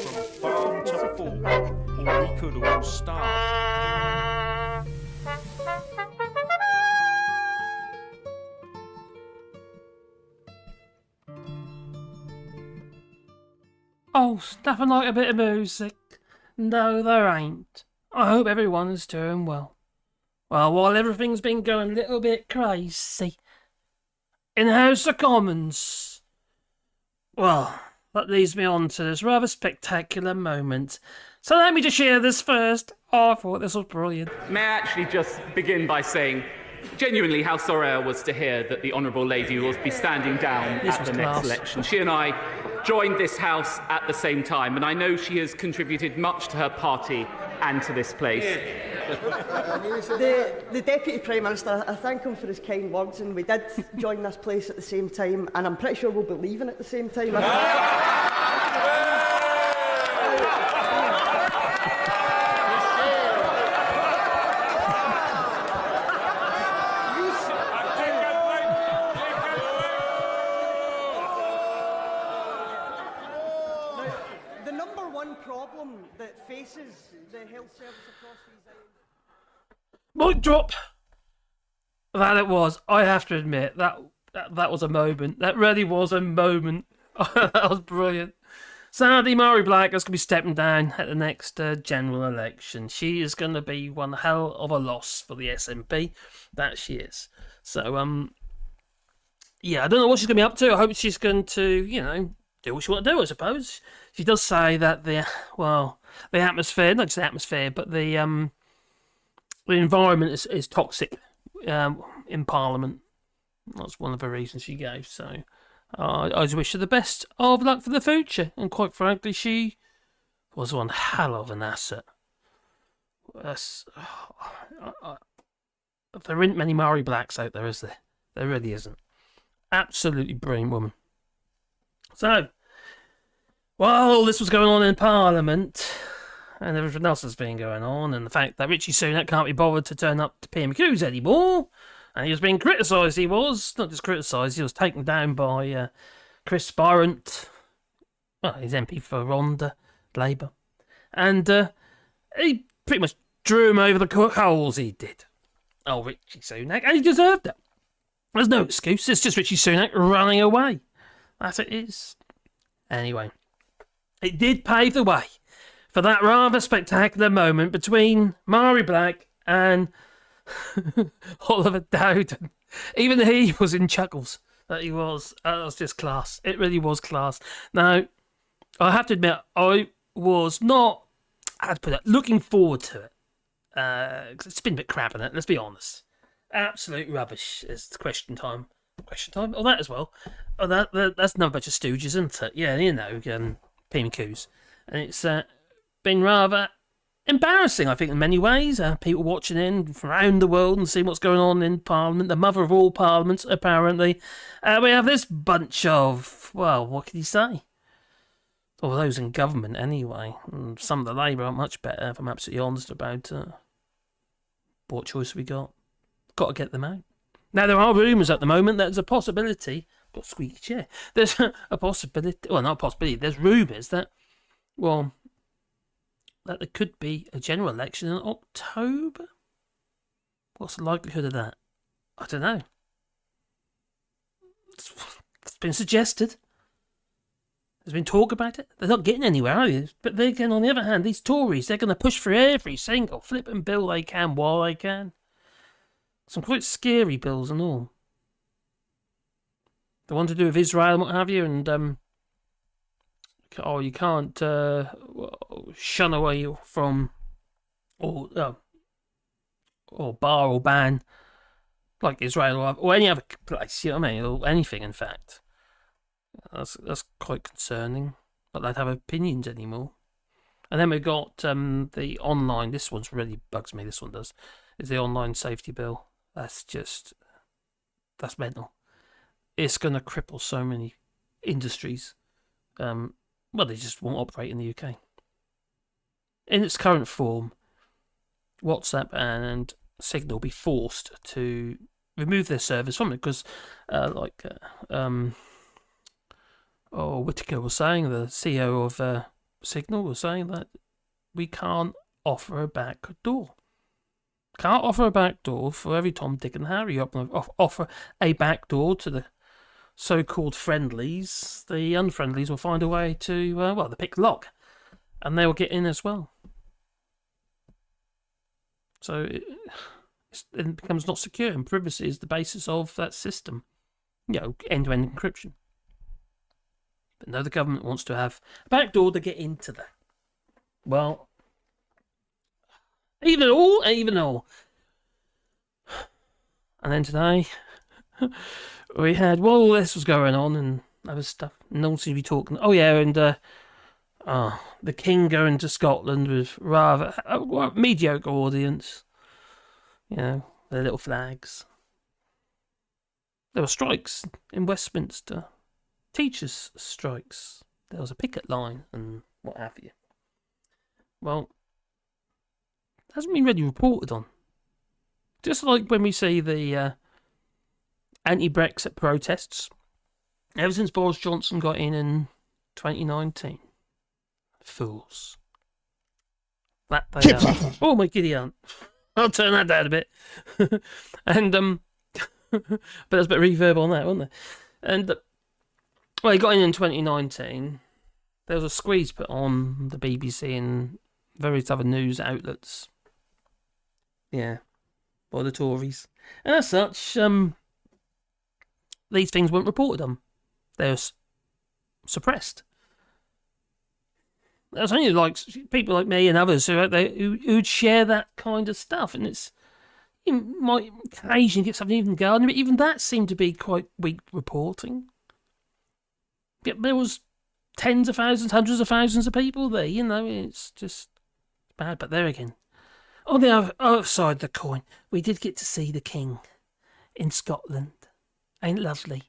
from farm to fork, or we could all starve. Oh, nothing like a bit of music. No, there ain't. I hope everyone is doing well. Well, while everything's been going a little bit crazy in the House of Commons, well, that leads me on to this rather spectacular moment. So let me just share this first. Oh, I thought this was brilliant. May I actually just begin by saying, genuinely, how sorry I was to hear that the Honourable Lady will be standing down at the next election. She and I joined this House at the same time, and I know she has contributed much to her party and to this place. The Deputy Prime Minister, I thank him for his kind words, and we did join this place at the same time, and I'm pretty sure we'll be leaving at the same time. The number one problem that faces the health service across these islands... Mic drop! That it was. I have to admit, that was a moment. That really was a moment. That was brilliant. Sadly, Mary Black is going to be stepping down at the next general election. She is going to be one hell of a loss for the SNP. That she is. So, yeah, I don't know what she's going to be up to. I hope she's going to, do what she wants to do, I suppose. She does say that the atmosphere, not just the atmosphere, but the environment is toxic in Parliament. That's one of the reasons she gave. So I just wish her the best of luck for the future. And quite frankly, she was one hell of an asset. There aren't many Mari Blacks out there, is there? There really isn't. Absolutely brilliant woman. So, while all this was going on in Parliament, and everything else has been going on, and the fact that Rishi Sunak can't be bothered to turn up to PMQs anymore, and he was being criticised, not just criticised, he was taken down by Chris Bryant, he's MP for Rhondda, Labour, and he pretty much drew him over the coals, he did. Oh, Rishi Sunak, and he deserved it. There's no excuse, it's just Rishi Sunak running away. That it is. Anyway, it did pave the way for that rather spectacular moment between Mari Black and Oliver Dowden. Even he was in chuckles. That was just class. It really was class. Now, I have to admit, I was not, how to put it, looking forward to it. Because it's been a bit crap in it, let's be honest. Absolute rubbish is the question time. Oh, that as well. Oh, that's another bunch of stooges, isn't it? Yeah, PMQs. And it's been rather embarrassing, I think, in many ways. People watching in from around the world and seeing what's going on in Parliament, the mother of all parliaments, apparently. We have this bunch of, well, what can you say? Or those in government, anyway. And some of the Labour aren't much better, if I'm absolutely honest about what choice we got. Got to get them out. Now, there are rumours at the moment that there's a possibility... Got a squeaky chair. There's a possibility... Well, not a possibility. There's rumours that... Well... That there could be a general election in October? What's the likelihood of that? I don't know. It's been suggested. There's been talk about it. They're not getting anywhere, are they? But they're going, on the other hand, these Tories, they're going to push for every single flipping bill they can while they can. Some quite scary bills and all. The one to do with Israel and what have you, and you can't shun away from or bar or ban like Israel or any other place. You know what I mean? Or anything, in fact. That's quite concerning. But they'd have opinions anymore. And then we've got the online. This one's really bugs me. This one does. Is the online safety bill. That's mental. It's going to cripple so many industries. Well, they just won't operate in the UK. In its current form, WhatsApp and Signal will be forced to remove their service from it because, Whittaker was saying, the CEO of signal was saying that we can't offer a back door. Can't offer a back door for every Tom, Dick and Harry. Offer a back door to the so-called friendlies. The unfriendlies will find a way to, they pick the lock. And they will get in as well. So it becomes not secure, and privacy is the basis of that system. End-to-end encryption. But no, the government wants to have a back door to get into that. Well, even all. And then today, we had, all this was going on and other stuff. No one seemed to be talking. Oh, yeah, and the King going to Scotland with rather a mediocre audience. Their little flags. There were strikes in Westminster. Teachers' strikes. There was a picket line and what have you. Well, it hasn't been really reported on. Just like when we see the anti-Brexit protests, ever since Boris Johnson got in 2019. Fools. That they are. Oh, my giddy aunt. I'll turn that down a bit. And, but there's a bit of reverb on that, wasn't there? And, he got in 2019. There was a squeeze put on the BBC and various other news outlets. Yeah. By the Tories. And as such, these things weren't reported on. They were suppressed. There's only like people like me and others who'd share that kind of stuff, and you might occasionally get something even in the garden, but even that seemed to be quite weak reporting. Yet there was tens of thousands, hundreds of thousands of people there. It's just bad. But there again, on the other side of the coin, we did get to see the King in Scotland. Ain't it lovely?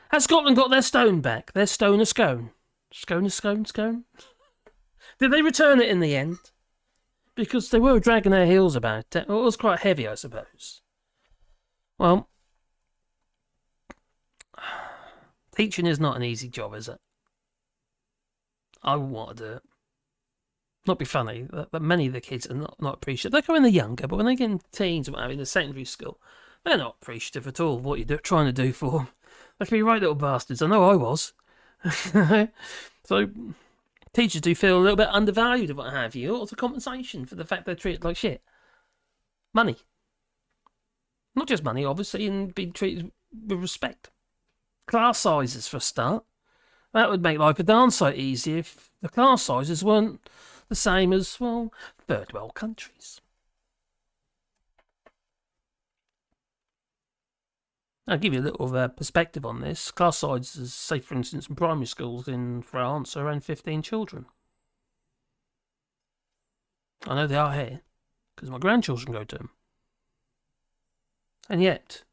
Has Scotland got their stone back? Their stone a scone? Scone? Did they return it in the end? Because they were dragging their heels about it. Well, it was quite heavy, I suppose. Well, teaching is not an easy job, is it? I wouldn't want to do it. Not be funny, but many of the kids are not appreciative. They go when they're younger, but when they get in teens or whatever, in the secondary school, they're not appreciative at all of what you're trying to do for them. They can be right little bastards. I know I was. So, teachers do feel a little bit undervalued and what have you. What's the compensation for the fact they're treated like shit? Money. Not just money, obviously, and being treated with respect. Class sizes, for a start. That would make life a darn sight easier if the class sizes weren't the same as, third world countries. I'll give you a little perspective on this. Class sizes, say for instance, in primary schools in France are around 15 children. I know they are here, because my grandchildren go to them. And yet,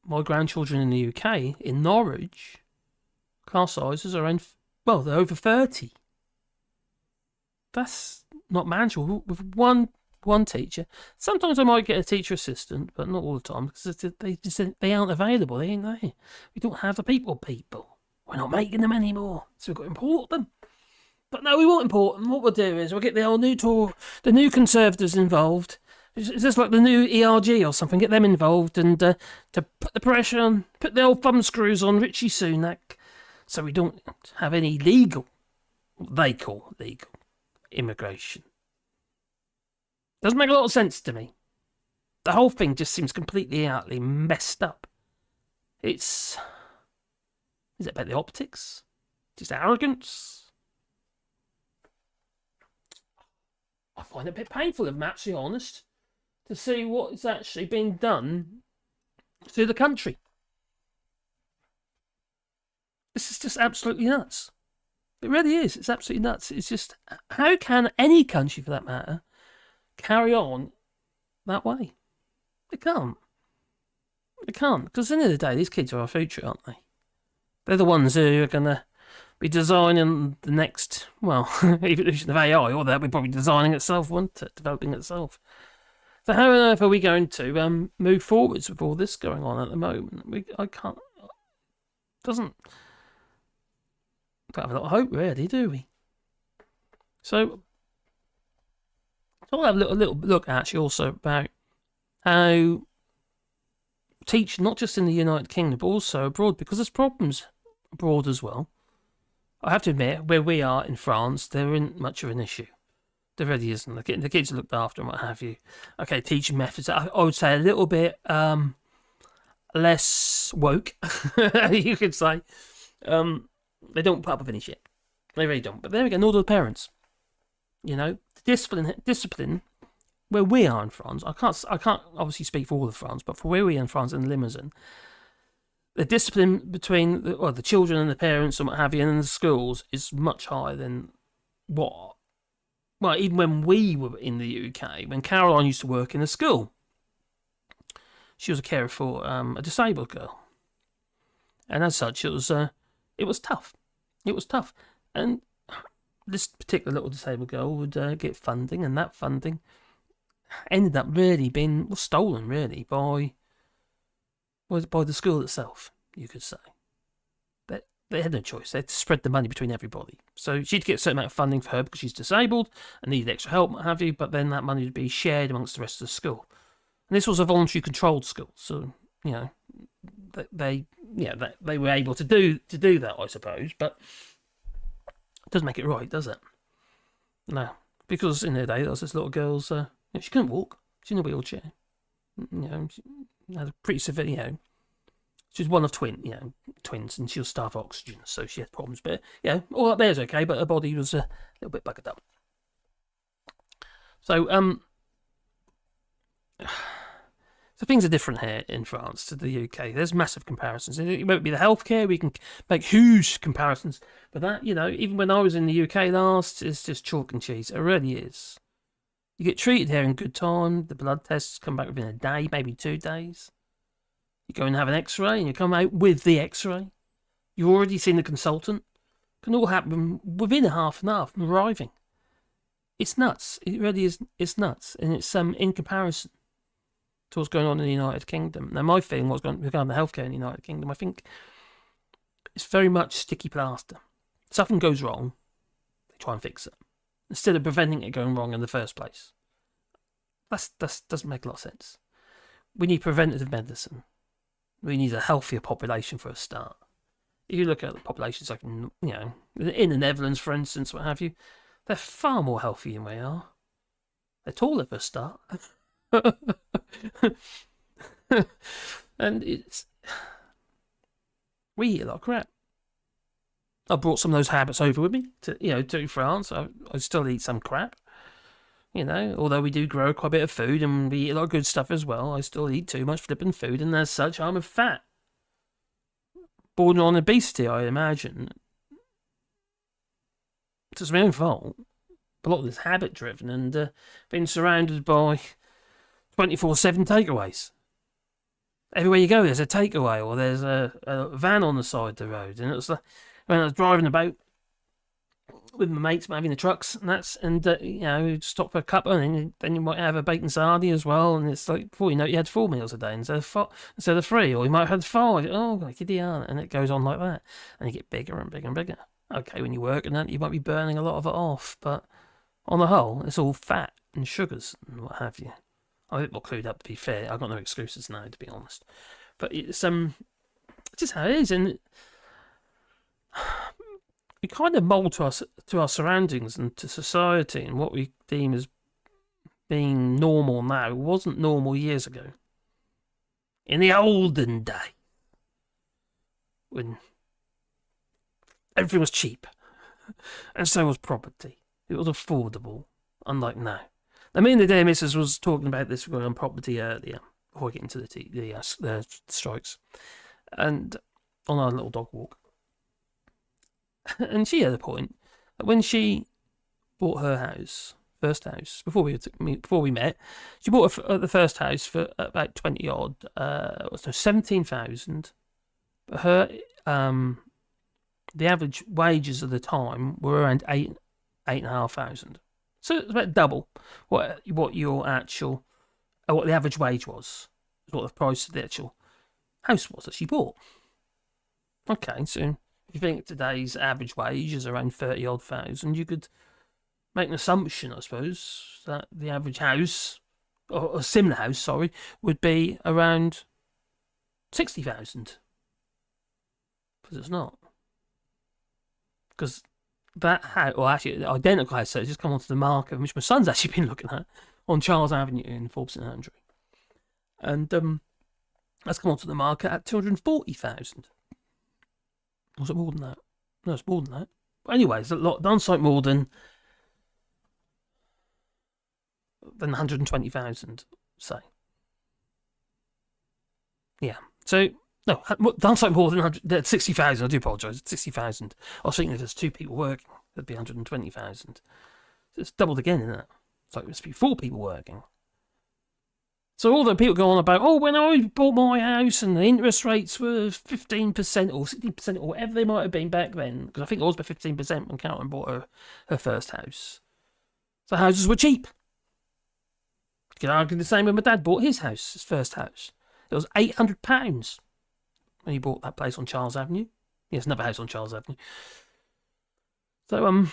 my grandchildren in the UK, in Norwich, class sizes are around, they're over 30. That's not manageable with one teacher. Sometimes I might get a teacher assistant, but not all the time, because they aren't available, ain't they? We don't have the people. We're not making them anymore, so we've got to import them. But no, we won't import them. What we'll do is we'll get the new Conservatives involved. It's just like the new ERG or something. Get them involved and to put the pressure on, put the old thumb screws on Rishi Sunak, so we don't have any what they call legal immigration. Doesn't make a lot of sense to me. The whole thing just seems completely utterly messed up. Is it about the optics? Just arrogance? I find it a bit painful, if I'm actually honest, to see what is actually being done to the country. This is just absolutely nuts. It really is. It's absolutely nuts. It's just, how can any country, for that matter, carry on that way? They can't. They can't. Because at the end of the day, these kids are our future, aren't they? They're the ones who are going to be designing the next, evolution of AI, or they'll be probably designing itself, won't it? Developing itself. So how on earth are we going to move forwards with all this going on at the moment? I can't. Don't have a lot of hope, really, do we? So I'll have a little look actually also about how teach not just in the United Kingdom but also abroad, because there's problems abroad as well. I have to admit, where we are in France, there isn't much of an issue. There really isn't. The kids are looked after and what have you. Okay, teaching methods, I would say a little bit less woke, you could say. They don't put up with any shit. They really don't. But there we go, nor do the parents. You know, discipline. Where we are in France, I can't obviously speak for all of France, but for where we are in France and Limousin, the discipline between the children and the parents and what have you, and in the schools is much higher than what. Well, even when we were in the UK, when Caroline used to work in a school, she was a carer for a disabled girl, and as such, it was tough. It was tough, and this particular little disabled girl would get funding, and that funding ended up really being stolen, really by the school itself. You could say they had no choice. They had to spread the money between everybody. So she'd get a certain amount of funding for her because she's disabled and needed extra help, what have you. But then that money would be shared amongst the rest of the school. And this was a voluntary controlled school, so they were able to do that, I suppose. But it doesn't make it right, does it? No, because in their day there was this little girl's. She couldn't walk. She's in a wheelchair. She had a pretty severe. She was one of twins, and she was starved of oxygen, so she had problems. But all up there's okay, but her body was a little bit buggered up. So so things are different here in France to the UK. There's massive comparisons. It won't be the healthcare. We can make huge comparisons, but that even when I was in the UK last, it's just chalk and cheese. It really is. You get treated here in good time. The blood tests come back within a day, maybe 2 days. You go and have an X-ray, and you come out with the X-ray. You've already seen the consultant. It can all happen within a half an hour from arriving. It's nuts. It really is. It's nuts, and it's in comparison to what's going on in the United Kingdom. Now, my feeling what's going regarding the healthcare in the United Kingdom, I think it's very much sticky plaster. Something goes wrong, they try and fix it instead of preventing it going wrong in the first place. That doesn't make a lot of sense. We need preventative medicine. We need a healthier population for a start. If you look at the populations like, in the Netherlands, for instance, what have you, they're far more healthy than we are. They're taller for a start. And we eat a lot of crap. I brought some of those habits over with me to France. I still eat some crap. Although we do grow quite a bit of food and we eat a lot of good stuff as well, I still eat too much flipping food, and as such, I'm fat. Borderline obesity, I imagine. It's my own fault. A lot of this habit driven and being surrounded by 24/7 takeaways. Everywhere you go, there's a takeaway or there's a van on the side of the road. And it was like when I was driving about with my mates, having the trucks and stop for a cuppa, and then you might have a bacon sardi as well. And it's like before you know it, you had 4 meals a day instead of 3, or you might have had 5. Oh, like idiot, and it goes on like that, and you get bigger and bigger and bigger. Okay, when you work and that, you might be burning a lot of it off, but on the whole, it's all fat and sugars and what have you. I'm a bit more clued up, to be fair. I've got no excuses now, to be honest. But it's just how it is, and we kind of mould to our surroundings and to society, and what we deem as being normal now wasn't normal years ago. In the olden day, when everything was cheap, and so was property. It was affordable, unlike now. I mean, the day Mrs. was talking about this on property earlier, before we get into the strikes, and on our little dog walk. And she had a point that when she bought her first house, before we met, she bought the first house for about 20 odd, 17,000. But her the average wages at the time were around 8,500. So it's about double what your actual, what the average wage was, what the price of the actual house was that she bought. Okay, so if you think today's average wage is around 30 odd thousand, you could make an assumption, I suppose, that the average house, or a similar house, sorry, would be around 60,000. Because it's not. Because that house, or actually, the identical house, so it's just come onto the market, which my son's actually been looking at, on Charles Avenue in Forbes St Andrew. And that's come onto the market at 240,000. Was it more than that? No, it's more than that. But anyway, it's a lot, done site more than 120,000, say. Yeah. So, no, done site more than 60,000. I do apologise. 60,000. I was thinking if there's 2 people working, that'd be 120,000. So it's doubled again, isn't it? So it must be 4 people working. So all the people go on about, oh, when I bought my house and the interest rates were 15% or 16% or whatever they might have been back then, because I think it was about 15% when Caroline bought her first house. So houses were cheap. You could argue the same when my dad bought his house, his first house. It was £800 when he bought that place on Charles Avenue. Yes, another house on Charles Avenue. So,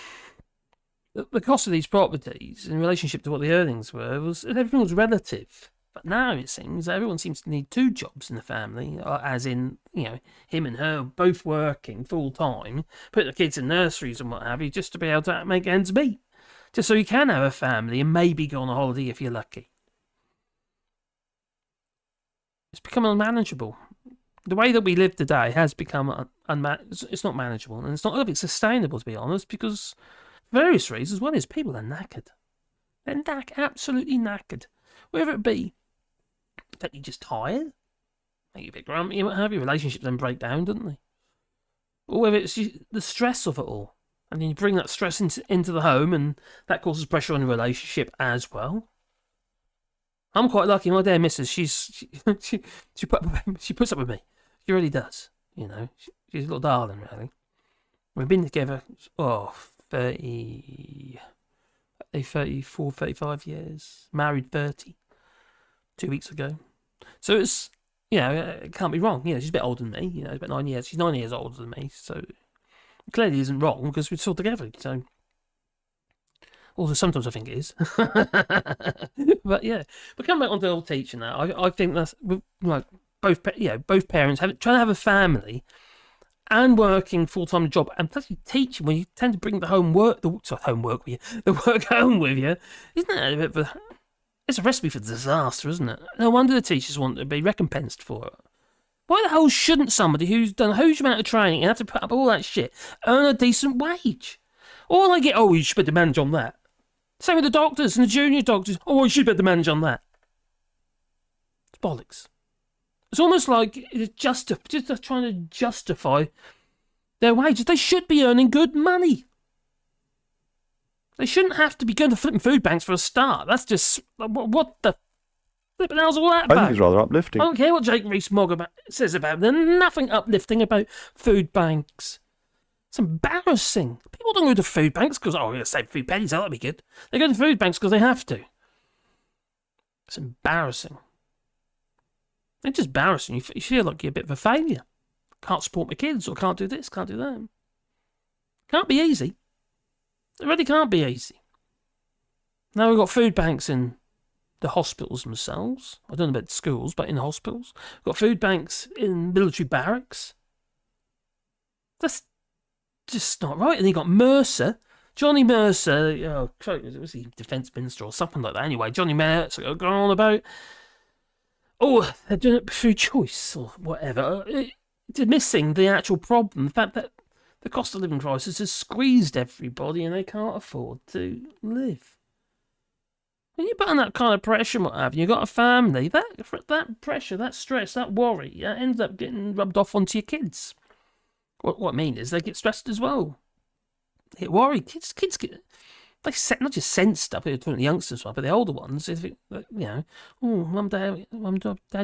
the cost of these properties in relationship to what the earnings were, everything was relative. But now it seems that everyone seems to need 2 jobs in the family, as in, him and her both working full time, put the kids in nurseries and what have you, just to be able to make ends meet. Just so you can have a family and maybe go on a holiday if you're lucky. It's become unmanageable. The way that we live today has become it's not manageable, and it's not really sustainable, to be honest, because for various reasons. One is people are knackered. They're absolutely knackered. Whether it be that you're just tired, make you a bit grumpy, what have you, relationships then break down, don't they? Or whether it's the stress of it all. And then you bring that stress into the home, and that causes pressure on the relationship as well. I'm quite lucky. My dear missus, she puts up with me. She really does. She's a little darling, really. We've been together, 34, 35 years. Married 30. 2 weeks ago. So it's, it can't be wrong. She's a bit older than me. It's about 9 years. She's 9 years older than me. So it clearly isn't wrong because we're still together. So, although sometimes I think it is. But yeah. But coming back on the old teaching now, I think that's like both parents trying to have a family and working full-time job and actually teaching when you tend to bring the work home with you. Isn't that a bit of a... It's a recipe for disaster, isn't it? No wonder the teachers want to be recompensed for it. Why the hell shouldn't somebody who's done a huge amount of training and have to put up all that shit earn a decent wage? Or they get, you should better manage on that. Same with the doctors and the junior doctors. You should better manage on that. It's bollocks. It's almost like it's just trying to justify their wages. They should be earning good money. They shouldn't have to be going to flipping food banks for a start. That's just... What the flipping hell's all that about? I think it's rather uplifting. I don't care what Jake Rees-Mogg says about them. There's nothing uplifting about food banks. It's embarrassing. People don't go to food banks because, we're going to save a few pennies, that'll be good. They go to food banks because they have to. It's embarrassing. It's just embarrassing. You feel like you're a bit of a failure. Can't support my kids, or can't do this, can't do that. Can't be easy. It really can't be easy. Now we've got food banks in the hospitals themselves. I don't know about schools, but in the hospitals. We've got food banks in military barracks. That's just not right. And you've got Mercer. Johnny Mercer, was he defence minister or something like that? Anyway, Johnny Mercer going on about, they're doing it through choice or whatever. Missing the actual problem, the fact that the cost of living crisis has squeezed everybody and they can't afford to live. When you put on that kind of pressure and what have you, you've got a family, that pressure, that stress, that worry, ends up getting rubbed off onto your kids. What I mean is they get stressed as well. They get worried. Kids get... They not just sense stuff, they're talking to the youngsters, but the older ones, they think, mum, dad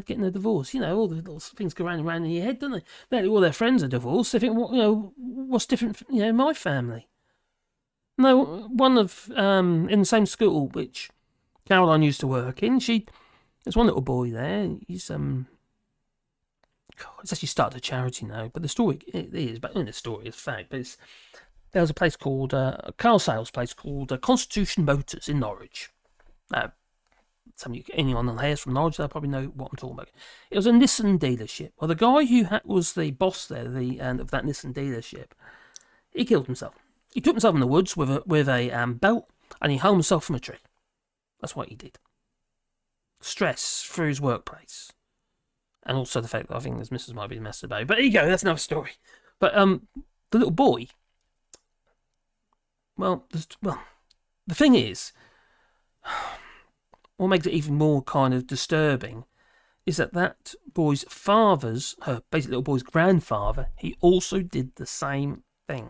getting a divorce. All the little things go round and round in your head, don't they? Nearly all their friends are divorced. They think, what's different, in my family? No, one of, in the same school, which Caroline used to work in, there's one little boy there, he's actually started a charity now, but the story, it is, but the story is fact, but it's, there was a place called a car sales place called Constitution Motors in Norwich. Anyone on here is from Norwich, they'll probably know what I'm talking about. It was a Nissan dealership. Well, the guy who was the boss there, of that Nissan dealership, he killed himself. He took himself in the woods with a belt, and he hung himself from a tree. That's what he did. Stress through his workplace, and also the fact that I think his missus might be masturbating. But there you go, that's another story. But the little boy. Well, the thing is, what makes it even more kind of disturbing is that boy's basically little boy's grandfather, he also did the same thing.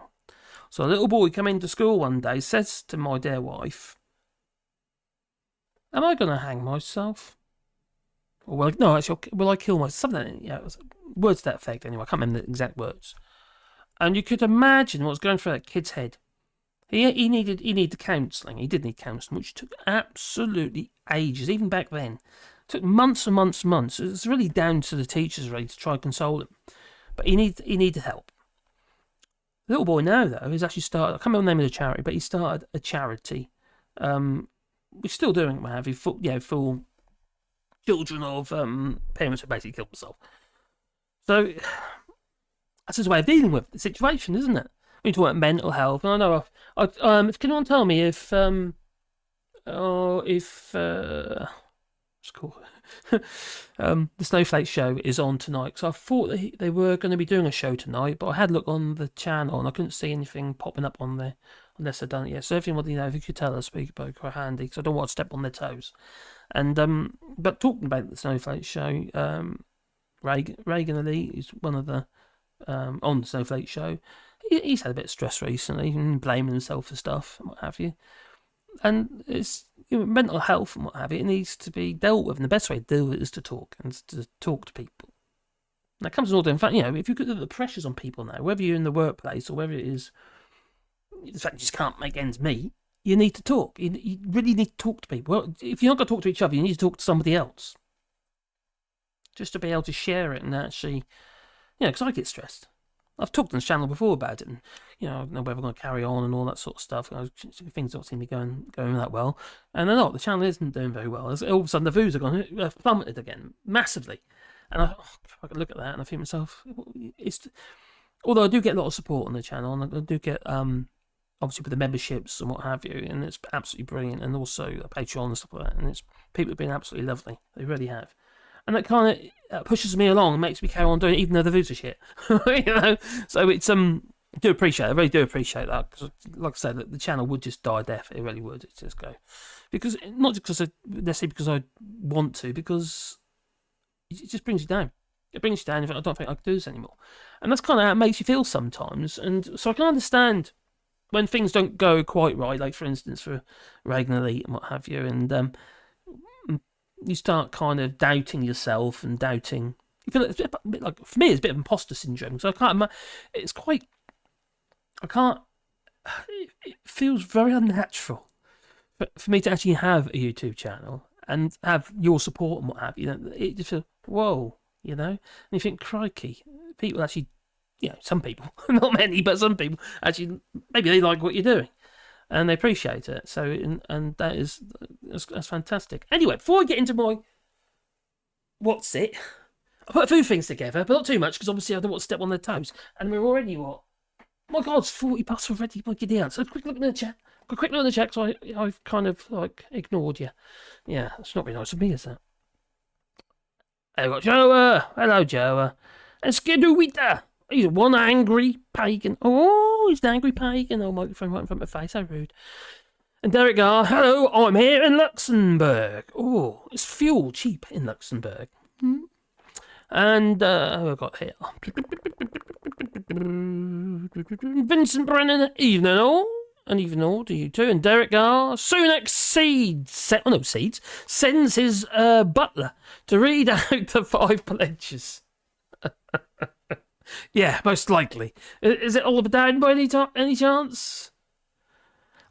So a little boy came into school one day, says to my dear wife, "Am I going to hang myself?" Or will I kill myself? Something, words to that effect anyway. I can't remember the exact words. And you could imagine what was going through that kid's head. He needed counselling. He did need counselling, which took absolutely ages. Even back then, it took months and months and months. It was really down to the teachers really to try and console him. But he needed help. The little boy now though has actually started. I can't remember the name of the charity, but he started a charity. We're still doing it, what have you, for children of parents who basically killed themselves. So that's his way of dealing with the situation, isn't it? We talk about mental health, and I know. Can anyone tell me if what's it called? The Snowflake show is on tonight, because I thought that they were going to be doing a show tonight, but I had a look on the channel and I couldn't see anything popping up on there unless they've done it yet. So if you could tell us, speak about quite handy, because I don't want to step on their toes. And but talking about the Snowflake show, Reagan Ali is one of the on the Snowflake show. He's had a bit of stress recently, blaming himself for stuff and what have you. And it's mental health and what have you. It needs to be dealt with, and the best way to deal with it is to talk and to talk to people. And that comes in all in fact, if you look at the pressures on people now, whether you're in the workplace or whether it is the fact you just can't make ends meet, you need to talk. You really need to talk to people. Well, if you're not going to talk to each other, you need to talk to somebody else, just to be able to share it and actually, because I get stressed. I've talked on this channel before about it, and I don't know whether I'm going to carry on and all that sort of stuff. Things don't seem to be going that well, and they're not. The channel isn't doing very well. All of a sudden, the views are gone plummeted again massively, and I can look at that and I think to myself, although I do get a lot of support on the channel, and I do get obviously with the memberships and what have you, and it's absolutely brilliant, and also a Patreon and stuff like that, and people have been absolutely lovely. They really have. And that kind of pushes me along and makes me carry on doing it, even though the views are shit. So it's I do appreciate it. I really do appreciate that, because, like I said, the channel would just die a death. It really would. It just go, because not just necessarily because I want to, because it just brings you down. It brings you down. I don't think I can do this anymore, and that's kind of how it makes you feel sometimes. And so I can understand when things don't go quite right, like for instance for Reagan Elite and what have you, and you start kind of doubting yourself and doubting. You feel it's a bit like, for me, it's a bit of imposter syndrome. So it feels very unnatural for me to actually have a YouTube channel and have your support and what have you. It just feels, whoa, and you think, crikey, people actually, some people, not many, but some people actually, maybe they like what you're doing. And they appreciate it. So, and that's fantastic. Anyway, before I get into my what's it, I put a few things together, but not too much, because obviously I don't want to step on their toes. And we're already what? My God, it's 40 past already. My giddy. So quick look at the chat. Quick look at the chat, because I've kind of ignored you. Yeah, that's not very nice of me, is that? I've got Joa. Hello, Joa. And Skidooita. He's one angry pagan. Oh, he's an angry pagan. Oh, microphone right in front of my face. How rude. And Derek R. Hello, I'm here in Luxembourg. Oh, it's fuel cheap in Luxembourg. And who have I got here? Vincent Brennan. Evening all. And evening all to you too. And Derek R. Sunak sends his butler to read out the 5 pledges. Yeah, most likely. Is it Oliver Dowden by any chance?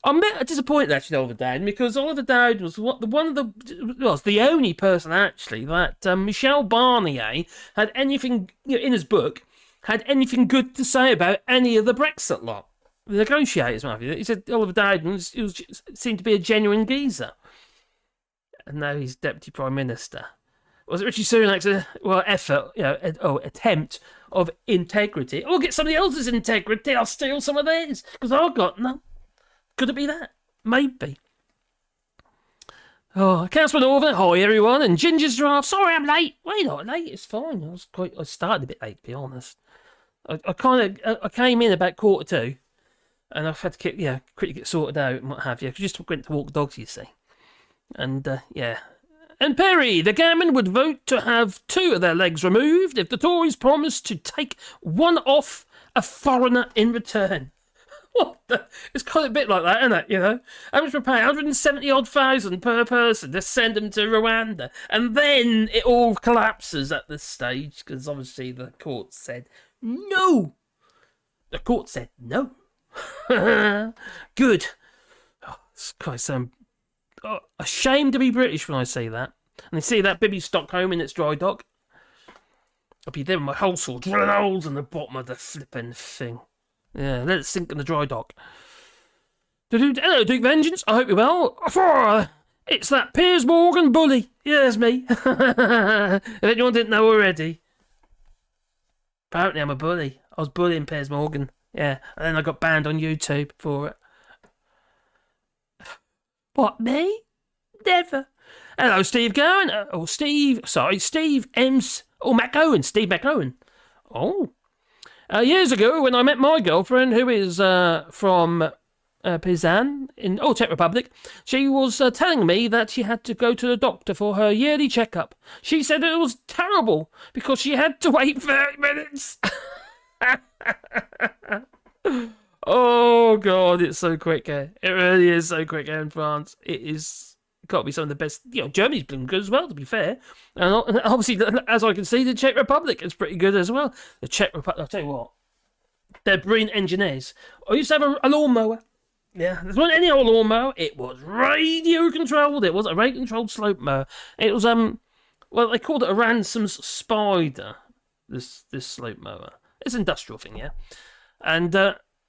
I'm a bit disappointed actually, Oliver Dowden, because Oliver Dowden was the only person actually that Michel Barnier had anything in his book had anything good to say about any of the Brexit lot. the negotiators, Matthew. He said Oliver Dowden seemed to be a genuine geezer. And now he's Deputy Prime Minister. Was it Rishi Sunak's attempt of integrity? I'll get somebody else's integrity. I'll steal some of theirs because I've got none. Could it be that? Maybe. Oh, Councilman Northern, hi everyone, and Ginger's Draft. Sorry, I'm late. Well, you're not late. It's fine. I started a bit late, to be honest. I came in about 1:45, and I've had to quickly get sorted out and what have you. I just went to walk dogs, you see, and And Perry, the gammon would vote to have 2 of their legs removed if the Tories promised to take one off a foreigner in return. What the? It's kind of a bit like that, isn't it? You know, how much we pay? 170,000 per person to send them to Rwanda, and then it all collapses at this stage because obviously the court said no. The court said no. Good. Oh, it's quite some. Oh, ashamed to be British when I say that. And they see that Bibby Stockholm in its dry dock. I'll be there with my whole sword, drilling holes in the bottom of the flipping thing. Yeah, let it sink in the dry dock. Hello, Duke Vengeance. I hope you're well. It's that Piers Morgan bully. Yeah, it's me. If anyone didn't know already. Apparently I'm a bully. I was bullying Piers Morgan. Yeah, and then I got banned on YouTube for it. What, me? Never. Hello, Steve Gowan. Steve M's. McOwen. Steve McOwen. Oh. Years ago, when I met my girlfriend, who is from Pizan in Czech Republic, she was telling me that she had to go to the doctor for her yearly checkup. She said it was terrible because she had to wait 30 minutes. Oh God, it's so quick here. It really is so quick here in France. It is got to be some of the best. You know, Germany's been good as well, to be fair. And obviously, as I can see, the Czech Republic is pretty good as well. The Czech Republic, I'll tell you what, they're brilliant engineers. I used to have a lawnmower. Yeah, there wasn't any old lawnmower. It was radio controlled. It was a radio controlled slope mower. It was well, they called it a Ransom's Spider. This slope mower. It's an industrial thing, yeah, and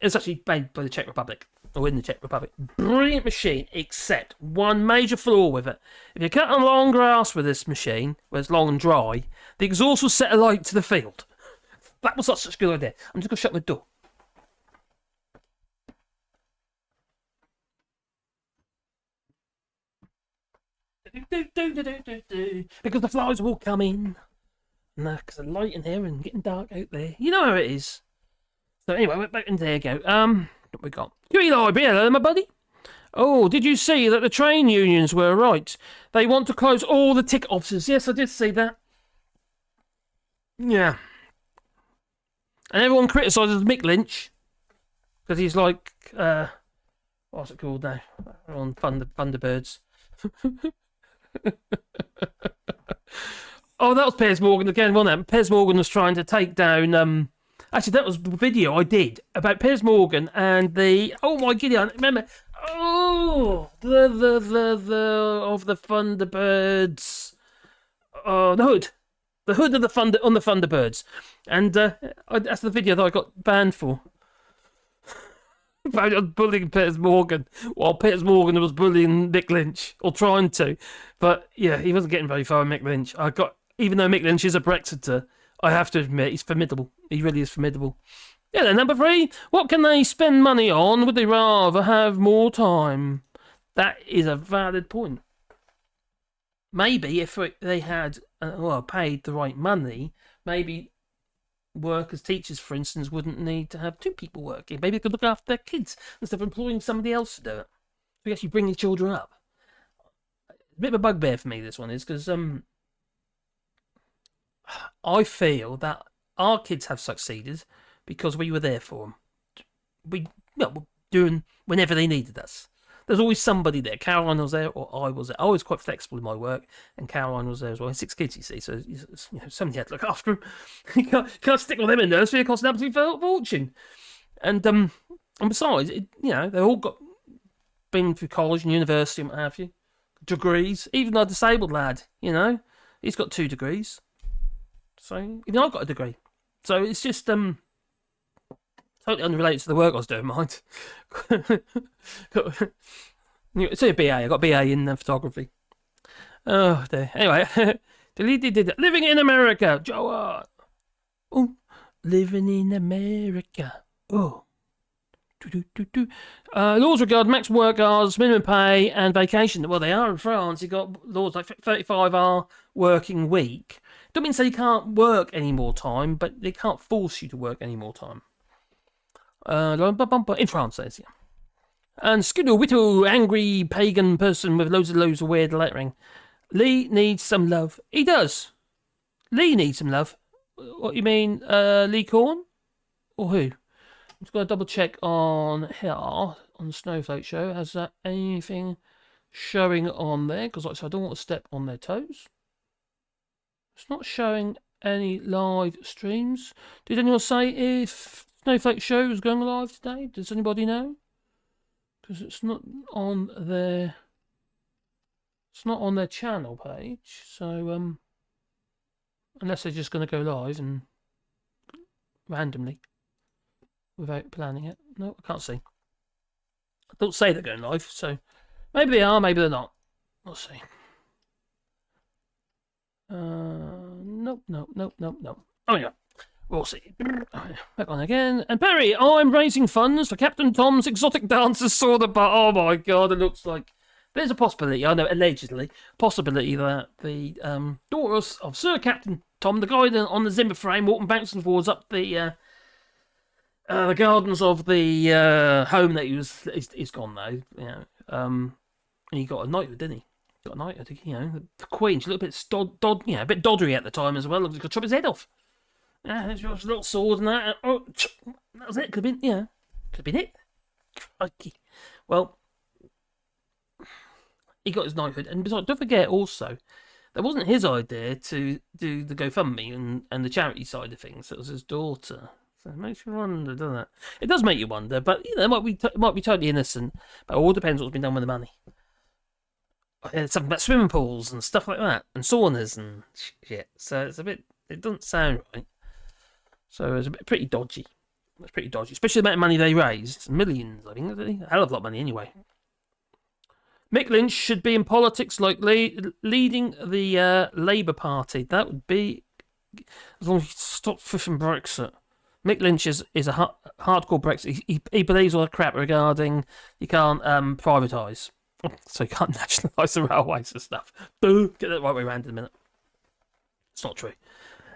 it's actually made by the Czech Republic. Or in the Czech Republic. Brilliant machine, except one major flaw with it. If you cut on long grass with this machine, where it's long and dry, the exhaust will set alight to the field. That was not such a good idea. I'm just going to shut my door. Because the flies will come in. No, because the light in here and getting dark out there. You know how it is. So anyway, we're back in there. Go. What we got? QE Library, hello, my buddy. Oh, did you see that the train unions were right? They want to close all the ticket offices. Yes, I did see that. Yeah. And everyone criticises Mick Lynch because he's like, what's it called now? On Thunderbirds. Oh, that was Piers Morgan again, wasn't it? Piers Morgan was trying to take down. Actually, that was the video I did about Piers Morgan and the. Oh my Gideon! Remember? Oh, the of the Thunderbirds. Oh, the hood of the Thunderbirds, and that's the video that I got banned for. About bullying Piers Morgan while Piers Morgan was bullying Mick Lynch, or trying to, but yeah, he wasn't getting very far with Mick Lynch. Even though Mick Lynch is a Brexiter, I have to admit, he's formidable. He really is formidable. Yeah, then number 3. What can they spend money on? Would they rather have more time? That is a valid point. Maybe if they had paid the right money, maybe workers, teachers, for instance, wouldn't need to have 2 people working. Maybe they could look after their kids instead of employing somebody else to do it. So you actually bring your children up. A bit of a bugbear for me, this one is, because I feel that our kids have succeeded because we were there for them. We're doing whenever they needed us. There's always somebody there. Caroline was there, or I was there. I was quite flexible in my work, and Caroline was there as well. 6 kids, you see, so somebody had to look after them. You can't stick with them in nursery; it costs an absolute fortune. And besides, they all been through college and university and what have you, degrees. Even our disabled lad, he's got 2 degrees. So even I've got a degree. So it's just so Totally unrelated to the work I was doing, mind. It's a BA. I got BA in photography. Oh dear. Anyway, living in America. Joe. Oh, living in America. Oh. Laws regard max work hours, minimum pay, and vacation. Well, they are in France. You've got laws like 35-hour working week. Don't mean to say you can't work any more time, but they can't force you to work any more time. In France, says yeah. And Skidoo Whittle, angry pagan person with loads of weird lettering. Lee needs some love. He does. Lee needs some love. What you mean, Lee Corn? Or who? I'm just going to double check on here, on the Snowflake Show. Has that anything showing on there? Because like I said, I don't want to step on their toes. It's not showing any live streams. Did anyone say if Snowflake Show is going live today? Does anybody know? Because it's not on their... It's not on their channel page. So, unless they're just going to go live and randomly. Without planning it. No, I can't see. I don't say they're going live, so maybe they are, maybe they're not. We'll see. Nope. Oh yeah, we'll see. Back on again. And Perry, I'm raising funds for Captain Tom's exotic dancers saw the bar. Oh my god, it looks like there's a possibility, I know, allegedly, possibility that the daughters of Sir Captain Tom, the guy on the Zimmer frame, walking bouncing forwards up the gardens of the home that he's gone though, you know. And he got a knighthood, didn't he? Got a knighthood, you know. The Queen, she looked a bit a bit doddery at the time as well. Looked like he could chop his head off. Yeah, she was a little sword and that. Oh, that was it. Could have been, yeah, could have been it. Crikey. Well, he got his knighthood, and besides, don't forget also, that wasn't his idea to do the GoFundMe and the charity side of things. It was his daughter. So it makes you wonder, doesn't it? It does make you wonder, but you know, it might be totally innocent. But it all depends what's been done with the money. I heard something about swimming pools and stuff like that, and saunas and shit. So it's a bit. It doesn't sound right. So it's pretty dodgy. It's pretty dodgy, especially the amount of money they raised. Millions, I think. A hell of a lot of money, anyway. Mick Lynch should be in politics, like leading the Labour Party. That would be as long as he stopped pushing Brexit. Mick Lynch is a hardcore Brexit. He believes all the crap regarding you can't privatise. So you can't nationalise the railways and stuff. Boo! Get that right way around in a minute. It's not true.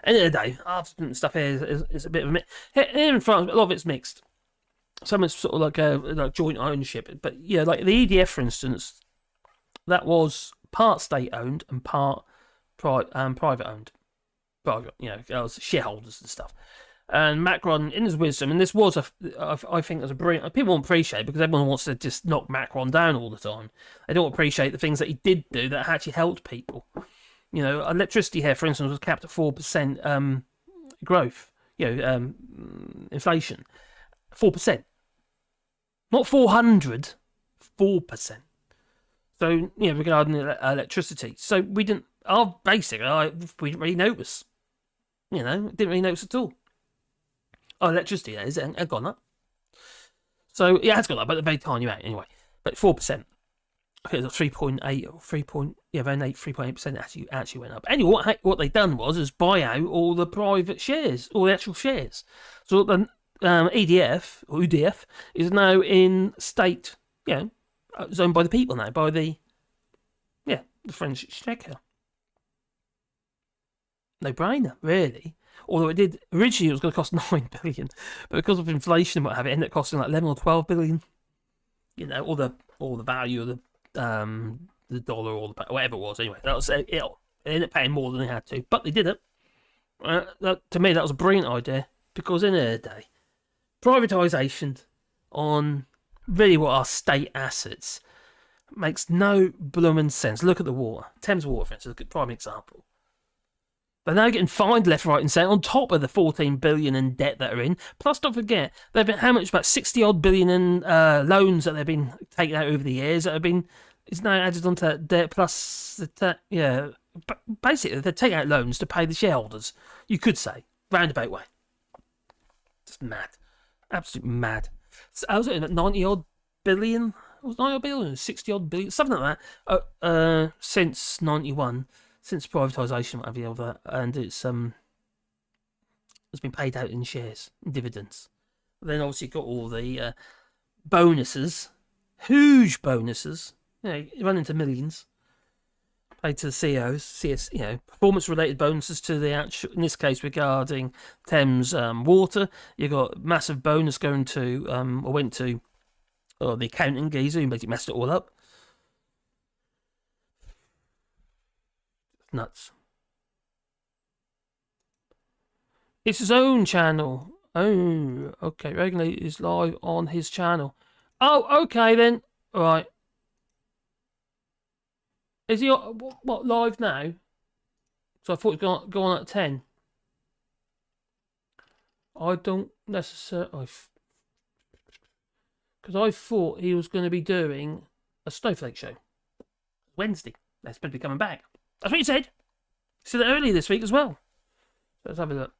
End of the day, after stuff here is a bit of a mix. Here in France, a lot of it's mixed. Some is sort of like joint ownership. But yeah, like the EDF, for instance, that was part state owned and part private owned. Private, you know, that was shareholders and stuff. And Macron, in his wisdom, and this was I think, was a brilliant. People won't appreciate it because everyone wants to just knock Macron down all the time. They don't appreciate the things that he did do that actually helped people. You know, electricity here, for instance, was capped at 4% growth. You know, inflation, 4%, not 400, 4%. So you know, regarding electricity, so we didn't. Our basic, we didn't really notice. You know, didn't really notice at all. Oh, electricity is it gone up. So yeah, it's gone up, but a very tiny amount anyway. But 4%. Okay, it's 3.8 or 3.8% actually went up. Anyway, what they done was buy out all the private shares, all the actual shares. So the EDF or UDF is now in state, you know, it's owned by the people now, by the French exchequer. No brainer, really. Although it did originally, it was going to cost 9 billion, but because of inflation and what have it, ended up costing like 11 or 12 billion. You know, all the value of the dollar or whatever it was. Anyway, that was it. They ended up paying more than they had to, but they did it. To me, that was a brilliant idea because in the day, privatisation on really what are state assets makes no blooming sense. Look at the water, Thames Water, for instance, a good prime example. They're now getting fined left, right, and centre on top of the 14 billion in debt that are in. Plus, don't forget, they've been how much, about 60 odd billion in loans that they've been taking out over the years that have been is now added onto that debt. Plus, basically they're taking out loans to pay the shareholders. You could say roundabout way. Just mad. Absolutely mad. So, I was at 90 odd billion. It was 90 odd billion, 60 odd billion, something like that. Since 91, since privatisation, whatever of that, and it's been paid out in shares, in dividends. Then obviously got all the bonuses, huge bonuses. Run into millions. Paid to the CEOs, performance-related bonuses to the actual, in this case regarding Thames Water. You got massive bonus going to, went to, the accounting geezer who basically messed it all up. Nuts. It's his own channel. Oh, okay. Regulator is live on his channel. Oh, okay then. All right. Is he what live now? So I thought he was going on at 10. I don't necessarily, because I thought he was going to be doing a Snowflake show Wednesday. That's supposed to be coming back. That's what he said. He said it earlier this week as well. Let's have a look.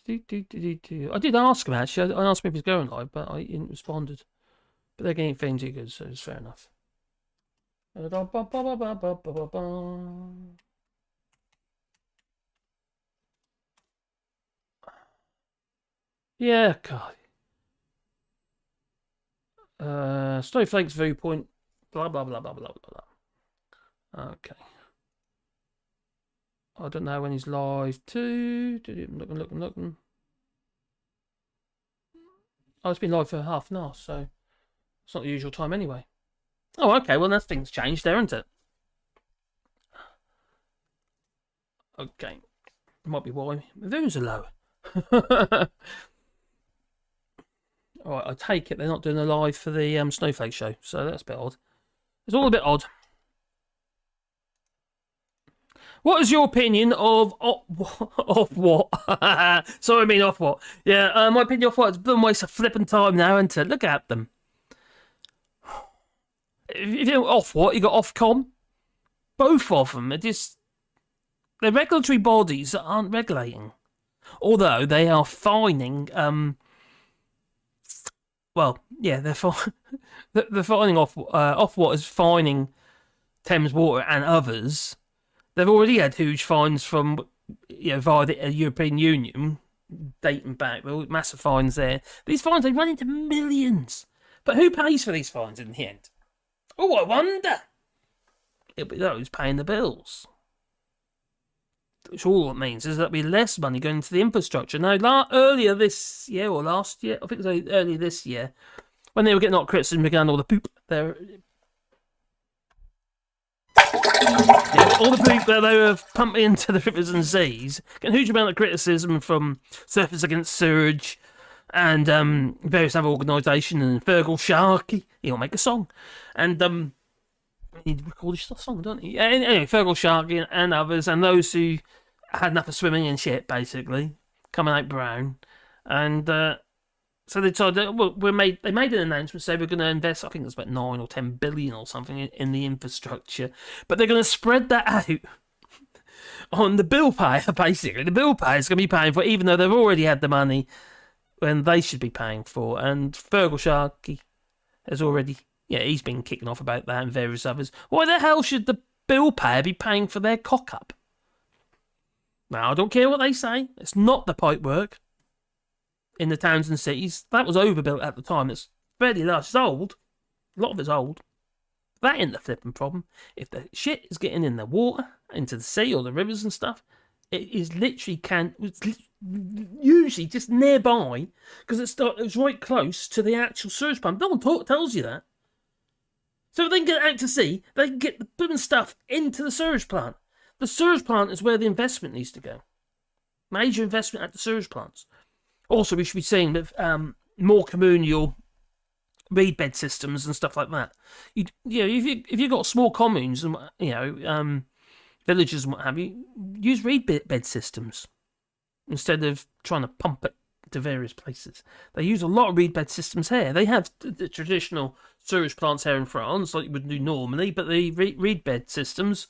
I did ask him actually. I asked him if he's going live, but he didn't responded. But they're getting things good, so it's fair enough. Yeah, God. Snowflake's viewpoint. Blah blah blah blah blah blah. Okay. I don't know when he's live too. I'm looking. Oh, it's been live for half an hour, so it's not the usual time anyway. Oh, okay. Well, that thing's changed there, isn't it? Okay. Might be why the views are low. Alright, I take it they're not doing a live for the Snowflake show, so that's a bit odd. It's all a bit odd. What is your opinion of what? Sorry, I mean off what? Yeah, my opinion of what? It's been a waste of flipping time now, isn't it? Look at them. If you're off what, you got Ofcom. Both of them are just... They're regulatory bodies that aren't regulating. Although they are fining... Well, yeah, they're fining Ofwat is fining Thames Water and others. They've already had huge fines from, via the European Union, dating back. There were massive fines there. These fines, they run into millions. But who pays for these fines in the end? Oh, I wonder. It'll be those paying the bills. Which all it means is there'll be less money going into the infrastructure. Now, earlier this year, or last year, I think it was earlier this year, when they were getting all criticism regarding all the poop, all the poop that they were pumping into the rivers and seas, getting a huge amount of criticism from Surfers Against Sewage and various other organisations, and Fergal Sharkey, he'll make a song, and he recorded a song, don't he? Anyway, Fergal Sharkey and others, and those who had enough of swimming and shit, basically, coming out brown, and so they decided, well, they made an announcement, say we're going to invest, I think it's about 9 or 10 billion or something in the infrastructure, but they're going to spread that out on the bill payer, basically. The bill payer is going to be paying for it, even though they've already had the money when they should be paying for, and Fergal Sharkey has already... Yeah, he's been kicking off about that and various others. Why the hell should the bill payer be paying for their cock-up? Now, I don't care what they say. It's not the pipework in the towns and cities. That was overbuilt at the time. It's fairly large. It's old. A lot of it's old. That ain't the flipping problem. If the shit is getting in the water, into the sea or the rivers and stuff, it is literally it's usually just nearby because it's right close to the actual sewage pump. No one tells you that. So if they can get it out to sea, they can get the blooming stuff into the sewage plant. The sewage plant is where the investment needs to go. Major investment at the sewage plants. Also, we should be seeing with more communal reed bed systems and stuff like that. If you've got small communes and villages and what have you, use reed bed systems instead of trying to pump it to various places. They use a lot of reed bed systems here. They have the traditional sewage plants here in France, like you would do normally, but the reed bed systems,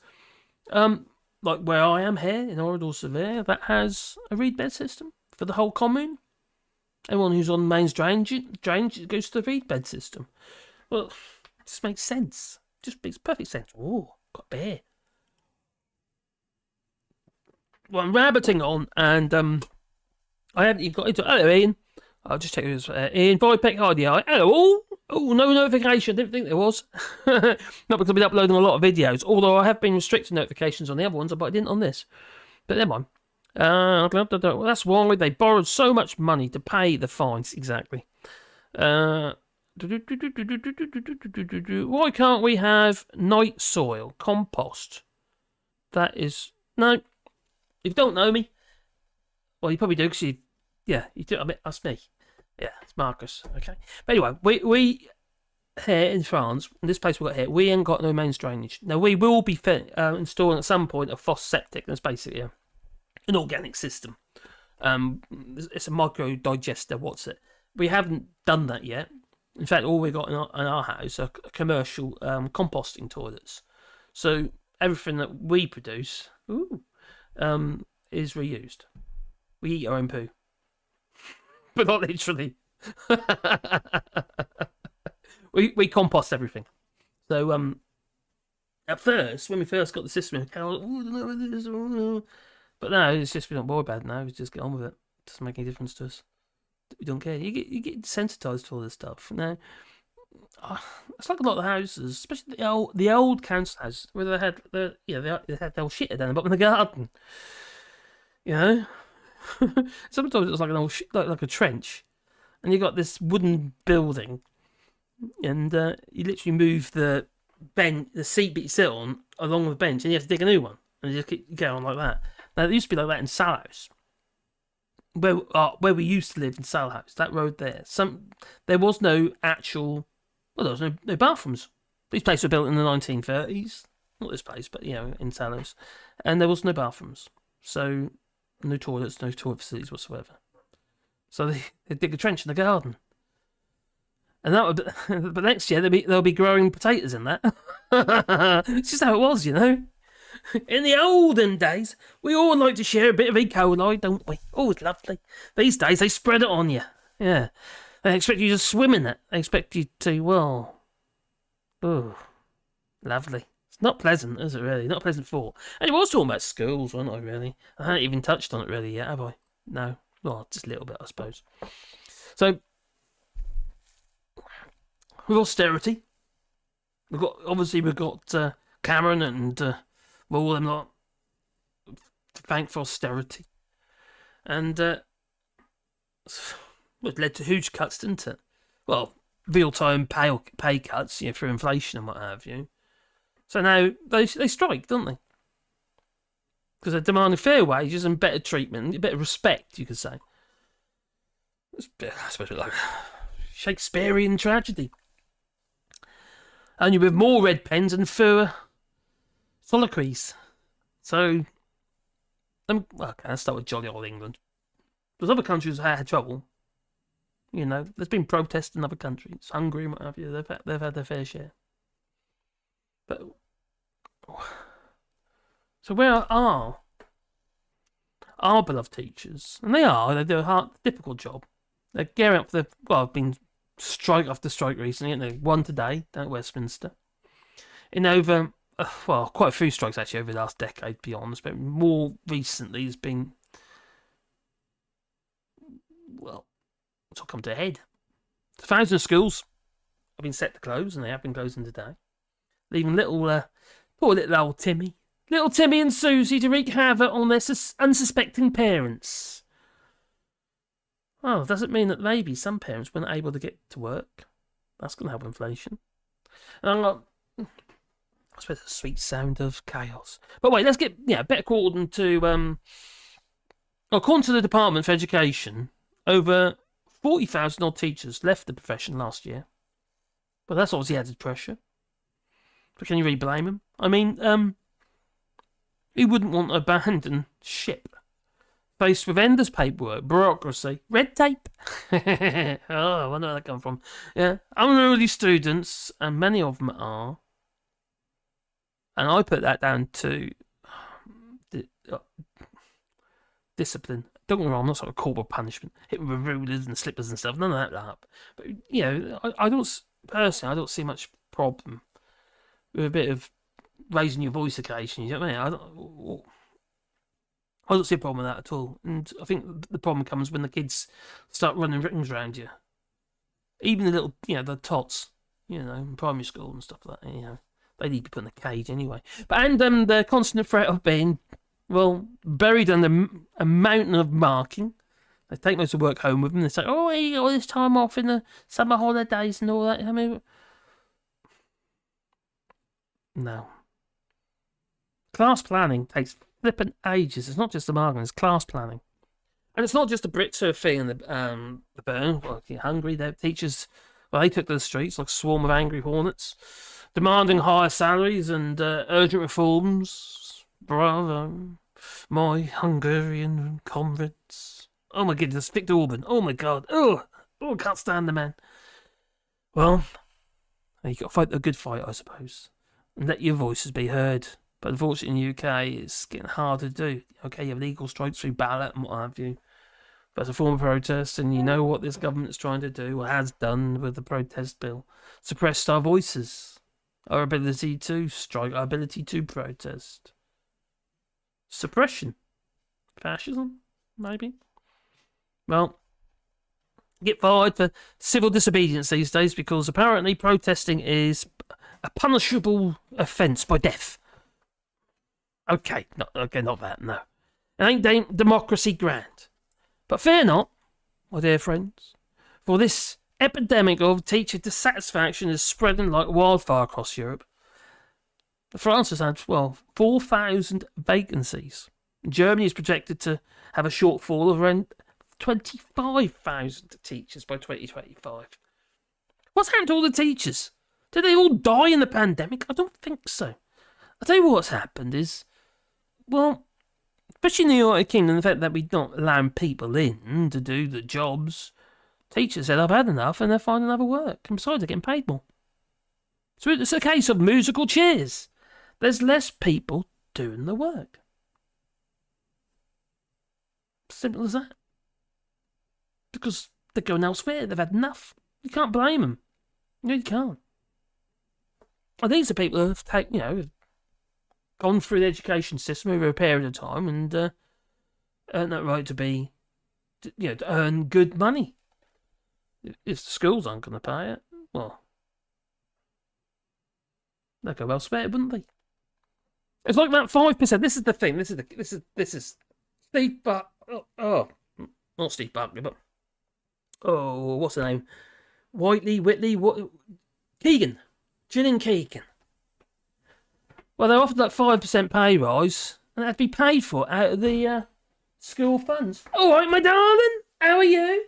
like where I am here in Orador Severe, that has a reed bed system for the whole commune. Anyone who's on mains drainage goes to the reed bed system. Well, it just makes sense. Just makes perfect sense. Oh, got a bear. Well, I'm rabbiting on, and I haven't even got into it. Hello, Ian. I'll just check this. Ian, Vipec RDI. Hello. Oh, no notification. Didn't think there was. Not because I've been uploading a lot of videos, although I have been restricting notifications on the other ones, but I didn't on this. But never mind. Well, that's why they borrowed so much money to pay the fines. Exactly. Why can't we have night soil compost? That is no. If you don't know me, well, you probably do because you do. I mean, that's me. Yeah, it's Marcus. Okay. But anyway, we here in France, in this place we got here, we ain't got no mains drainage. Now we will be installing at some point a FOSS septic. That's basically an organic system. It's a micro digester. What's it? We haven't done that yet. In fact, all we got in our house are commercial composting toilets. So everything that we produce is reused. We eat our own poo, but not literally. we compost everything. So at first, when we first got the system, I was, no. But now it's just we don't worry about it now. We just get on with it. It doesn't make any difference to us. We don't care. You get desensitized to all this stuff. Now, it's like a lot of the houses, especially the old council house, where they had they had their shit down the bottom of the garden. You know, sometimes it was like an old like a trench, and you got this wooden building, and you literally move the seat that you sit on along the bench, and you have to dig a new one, and you just keep going like that. Now it used to be like that in Salhouse. Where we used to live in Salhouse, that road there, there was no actual, there was no bathrooms. These places were built in the 1930s, not this place, but in Salhouse, and there was no bathrooms, so no toilets, no toilet facilities whatsoever. So they dig a trench in the garden, and but next year they'll be growing potatoes in that. It's just how it was, In the olden days, we all like to share a bit of E. coli, don't we? Oh, it's lovely. These days, they spread it on you. Yeah. They expect you to swim in it. They expect you to, lovely. It's not pleasant, is it really? Not a pleasant thought. And I was talking about schools, wasn't I, really? I haven't even touched on it really yet, have I? No. Well, just a little bit, I suppose. So, with austerity, we've got Cameron and... all them lot to thank for austerity. And it led to huge cuts, didn't it? Well, real-time pay cuts, for inflation and what have you. So now they strike, don't they? Because they're demanding fair wages and better treatment, a bit of respect, you could say. It's I suppose like Shakespearean tragedy. Only with more red pens and fewer soliloquies. So, let's start with jolly old England. Because other countries have had trouble. There's been protests in other countries, Hungary and what have you. They've had their fair share. But so where are our beloved teachers? And they do a difficult job. They're gearing up for been strike after strike recently, and they one today down at Westminster. In over quite a few strikes actually over the last decade, to be honest, but more recently there's been, it's all come to a head. 1,000 schools have been set to close, and they have been closing today, leaving poor little old Timmy and Susie to wreak havoc on their unsuspecting parents. Oh, does it mean that maybe some parents weren't able to get to work? That's going to help inflation. And I suppose the sweet sound of chaos. But wait, let's get better according to the Department for Education, over 40,000 odd teachers left the profession last year. But that's obviously added pressure. But can you really blame them? I mean, who wouldn't want to abandon ship? Faced with endless paperwork, bureaucracy, red tape. I wonder where that come from. Yeah, unruly students, and many of them are. And I put that down to discipline. Don't get me wrong, not sort of corporal punishment, hitting with rulers and slippers and stuff, none of that. But, you know, I don't see much problem with a bit of raising your voice occasionally, you know what I mean? I don't see a problem with that at all. And I think the problem comes when the kids start running rings around you. Even the little, you know, the tots, you know, in primary school and stuff like that, you know. They need to be put in a cage anyway. And the constant threat of being, well, buried under a mountain of marking. They take most of the work home with them. They say, oh, you got all this time off in the summer holidays and all that. I mean, no. Class planning takes flippant ages. It's not just the marking, it's class planning. And it's not just the Brits who are feeling the burn. Well, if you're hungry, their teachers, well, they took to the streets like a swarm of angry hornets, demanding higher salaries and urgent reforms. Bravo, my Hungarian comrades. Oh my goodness, Victor Orban. Oh my God. Oh, I can't stand the man. Well, you got to fight a good fight, I suppose, and let your voices be heard. But unfortunately, in the UK, it's getting harder to do. Okay, you have legal strikes through ballot and what have you. But it's a form of protest, and you know what this government's trying to do, or has done with the protest bill. Suppress our voices, our ability to strike, our ability to protest. Suppression. Fascism, maybe? Well, get fired for civil disobedience these days because apparently protesting is a punishable offence by death. Okay, not that, no. It ain't democracy grand. But fear not, my dear friends, for this epidemic of teacher dissatisfaction is spreading like wildfire across Europe. France has had, 4,000 vacancies. Germany is projected to have a shortfall of around 25,000 teachers by 2025. What's happened to all the teachers? Did they all die in the pandemic? I don't think so. I'll tell you what's happened is, well, especially in the United Kingdom, the fact that we're not allowing people in to do the jobs, teachers said, I've had enough, and they're finding other work. And besides, they're getting paid more. So it's a case of musical chairs. There's less people doing the work. Simple as that. Because they're going elsewhere. They've had enough. You can't blame them. No, you can't. And these are people who have gone through the education system over a period of time and earned that right to earn good money. If the schools aren't going to pay it, well, they'd go elsewhere, wouldn't they? It's like that 5%. This is the thing. This is Steve not Steve Barkley, but what's the name? Whitley, Keegan, Gillian Keegan. Well, they're offered that 5% pay rise, and that'd be paid for out of the school funds. All right, my darling, how are you?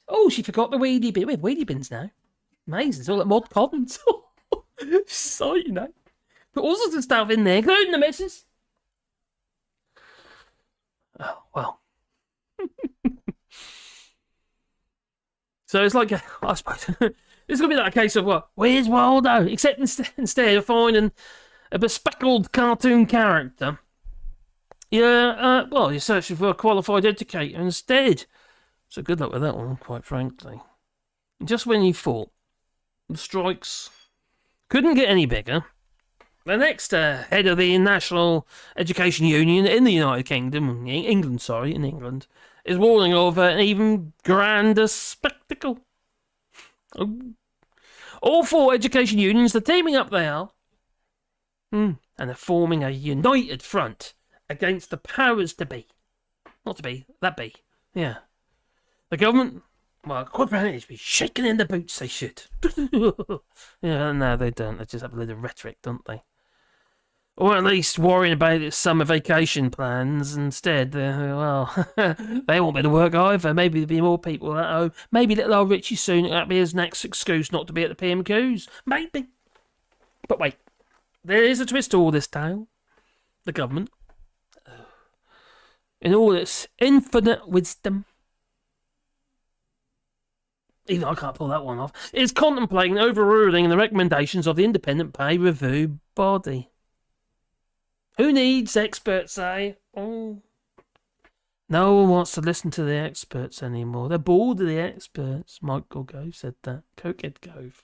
Oh, she forgot the weedy bin. We have weedy bins now. Amazing, it's all at Mod Commons. So, you know. Put all sorts of stuff in there, including the missus. Oh, well. So it's like, I suppose, it's going to be like a case of, where's Waldo? Except instead of finding a bespectacled cartoon character, you're searching for a qualified educator instead. So good luck with that one, quite frankly. Just when you thought the strikes couldn't get any bigger, the next head of the National Education Union in the United Kingdom, in England, is warning of an even grander spectacle. Oh. All four education unions are teaming up, they are. And they're forming a united front against the powers to be. Not to be, that be. Yeah. The government, corporate entities be shaking in the boots, they should. Yeah, no, they don't. They just have a little rhetoric, don't they? Or at least worrying about its summer vacation plans instead. They won't be able to work either. Maybe there'll be more people at home. Maybe little old Rishi Sunak, that'll be his next excuse not to be at the PMQs. Maybe. But wait, there is a twist to all this tale. The government, in all its infinite wisdom, even I can't pull that one off, is contemplating overruling the recommendations of the independent pay review body. Who needs experts say, No one wants to listen to the experts anymore. They're bored of the experts. Michael Gove said that. Cokehead Gove.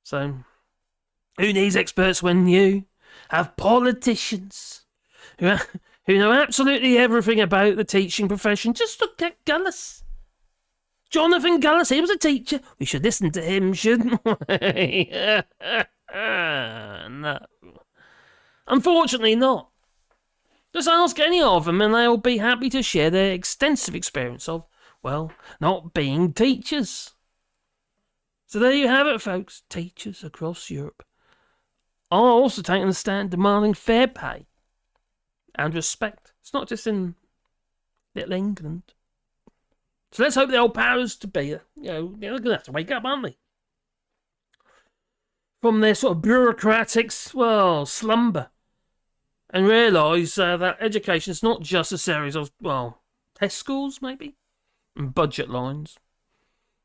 So, who needs experts when you have politicians who know absolutely everything about the teaching profession? Just look at Gullis. Jonathan Gullis, he was a teacher. We should listen to him, shouldn't we? No. Unfortunately not. Just ask any of them and they'll be happy to share their extensive experience of, well, not being teachers. So there you have it, folks. Teachers across Europe are also taking a stand demanding fair pay and respect. It's not just in little England. So let's hope the old powers to be, they're going to have to wake up, aren't they? From their sort of bureaucratic, slumber. And realise that education is not just a series of, test scores, maybe? And budget lines.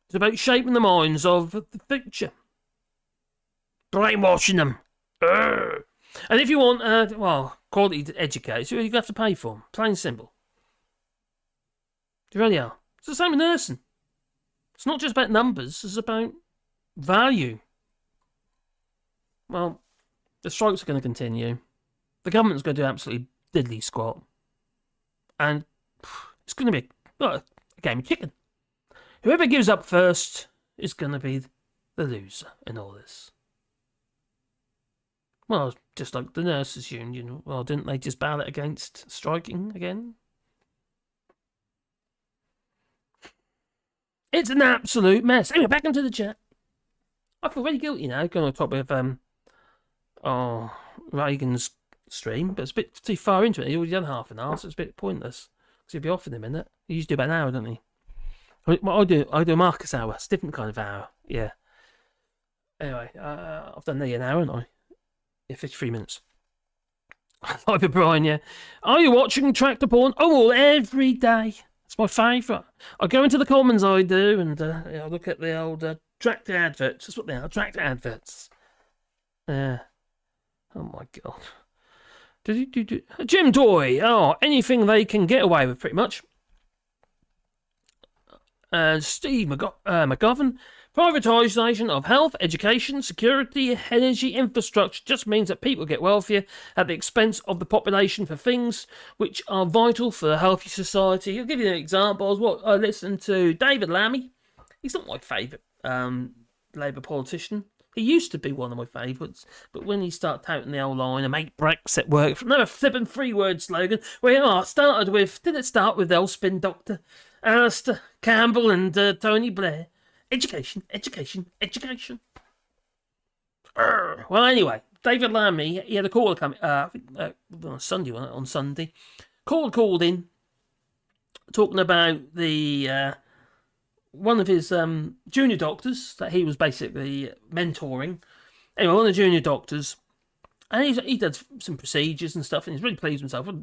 It's about shaping the minds of the future. Brainwashing them. Urgh. And if you want, quality educators, you have to pay for them. Plain and simple. You really are. It's the same with nursing. It's not just about numbers, it's about value. Well, the strikes are going to continue. The government's going to do absolutely diddly squat. And it's going to be a game of chicken. Whoever gives up first is going to be the loser in all this. Well, just like the nurses' union. Well, didn't they just ballot against striking again? It's an absolute mess. Anyway, back into the chat. I feel really guilty now, going on top of Reagan's stream, but it's a bit too far into it. He already done half an hour, so it's a bit pointless. Because he'll be off in a minute. He used to do about an hour, doesn't he? Well, I do a Marcus hour. It's a different kind of hour. Yeah. Anyway, I've done nearly an hour, haven't I? Yeah, 53 minutes. Like a Brian, yeah. Are you watching tractor porn? Oh, every day. It's my favourite. I go into the Commons, I do, and I look at the old tractor adverts. That's what they are, tractor adverts. Yeah. Oh my god. Jim Doy. Oh, anything they can get away with, pretty much. Steve McGovern. Privatisation of health, education, security, energy, infrastructure just means that people get wealthier at the expense of the population for things which are vital for a healthy society. I'll give you an example. I listened to David Lammy. He's not my favourite Labour politician. He used to be one of my favourites, but when he started touting the old line and make Brexit work, another flippin' three-word slogan, did it start with the old spin doctor, Alistair Campbell and Tony Blair? Education, education, education. Well, anyway, David Lammy, he had a caller coming, on Sunday. Caller called in, talking about the one of his junior doctors that he was basically mentoring. Anyway, one of the junior doctors, and he did some procedures and stuff, and he's really pleased with himself.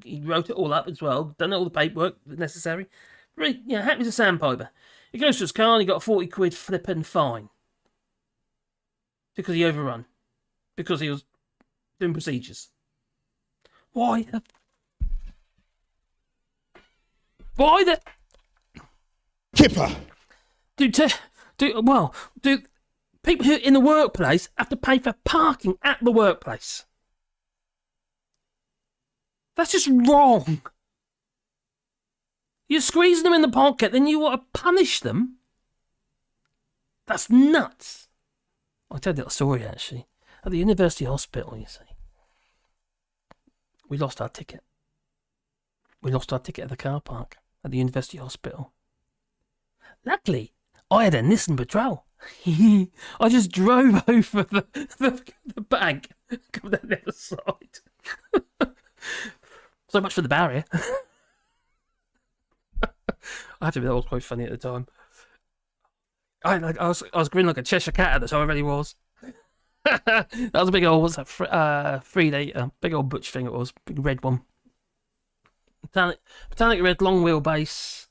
He wrote it all up as well, done all the paperwork necessary. Really, happy as a sandpiper. He goes to his car and he got a 40 quid flippin' fine. Because he overrun. Because he was doing procedures. Why the... Kipper! Do people who in the workplace have to pay for parking at the workplace? That's just wrong. You're squeezing them in the pocket, then you want to punish them? That's nuts. I'll tell you a little story, actually. At the university hospital, you see. We lost our ticket. We lost our ticket at the car park at the university hospital. Luckily, I had a Nissan Patrol. I just drove over the bank, come down the other side. So much for the barrier. I have to admit, that was quite funny at the time. I was grinning like a Cheshire cat at the time, I really was. That was a big old, what's that, 3-litre, big old butch thing it was, big red one. Metallic red, long wheelbase.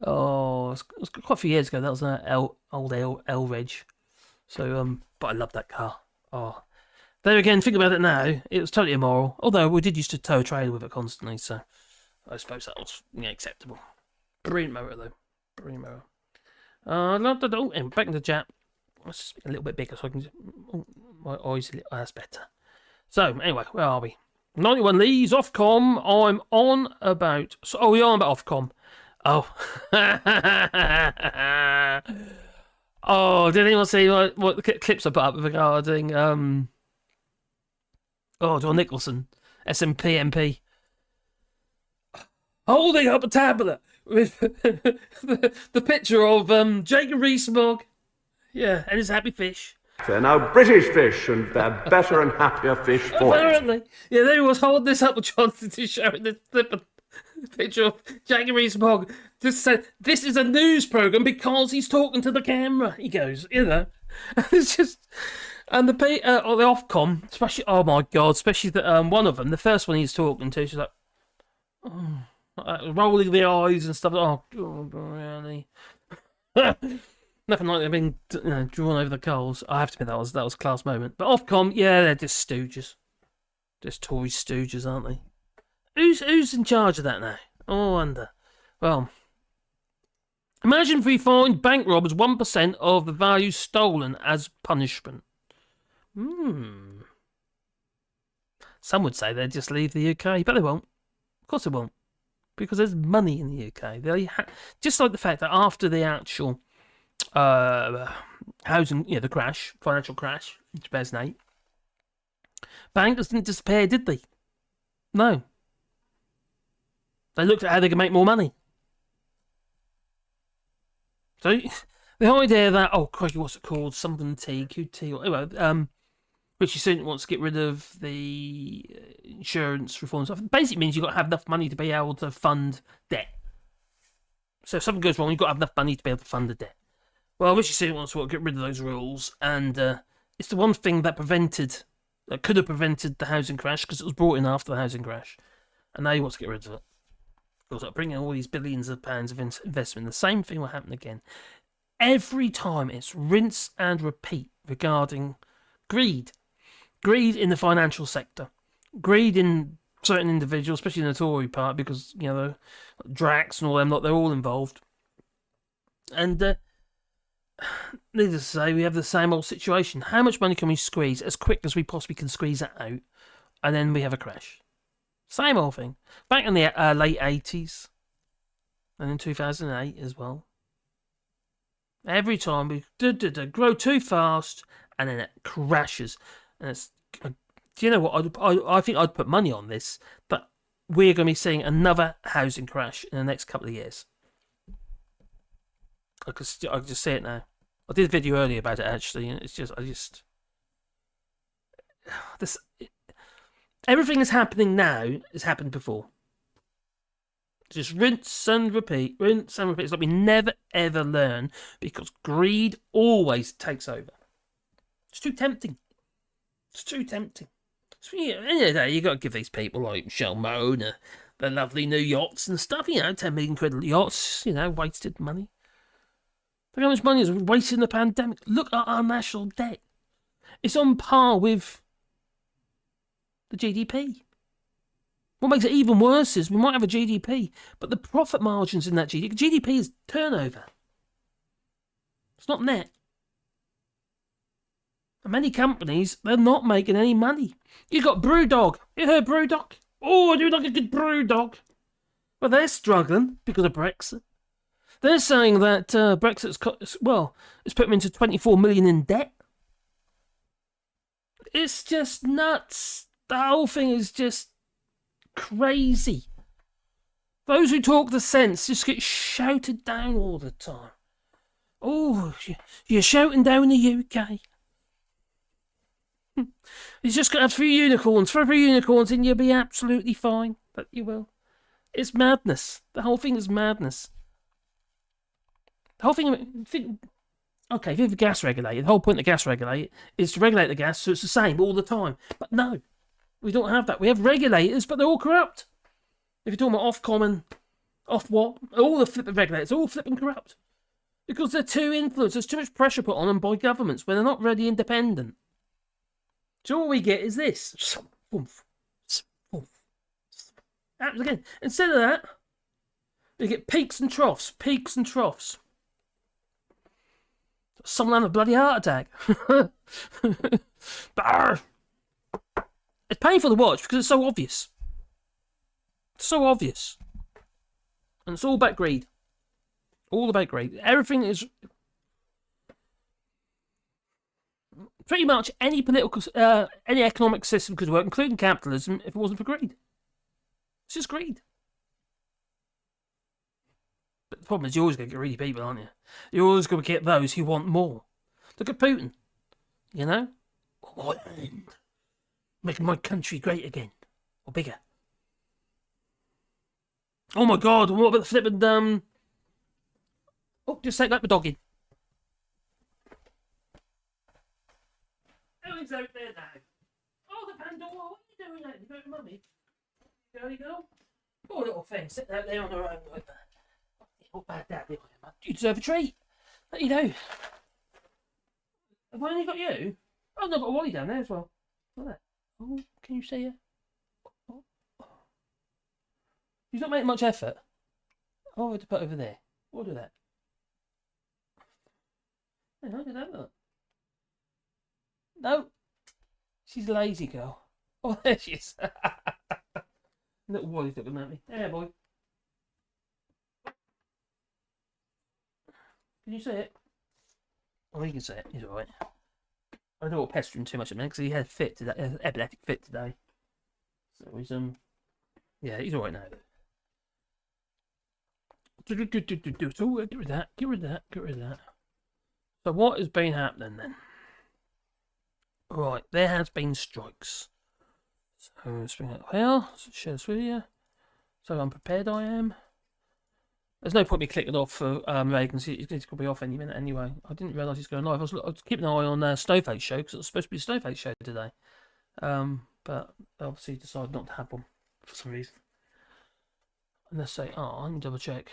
Oh, it was quite a few years ago. That was an old L Reg. So, but I love that car. Oh, there again, think about it now. It was totally immoral. Although we did used to tow a trailer with it constantly. So, I suppose that was acceptable. Brilliant motor, though. Brilliant motor. And back in the chat. Let's just speak a little bit bigger so I can... Oh, my eyes... that's better. So, anyway, where are we? 91 Lee's Ofcom. I'm on about... Oh, we are on about Ofcom. Oh. Oh, did anyone see what the clips I put up regarding... John Nicholson, SNP MP, holding up a tablet with the picture of Jacob Rees-Mogg, and his happy fish. They're now British fish, and they're better and happier fish for it. Apparently, they was holding this up with Johnson to show the picture of Jacob Rees-Mogg. Just said, this is a news programme because he's talking to the camera. He goes, it's just... And the Ofcom, especially, oh my God, especially one of them, the first one he's talking to, she's like, rolling the eyes and stuff. Oh, God, really? Nothing like they've been drawn over the coals. I have to admit that was a class moment. But Ofcom, they're just stooges, just Tory stooges, aren't they? Who's in charge of that now? Oh, I wonder. Well, imagine if we find bank robbers 1% of the value stolen as punishment. Some would say they'd just leave the UK, but they won't. Of course they won't. Because there's money in the UK. Just like the fact that after the actual housing, the crash, financial crash in 2008, bankers didn't disappear, did they? No. They looked at how they could make more money. So the idea that, what's it called? Something T, QT, or anyway, Rishi Sunak wants to get rid of the insurance reform stuff. It basically means you've got to have enough money to be able to fund debt. So if something goes wrong, you've got to have enough money to be able to fund the debt. Well, Rishi Sunak wants to get rid of those rules, and it's the one thing that could have prevented the housing crash, because it was brought in after the housing crash, and now he wants to get rid of it. Because bringing all these billions of pounds of investment, the same thing will happen again. Every time it's rinse and repeat regarding greed. Greed in the financial sector. Greed in certain individuals, especially in the Tory part, because, Drax and all them, they're all involved. And needless to say, we have the same old situation. How much money can we squeeze as quick as we possibly can squeeze it out? And then we have a crash. Same old thing. Back in the late 80s. And in 2008 as well. Every time we grow too fast, and then it crashes. And it's, do you know what? I think I'd put money on this, but we're going to be seeing another housing crash in the next couple of years. I can just see it now. I did a video earlier about it actually, and everything that's happening now has happened before. Just rinse and repeat, rinse and repeat. It's like we never ever learn, because greed always takes over. It's too tempting. It's too tempting. So, at the end of the day, you've got to give these people like Michelle Moan their lovely new yachts and stuff, 10 million quid yachts, wasted money. Look how much money is wasted in the pandemic. Look at our national debt. It's on par with the GDP. What makes it even worse is we might have a GDP, but the profit margins in that GDP is turnover. It's not net. And many companies, they're not making any money. You got Brewdog. You heard Brewdog? Oh, I do like a good Brewdog. Well, they're struggling because of Brexit. They're saying that Brexit's it's put them into 24 million in debt. It's just nuts. The whole thing is just crazy. Those who talk the sense just get shouted down all the time. Oh, you're shouting down the UK. You just got to have 3 unicorns. For every unicorns and you'll be absolutely fine. But you will. It's madness. The whole thing is madness. The whole thing... Okay, if you have a gas regulator, the whole point of gas regulator is to regulate the gas so it's the same all the time. But no, we don't have that. We have regulators, but they're all corrupt. If you're talking about Ofcom and Ofwat, all the flipping regulators are all flipping corrupt. Because they're too influenced. There's too much pressure put on them by governments when they're not really independent. So all we get is this. Again, instead of that, you get peaks and troughs, peaks and troughs. Someone had a bloody heart attack. It's painful to watch because it's so obvious. It's so obvious. And it's all about greed. All about greed. Everything is... Pretty much any political, any economic system could work, including capitalism, if it wasn't for greed. It's just greed. But the problem is you're always going to get greedy people, aren't you? You're always going to get those who want more. Look at Putin. You know? Making my country great again. Or bigger. Oh my god, what about the flippin' Oh, just take that, my doggy. Ellie's out there now. Oh, the Pandora, what are you doing there? You going to mummy? There you go. Poor little thing, sitting out there on her own like that. Not bad that, you deserve a treat. Let you know. Have I only got you? Oh, no, I've got a Wally down there as well. Look at that. Oh, can you see her? Oh. He's not making much effort. Oh, I have to put over there. We'll do that. Hey, I did that. No. She's a lazy girl. Oh, there she is. Little Wally's looking at me. There, boy. Can you see it? Oh, you can see it. He's alright. I don't want to pester him too much at the minute because he had a fit today, an epileptic fit today. So he's yeah, he's alright now. So get rid of that. Get rid of that. Get rid of that. So what has been happening then? Right, there has been strikes. So let's bring it up here. Let's share this with you. So unprepared I am. There's no point me clicking off for Reagan. It's going to be off any minute anyway. I didn't realise he's going live. I was keeping an eye on Snowflake show because it was supposed to be a Snowflake show today. But obviously decided not to have one for some reason. Unless they are, let me double check.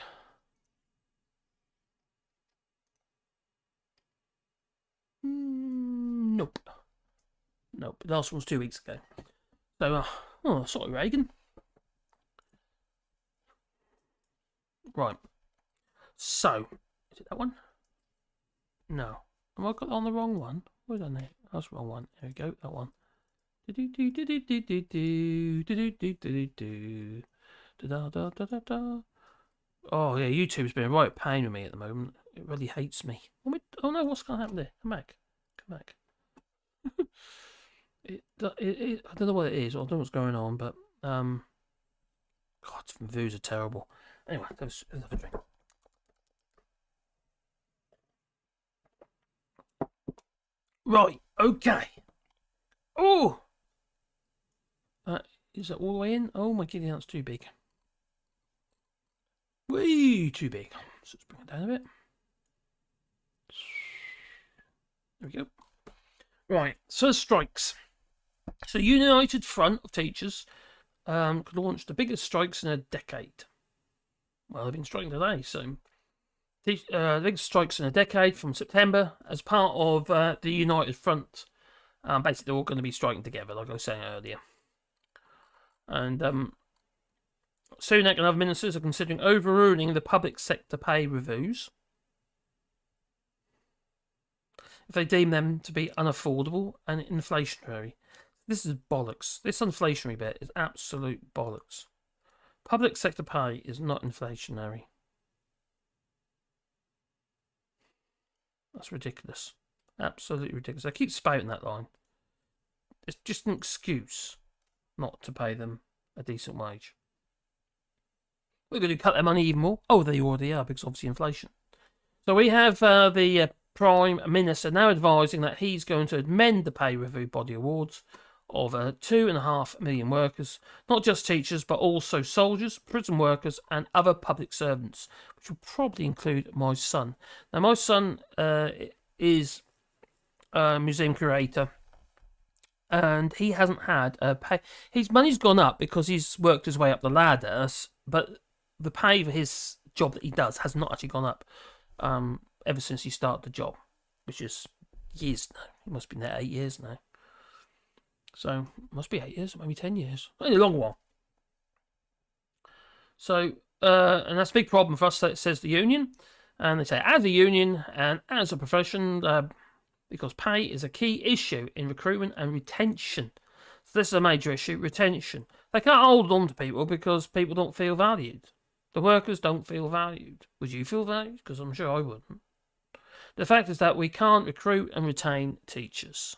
Nope. Nope. The last one was 2 weeks ago. So, oh, sorry, Reagan. Right. So, is it that one? No. Have I got on the wrong one? Where's on there? That's the wrong one. There we go. That one. Oh yeah, YouTube's been a right pain with me at the moment. It really hates me. Oh no, what's going to happen there? Come back. Come back. I don't know what it is. I don't know what's going on, but God, some views are terrible. Anyway, let's have a drink. Right, okay. Oh! Is that all the way in? Oh my goodness, that's too big. Way too big. So let's bring it down a bit. There we go. Right, so strikes. So United Front of Teachers launched the biggest strikes in a decade. Well, they've been striking today, so the biggest strikes in a decade from September as part of the United Front. Basically, they're all going to be striking together, like I was saying earlier. And Sunak and other ministers are considering overruling the public sector pay reviews if they deem them to be unaffordable and inflationary. This is bollocks. This inflationary bit is absolute bollocks. Public sector pay is not inflationary. That's ridiculous. Absolutely ridiculous. I keep spouting that line. It's just an excuse not to pay them a decent wage. We're going to cut their money even more. Oh, they already are, because obviously inflation. So we have the Prime Minister now advising that he's going to amend the pay review body awards of 2.5 million workers, not just teachers, but also soldiers, prison workers, and other public servants, which will probably include my son. Now, my son is a museum curator, and he hasn't had a pay. His money's gone up because he's worked his way up the ladder, but the pay for his job that he does has not actually gone up ever since he started the job, which is years now. He must have been there 8 years now. So, must be 8 years, maybe 10 years. Only a long while. So, and that's a big problem for us, says the union. And they say, as a union and as a profession, because pay is a key issue in recruitment and retention. So this is a major issue, retention. They can't hold on to people because people don't feel valued. The workers don't feel valued. Would you feel valued? Because I'm sure I wouldn't. The fact is that we can't recruit and retain teachers.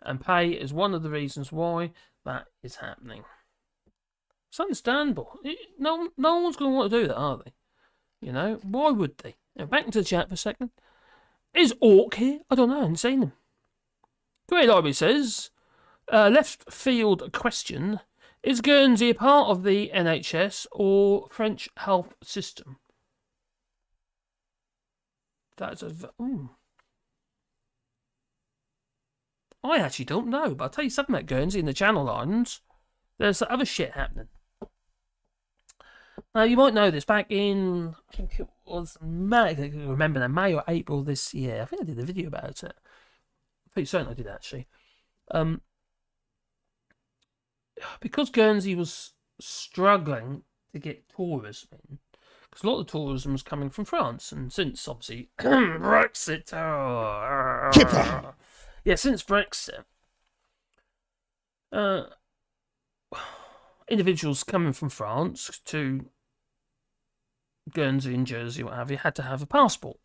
And pay is one of the reasons why that is happening. It's understandable. No one's going to want to do that, are they? You know, why would they? Now, back into the chat for a second. Is Orc here? I don't know, I haven't seen him. Great Library says, left field question. Is Guernsey a part of the NHS or French health system? That's a... Ooh. I actually don't know, but I'll tell you something about Guernsey and the Channel Islands. There's other shit happening. Now, you might know this. Back in, I think it was May, I can remember now, May or April this year. I think I did a video about it. I'm pretty certain I did, actually. Because Guernsey was struggling to get tourism in, because a lot of the tourism was coming from France, and since, obviously, Brexit... Kipper. Yeah, since Brexit, individuals coming from France to Guernsey and Jersey, what have you, had to have a passport.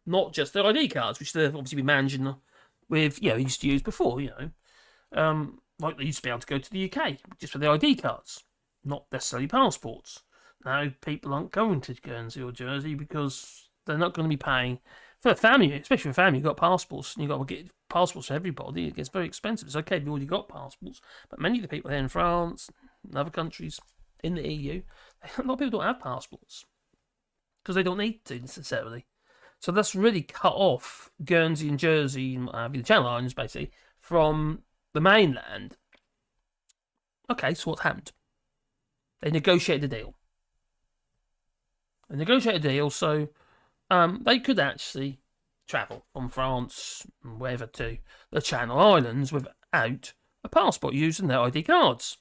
Not just their ID cards, which they've obviously been managing with, used to use before, like they used to be able to go to the UK, just with their ID cards, not necessarily passports. Now, people aren't going to Guernsey or Jersey because they're not going to be paying. For a family, especially for a family, you've got passports, and you've got to get passports for everybody. It gets very expensive. It's okay if you've already got passports, but many of the people here in France and other countries in the EU, a lot of people don't have passports because they don't need to necessarily. So that's really cut off Guernsey and Jersey, and the Channel Islands, basically, from the mainland. Okay, so what happened? They negotiated a deal. So they could actually travel from France and wherever to the Channel Islands without a passport, using their ID cards.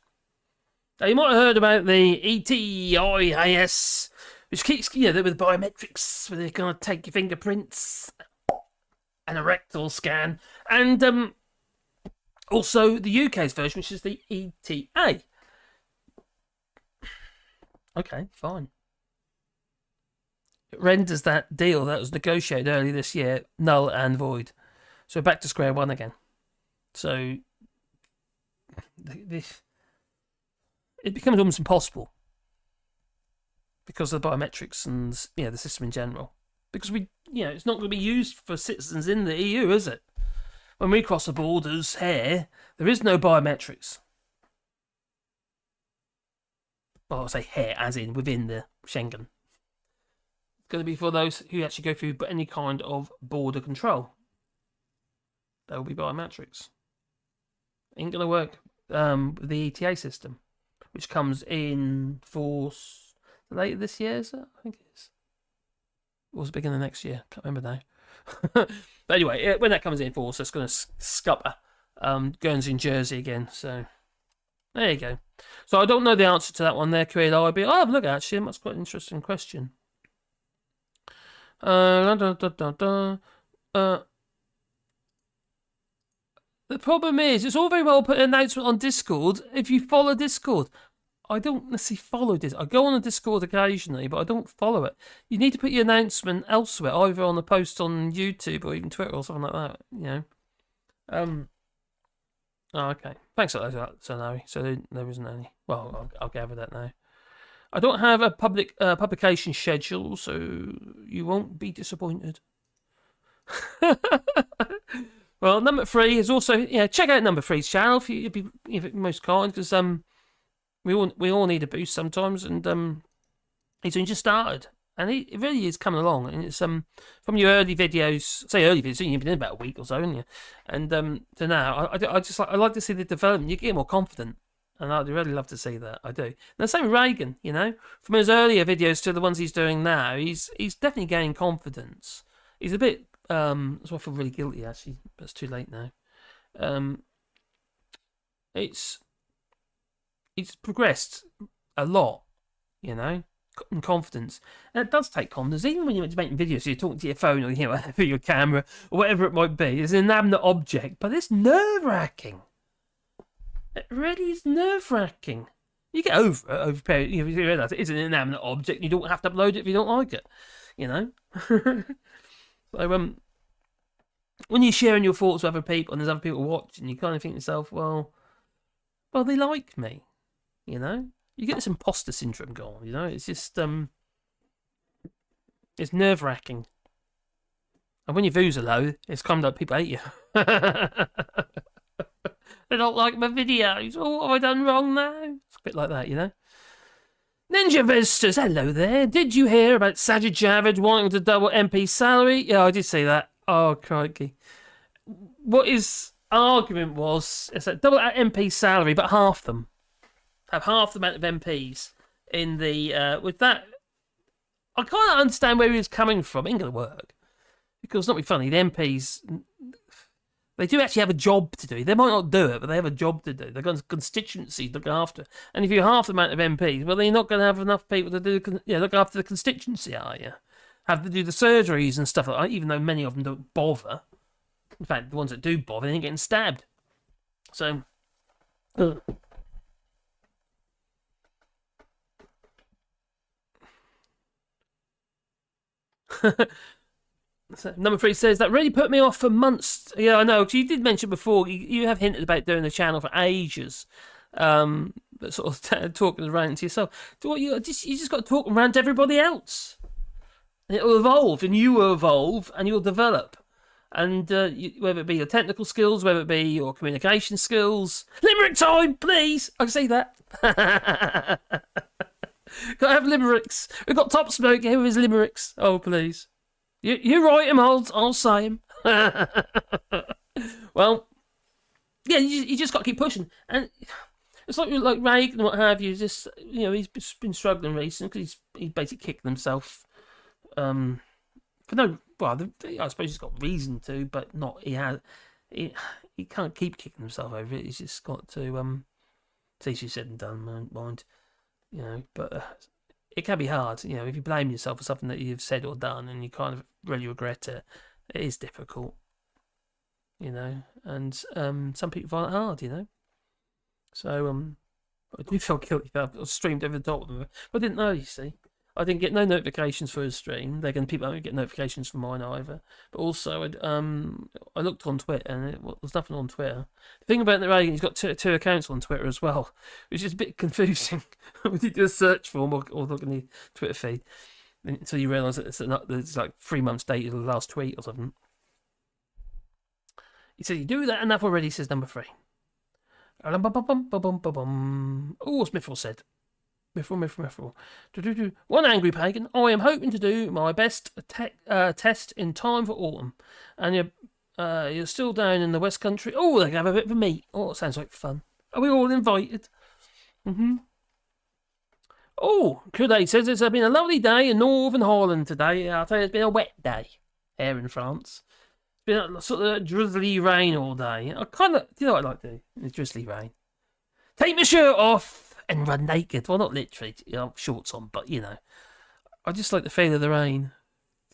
Now, you might have heard about the ETIAS, which keeps, with biometrics, where they're going to take your fingerprints and a rectal scan, and also the UK's version, which is the ETA. Okay, fine. It renders that deal that was negotiated earlier this year null and void. So back to square one again. So it becomes almost impossible because of the biometrics and the system in general. Because it's not going to be used for citizens in the EU, is it? When we cross the borders here, there is no biometrics. Well, I'll say here, as in within the Schengen. Going to be for those who actually go through any kind of border control. There will be biometrics. Ain't going to work with the ETA system, which comes in force later this year, is it? I think it is. Or was it beginning of next year? Can't remember now. But anyway, when that comes in force, it's going to scupper Guernsey and Jersey again. So there you go. So I don't know the answer to that one there, Create IB. I'll have a look, actually. That's quite an interesting question. The problem is, it's all very well put an announcement on Discord if you follow Discord. I don't necessarily follow this. I go on a Discord occasionally, but I don't follow it. You need to put your announcement elsewhere, either on a post on YouTube or even Twitter or something like that. Okay. Thanks for that, Sonari. So there isn't any. Well, I'll gather that now. I don't have a publication schedule, so you won't be disappointed. Well, number 3 is also check out number 3's channel if you'd be most kind, because we all need a boost sometimes, and he's only just started, and it really is coming along, and it's from your early videos, you've been in about a week or so, haven't you? And to now, I like to see the development. You get more confident. And I'd really love to see that. I do. And the same with Reagan, From his earlier videos to the ones he's doing now, he's definitely gaining confidence. He's a bit... so I feel really guilty, actually. But it's too late now. It's progressed a lot you know, and confidence. And it does take confidence, even when you're making videos, so you're talking to your phone or, you know, through your camera or whatever it might be. It's an inanimate object, but it's nerve-wracking. It really is nerve-wracking. You get over it over a period. You realise it is an inanimate object. You don't have to upload it if you don't like it, you know. So when you're sharing your thoughts with other people and there's other people watching, you kind of think to yourself, well, they like me, you know. You get this imposter syndrome going, you know. It's just it's nerve-wracking. And when your views are low, it's kind of like people hate you. They don't like my videos. Oh, have I done wrong now? It's a bit like that, you know. Ninja Visitors, hello there. Did you hear about Sajid Javid wanting to double MP salary? Yeah, I did see that. Oh, crikey. What his argument was, is that double MP salary, but half them. Have half the amount of MPs in the... with that, I can't understand where he was coming from. It ain't going to work. Because, not be funny, the MPs... They do actually have a job to do. They might not do it, but they have a job to do. They've got constituencies to look after. And if you're half the amount of MPs, well, then you're not going to have enough people to do, look after the constituency, are you? Have to do the surgeries and stuff like that, even though many of them don't bother. In fact, the ones that do bother, they're getting stabbed. So, So, number 3 says, that really put me off for months. Yeah, I know, because you did mention before, you have hinted about doing the channel for ages. But sort of talking and ranting to yourself. You just got to talk and rant to everybody else. And it'll evolve, and you will evolve, and you'll develop. And whether it be your technical skills, whether it be your communication skills. Limerick time, please! I can see that. Gotta have limericks. We've got Top Smoke here with his limericks. Oh, please. You write him, I'll say him. Well, yeah, you just got to keep pushing. And it's like Reagan and what have you. Just, you know, he's been struggling recently because he's basically kicked himself. For no, well, I suppose he's got reason to, but not. He can't keep kicking himself over it. He's just got to. It's easier said than done, mind. You know, but. It can be hard, you know, if you blame yourself for something that you've said or done and you kind of really regret it, it is difficult, you know, and some people find it hard, you know. So, I do feel guilty that I streamed over the top of them. I didn't know, you see. I didn't get no notifications for his stream. People don't get notifications for mine either. But also, I looked on Twitter and there's nothing on Twitter. The thing about the Reagan, he's got two accounts on Twitter as well, which is a bit confusing when you do a search for him or look in the Twitter feed until you realise that it's like 3 months dated the last tweet or something. He said, you do that enough already, says number 3. Oh, as Mithral said. Mithral. One angry pagan. I am hoping to do my best test in time for autumn. And you're still down in the West Country. Oh, they can have a bit of a meet. Oh, it sounds like fun. Are we all invited? Oh, Kebede says it's been a lovely day in Northern Holland today. I'll tell you, it's been a wet day here in France. It's been a sort of drizzly rain all day. I kind of, you know what I like to do? It's drizzly rain. Take my shirt off and run naked. Well, not literally, you know, shorts on, but, you know. I just like the feel of the rain.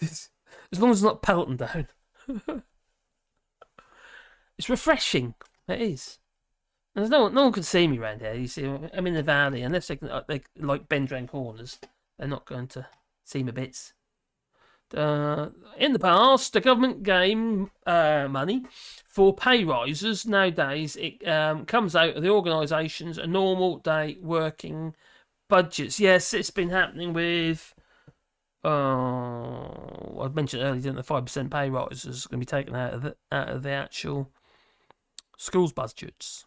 As long as it's not pelting down. It's refreshing. It is. There's no one can see me around here. You see, I'm in the valley. Unless they like bend round corners, they're not going to see my bits. In the past, the government gave money for pay rises. Nowadays, it comes out of the organisations a normal day working budgets. Yes, it's been happening with. I mentioned earlier, didn't the 5% pay rises going to be taken out of the actual schools budgets.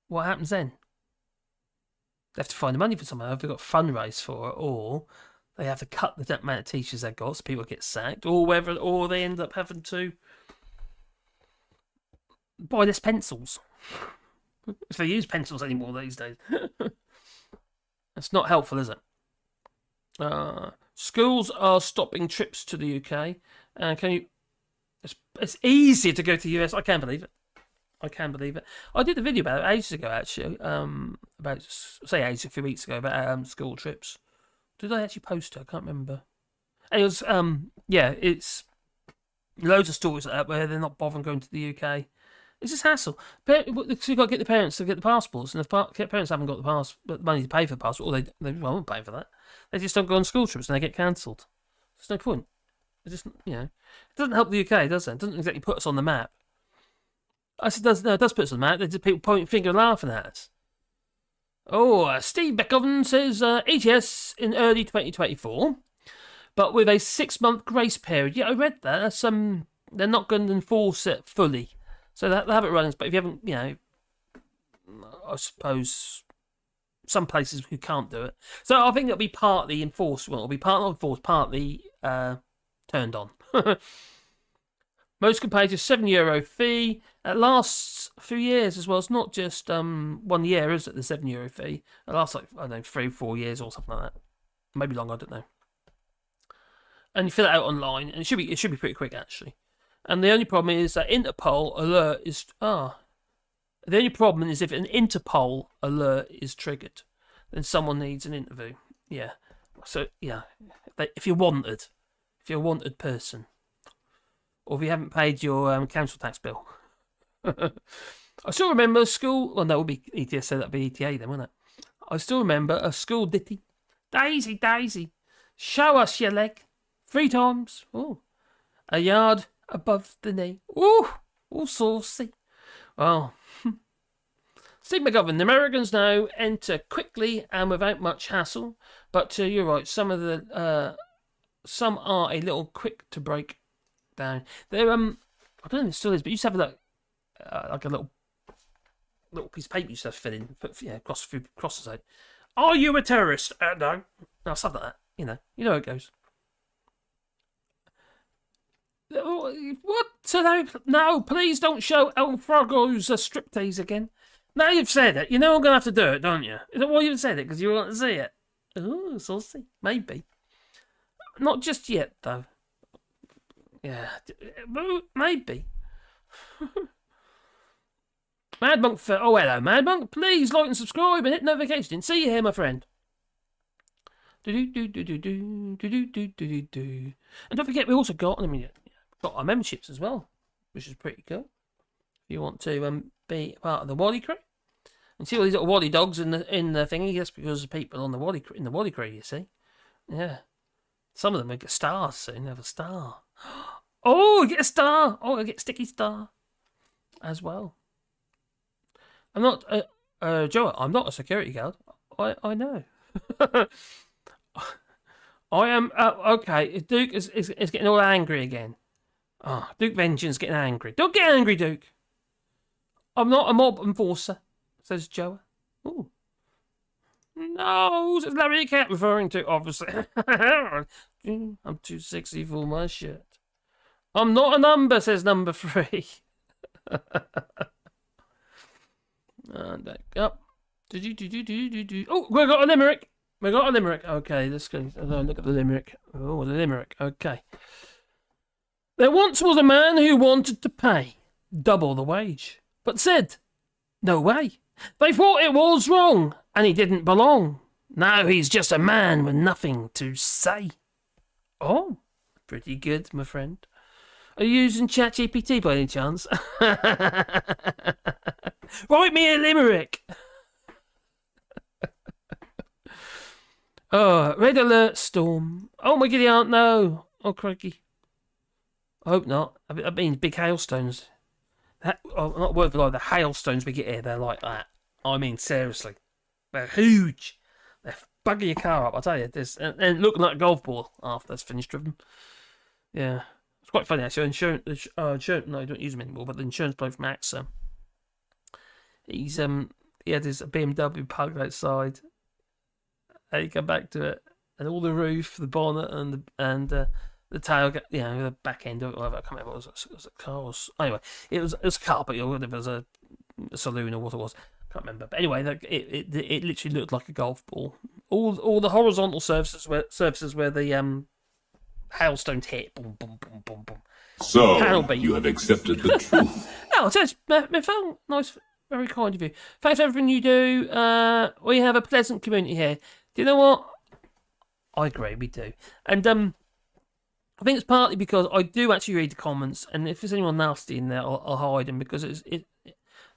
What happens then? They have to find the money for somehow. They've got to fundraise for it, or they have to cut the amount of teachers they've got, so people get sacked, or they end up having to buy less pencils. If they use pencils anymore these days. That's not helpful, is it? Schools are stopping trips to the UK. It's easier to go to the US. I can't believe it. I can believe it. I did a video about it ages ago, actually. A few weeks ago, about school trips. Did I actually post it? I can't remember. And it was, it's loads of stories like that where they're not bothering going to the UK. It's just hassle. So you've got to get the parents to get the passports, and if parents haven't got the money to pay for the passport, or they won't pay for that, they just don't go on school trips and they get cancelled. There's no point. It just, it doesn't help the UK, does it? It doesn't exactly put us on the map. I said, it does put us on the map. There's people pointing finger and laughing at us. Oh, Steve Beckoven says ETS in early 2024, but with a 6-month grace period. Yeah, I read that. They're not going to enforce it fully. So they have it running, but if you haven't, I suppose some places who can't do it. So I think it'll be partly enforced. Well, it'll be partly enforced, partly turned on. Most can pay just €7 fee. It lasts a few years as well. It's not just 1 year, is it? The €7 fee. It lasts 3-4 years or something like that. Maybe longer. I don't know. And you fill it out online, and it should be pretty quick actually. And the only problem is that Interpol alert is... The only problem is if an Interpol alert is triggered, then someone needs an interview. Yeah. So, yeah. If you're wanted. If you're a wanted person. Or if you haven't paid your council tax bill. I still remember a school... Well, no, it would be ETS, so that'd be ETA then, wouldn't it? I still remember a school ditty. Daisy, Daisy, show us your leg. 3 times. Oh. A yard above the knee. Ooh, all saucy. Well, Steve McGovern, the Americans now enter quickly and without much hassle, but you're right, some are a little quick to break down. They're I don't know if it still is, but you used to have like a little piece of paper you used to have to fill in, put cross a few crosses out. Are you a terrorist? No. No, stuff like that. You know how it goes. What? So no, please don't show El Frago's striptease again. Now you've said it, I'm going to have to do it, don't you? Is that why you've said it? Because you want to see it? Oh, saucy. Maybe. Not just yet, though. Yeah. Maybe. Mad Monk oh, hello, Mad Monk. Please like and subscribe and hit notification. See you here, my friend. And don't forget, we also got our memberships as well, which is pretty cool. If you want to be part of the Wally crew and see all these little Wally dogs in the thingy, that's because the people on the Wally crew, you see. Yeah, some of them will get stars soon. They have a star. Oh, get a star. Oh, I get sticky star as well. I'm not Joe. I'm not a security guard. I know. I am okay. Duke is getting all angry again. Oh, Duke Vengeance getting angry. Don't get angry, Duke. I'm not a mob enforcer, says Joe. Ooh. No, says Larry Cat, referring to, obviously. I'm too sexy for my shirt. I'm not a number, says number 3. And back up. Oh, we got a limerick. We got a limerick. Okay, let's go. Look at the limerick. Oh, the limerick. Okay. There once was a man who wanted to pay double the wage, but said, no way. They thought it was wrong, and he didn't belong. Now he's just a man with nothing to say. Oh, pretty good, my friend. Are you using ChatGPT by any chance? Write me a limerick. Oh, red alert storm. Oh my giddy aunt, no. Oh, crikey. I hope not. I mean, big hailstones. Not word for lie, the hailstones we get here, they're like that. I mean, seriously. They're huge. They're bugging your car up, I tell you. And looking like a golf ball after it's finished driven. Yeah. It's quite funny, actually. Insurance, no, I don't use them anymore, but the insurance bloke from AXA, he had his BMW parked outside. And he come back to it, and all the roof, the bonnet, and the tail, the back end of it, whatever. I can't remember what it was. A car. Anyway, it was a car, but it was a saloon or what it was. I can't remember. But anyway, it literally looked like a golf ball. All the horizontal surfaces where the hailstones hit. Boom, boom, boom, boom, boom. So you have accepted the truth. Oh, it's felt nice, very kind of you. Thanks for everything you do. We have a pleasant community here. Do you know what? I agree, we do. And I think it's partly because I do actually read the comments, and if there's anyone nasty in there, I'll hide them, because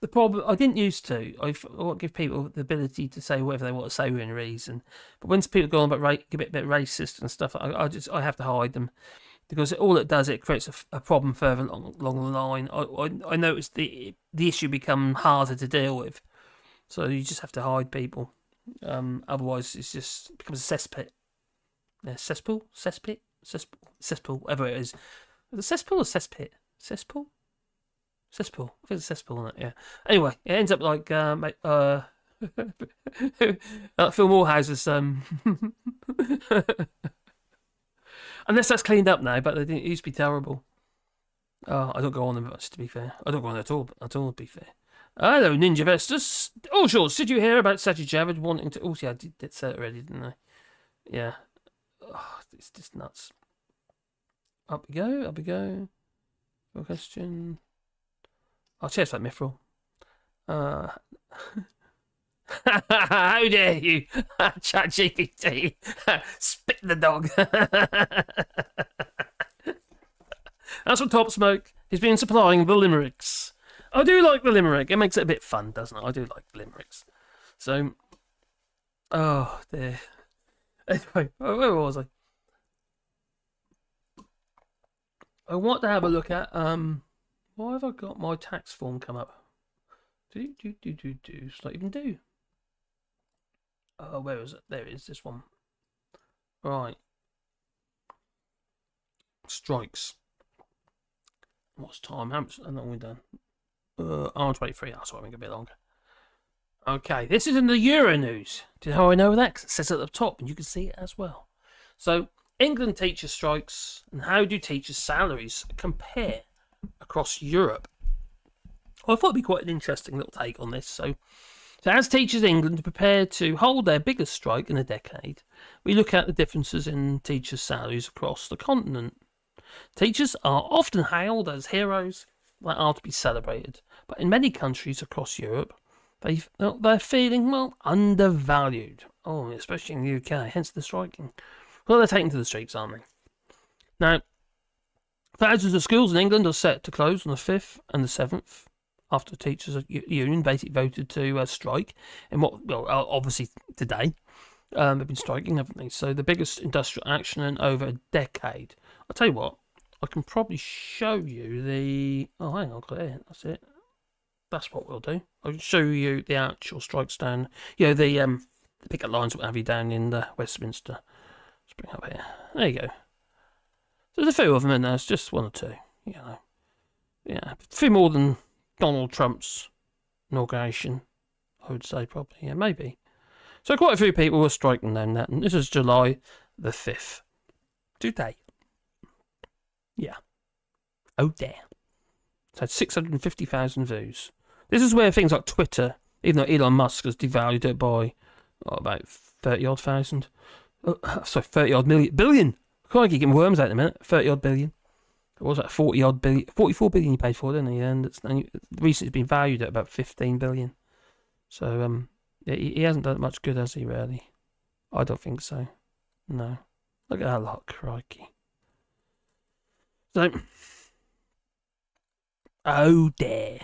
the problem. I didn't used to. I want to give people the ability to say whatever they want to say within reason. But when people go on about a bit racist and stuff, I have to hide them, because all it does, it creates a problem further along the line. I noticed the issue become harder to deal with, so you just have to hide people. Otherwise, it becomes a cesspit. Cesspool, whatever it is. Is it cesspool or cesspit? Cesspool. I think it's cesspool, isn't it? Yeah. Anyway, it ends up like Phil Morehouse's unless that's cleaned up now, but it used to be terrible. I don't go on them much, to be fair. I don't go on at all, to be fair. Hello, Ninja Vestus. Allshorts, did you hear about Sajid Javid wanting to... Oh, yeah, I did say it already, didn't I? Yeah. Oh, it's just nuts. Up we go. No question. Oh, cheers for that, Mithril. How dare you, ChatGPT, spit the dog. That's what Top Smoke. He's been supplying the limericks. I do like the limerick. It makes it a bit fun, doesn't it? I do like the limericks. So, oh dear. Anyway, where was I? I want to have a look at why have I got my tax form come up? It's not even due. Where is it? There it is, this one. Right. Strikes. What's time? How long have we done? I'm 23. That's why I'm a bit longer. Okay, this is in the Euro news. Do you know how I know that? 'Cause it says at the top, and you can see it as well. So, England teacher strikes, and how do teachers' salaries compare across Europe? Well, I thought it'd be quite an interesting little take on this. So as teachers in England prepare to hold their biggest strike in a decade, we look at the differences in teachers' salaries across the continent. Teachers are often hailed as heroes that are to be celebrated, but in many countries across Europe, they're feeling, undervalued. Oh, especially in the UK, hence the striking. Well, they're taken to the streets, aren't they? Now, thousands of schools in England are set to close on the 5th and the 7th after the teachers' union basically voted to strike. In obviously today, they've been striking, haven't they? So the biggest industrial action in over a decade. I'll tell you what, I can probably show you the... Oh, hang on, there, that's it. That's what we'll do. I'll show you the actual strikes down... the picket lines, what have you, down in Westminster. Let's bring it up here. There you go. There's a few of them in there. It's just one or two. Yeah, a few more than Donald Trump's inauguration, I would say, probably. Yeah, maybe. So quite a few people were striking down that, and this is July the 5th. Today. Yeah. Oh, dear. It's had 650,000 views. This is where things like Twitter, even though Elon Musk has devalued it by about 30-odd thousand. 30-odd billion. Can't keep getting worms out in a minute. 30-odd billion. What was that? 40-odd billion. 44 billion he paid for, didn't he? And recently it's been valued at about 15 billion. So, he hasn't done much good, has he, really? I don't think so. No. Look at that lot, crikey. So, oh dear.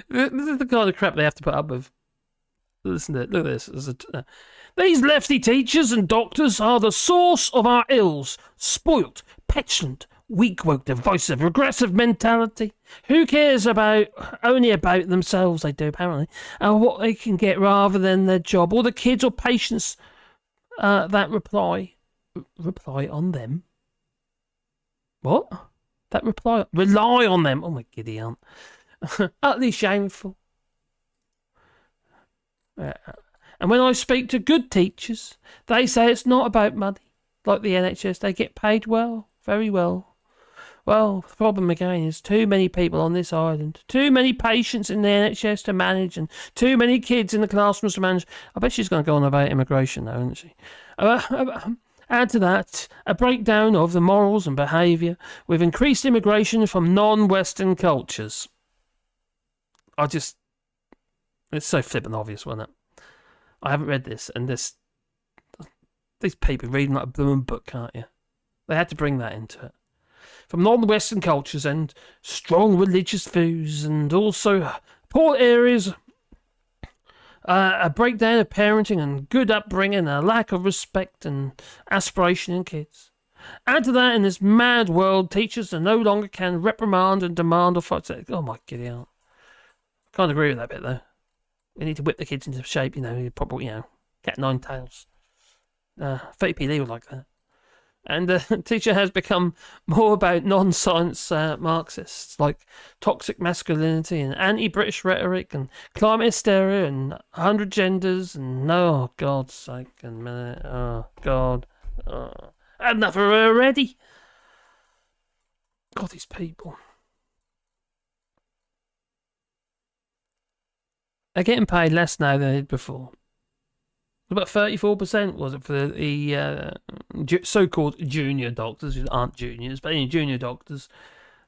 This is the kind of crap they have to put up with. Listen to it. Look at this. These lefty teachers and doctors are the source of our ills. Spoilt, petulant, weak-woke, divisive, regressive mentality. Who cares only about themselves, they do, apparently, and what they can get rather than their job, or the kids or patients that rely on them. What? Rely on them. Oh, my giddy aunt. Utterly shameful. And when I speak to good teachers, they say it's not about money. Like the NHS, they get paid well, very well. Well, the problem again is too many people on this island, too many patients in the NHS to manage, and too many kids in the classrooms to manage. I bet she's going to go on about immigration now, isn't she? Add to that a breakdown of the morals and behaviour with increased immigration from non-Western cultures. It's so flippant obvious, wasn't it? I haven't read this, and these people reading like a blooming book, can't you? They had to bring that into it. From non-Western cultures and strong religious views, and also poor areas, a breakdown of parenting and good upbringing, a lack of respect and aspiration in kids. Add to that, in this mad world, teachers no longer can reprimand and demand or fight. Oh my giddy aunt. Can't agree with that bit though. We need to whip the kids into shape, proper, cat nine tails. 30PD would like that. And the teacher has become more about non-science Marxists, like toxic masculinity and anti-British rhetoric and climate hysteria and 100 genders and, oh, God's sake, oh, God. Had enough of her already. God, these people. They're getting paid less now than they did before. About 34% was it for the so-called junior doctors, who aren't juniors, but junior doctors,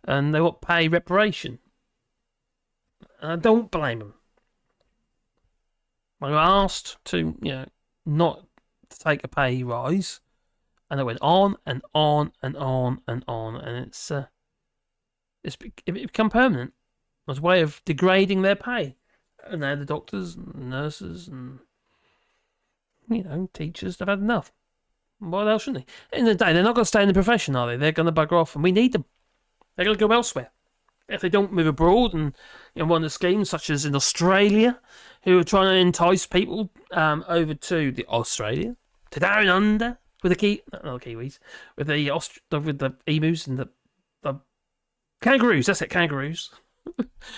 and they want pay reparation. And I don't blame them. They were asked to, not to take a pay rise, and it went on and on and on and on, and it become permanent. It was a way of degrading their pay. And now the doctors and nurses and teachers, they've had enough. What else shouldn't they? In the day, they're not going to stay in the profession, are they? They're going to bugger off, and we need them. They're going to go elsewhere. If they don't move abroad, and one of the schemes, such as in Australia, who are trying to entice people over to Australia, to down under, with the Kiwis, with the emus and the kangaroos. That's it, kangaroos.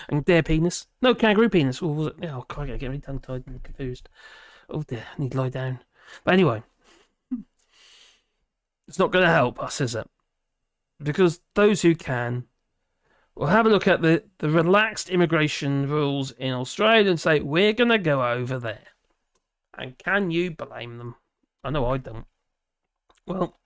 And their penis. No, kangaroo penis. Or was it? Oh, God, I get really tongue-tied and confused. Oh dear, I need to lie down. But anyway, it's not going to help us, is it? Because those who can will have a look at the relaxed immigration rules in Australia and say, we're going to go over there. And can you blame them? I know I don't. Well,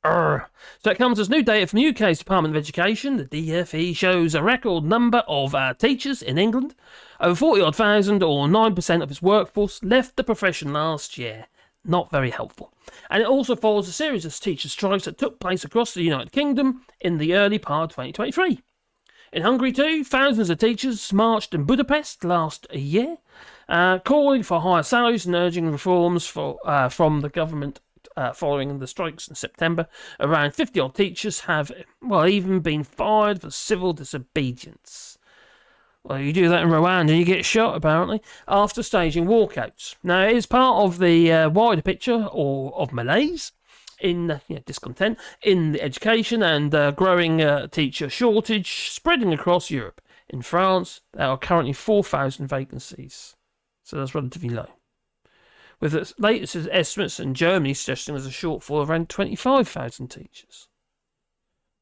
so it comes as new data from the UK's Department of Education. The DfE shows a record number of teachers in England. Over 40-odd thousand, or 9% of its workforce, left the profession last year. Not very helpful. And it also follows a series of teacher strikes that took place across the United Kingdom in the early part of 2023. In Hungary too, thousands of teachers marched in Budapest last year, calling for higher salaries and urging reforms from the government. Following the strikes in September, around 50-odd teachers have, even been fired for civil disobedience. Well, you do that in Rwanda, you get shot, apparently, after staging walkouts. Now, it is part of the wider picture of malaise in discontent in the education and growing teacher shortage spreading across Europe. In France, there are currently 4,000 vacancies, so that's relatively low. With the latest estimates in Germany suggesting there's a shortfall of around 25,000 teachers.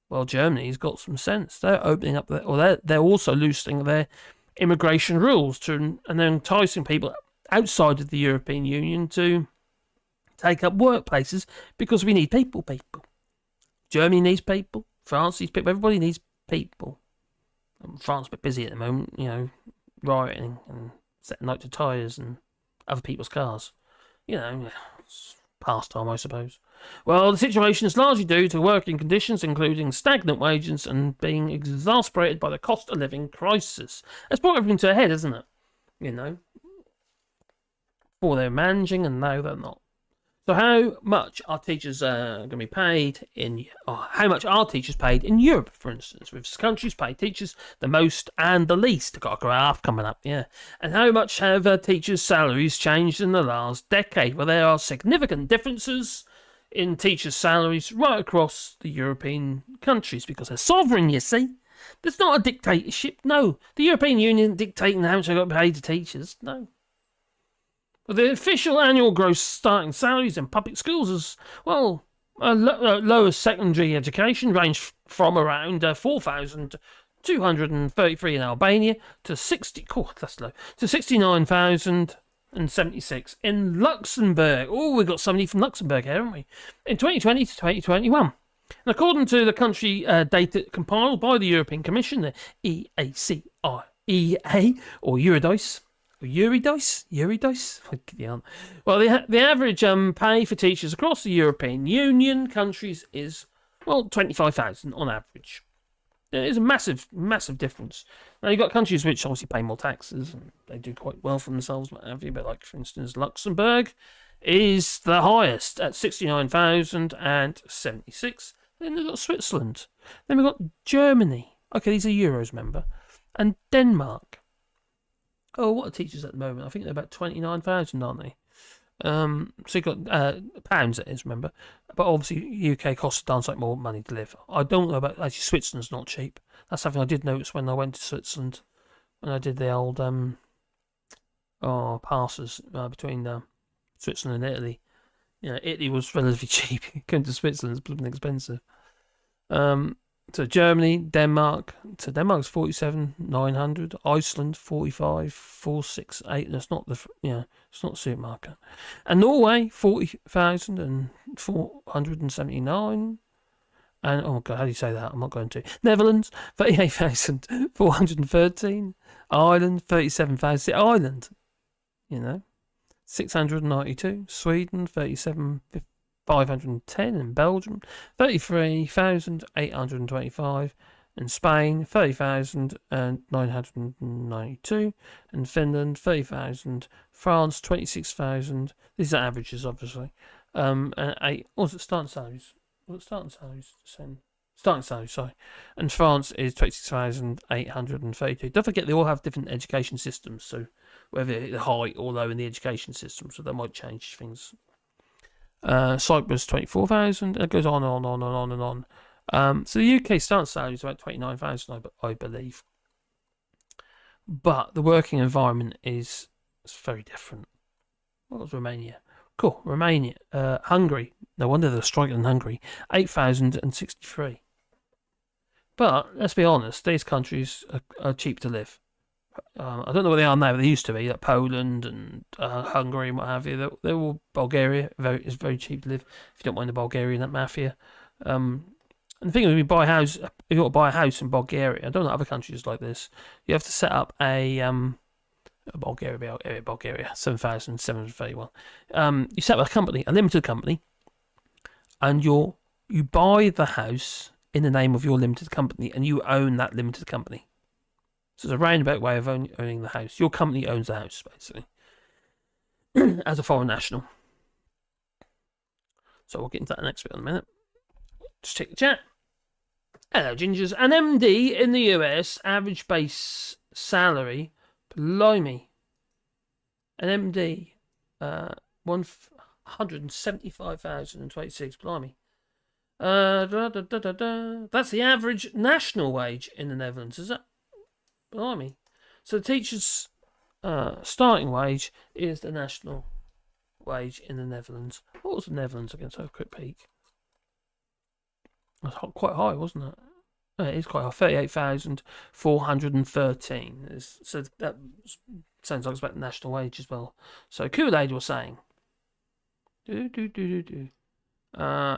Well, Germany's got some sense. They're opening up they're also loosening their immigration rules and they're enticing people outside of the European Union to take up workplaces because we need people. Germany needs people. France needs people. Everybody needs people. France is a bit busy at the moment, rioting and setting light to tyres and other people's cars. It's pastime, I suppose. Well, the situation is largely due to working conditions, including stagnant wages and being exasperated by the cost of living crisis. It's brought everything to a head, isn't it? Before they're managing and now they're not. So how much are teachers going to be paid how much are teachers paid in Europe, for instance? With countries pay teachers the most and the least. I've got a graph coming up, yeah. And how much have teachers' salaries changed in the last decade? Well, there are significant differences in teachers' salaries right across the European countries because they're sovereign, you see. There's not a dictatorship, no. The European Union dictating how much they got paid to teachers, no. The official annual gross starting salaries in public schools is, lower secondary education range from around 4,233 in Albania to 69,000 76 in Luxembourg. Oh, we've got somebody from Luxembourg here, haven't we? In 2020 to 2021. And according to the country data compiled by the European Commission, the EACIEA, or Eurodice, well, the average pay for teachers across the European Union countries is, well, 25,000 on average. It's a massive, massive difference. Now, you've got countries which obviously pay more taxes, and they do quite well for themselves, what have you, but like, for instance, Luxembourg is the highest at 69,076. Then we've got Switzerland. Then we've got Germany. Okay, these are Euros, remember. And Denmark. Oh, what are teachers at the moment? I think they're about 29,000, aren't they? So you've got pounds, that is, remember. But obviously, UK costs a darn sight more money to live. I don't know about, actually, Switzerland's not cheap. That's something I did notice when I went to Switzerland. When I did the old passes between Switzerland and Italy. You know, Italy was relatively cheap. Going to Switzerland is blooming expensive. So Germany, Denmark. So Denmark's 47,900. Iceland 45,468. That's not the it's not the supermarket. And Norway 40,479. And oh god, how do you say that? I'm not going to. Netherlands 38,413. Ireland 37,000. Ireland, 692. Sweden 37,510. And Belgium 33,825. And Spain 30,992. And Finland 30,000. France 26,000. These are averages, obviously. And what was it? Starting salaries. Starting salaries, sorry. And France is 26,832. Don't forget, they all have different education systems, so whether they're high or low in the education system, so that might change things. Cyprus 24,000. It goes on and on and on and on. So the UK starting salary is about 29,000, I believe. But the working environment is very different. What was Romania? Cool, Romania. Hungary. No wonder they're striking in Hungary. 8,063. But let's be honest, these countries are cheap to live. I don't know what they are now, but they used to be. Like Poland and Hungary and what have you. They're all Bulgaria. It's very cheap to live if you don't mind the Bulgarian, that mafia. And the thing is, if you want to buy a house in Bulgaria, I don't know other countries like this. You have to set up Bulgaria, 7,731. You set up a company, a limited company, and you buy the house in the name of your limited company, and you own that limited company. So it's a roundabout way of owning the house. Your company owns the house, basically, as a foreign national. So we'll get into that next bit in a minute. Just check the chat. Hello, Gingers. An MD in the US, average base salary, blimey. An MD, 175,026, blimey. That's the average national wage in the Netherlands, is that? Blimey. So the teacher's starting wage is the national wage in the Netherlands. What was the Netherlands again? So a quick peek. That's quite high, wasn't it? It is quite high. 38,413. So that sounds like it's about the national wage as well. So Kebede was saying,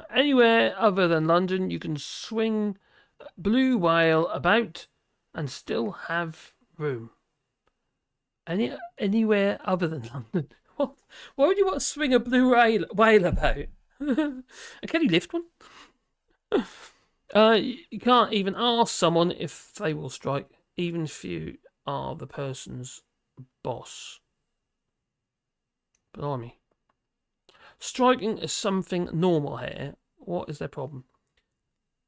anywhere other than London, you can swing blue whale about and still have room. Anywhere other than London. What? Why would you want to swing a blue whale about? Can you lift one? You can't even ask someone if they will strike, even if you are the person's boss. Blimey. Striking is something normal here. What is their problem?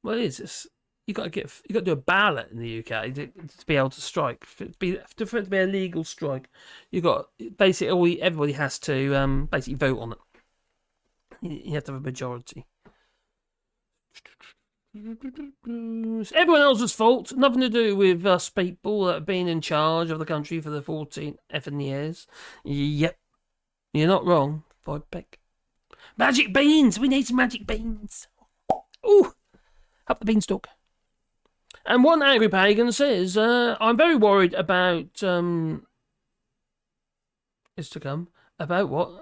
Well, it is. You got to do a ballot in the UK to be able to strike. For it to be a legal strike, you got basically everybody has to basically vote on it. You have to have a majority. It's everyone else's fault. Nothing to do with us people that have been in charge of the country for the 14 effing years. Yep. You're not wrong, Voidbeck. Magic beans! We need some magic beans. Ooh! Up the beanstalk. And one angry pagan says, I'm very worried about is to come. About what?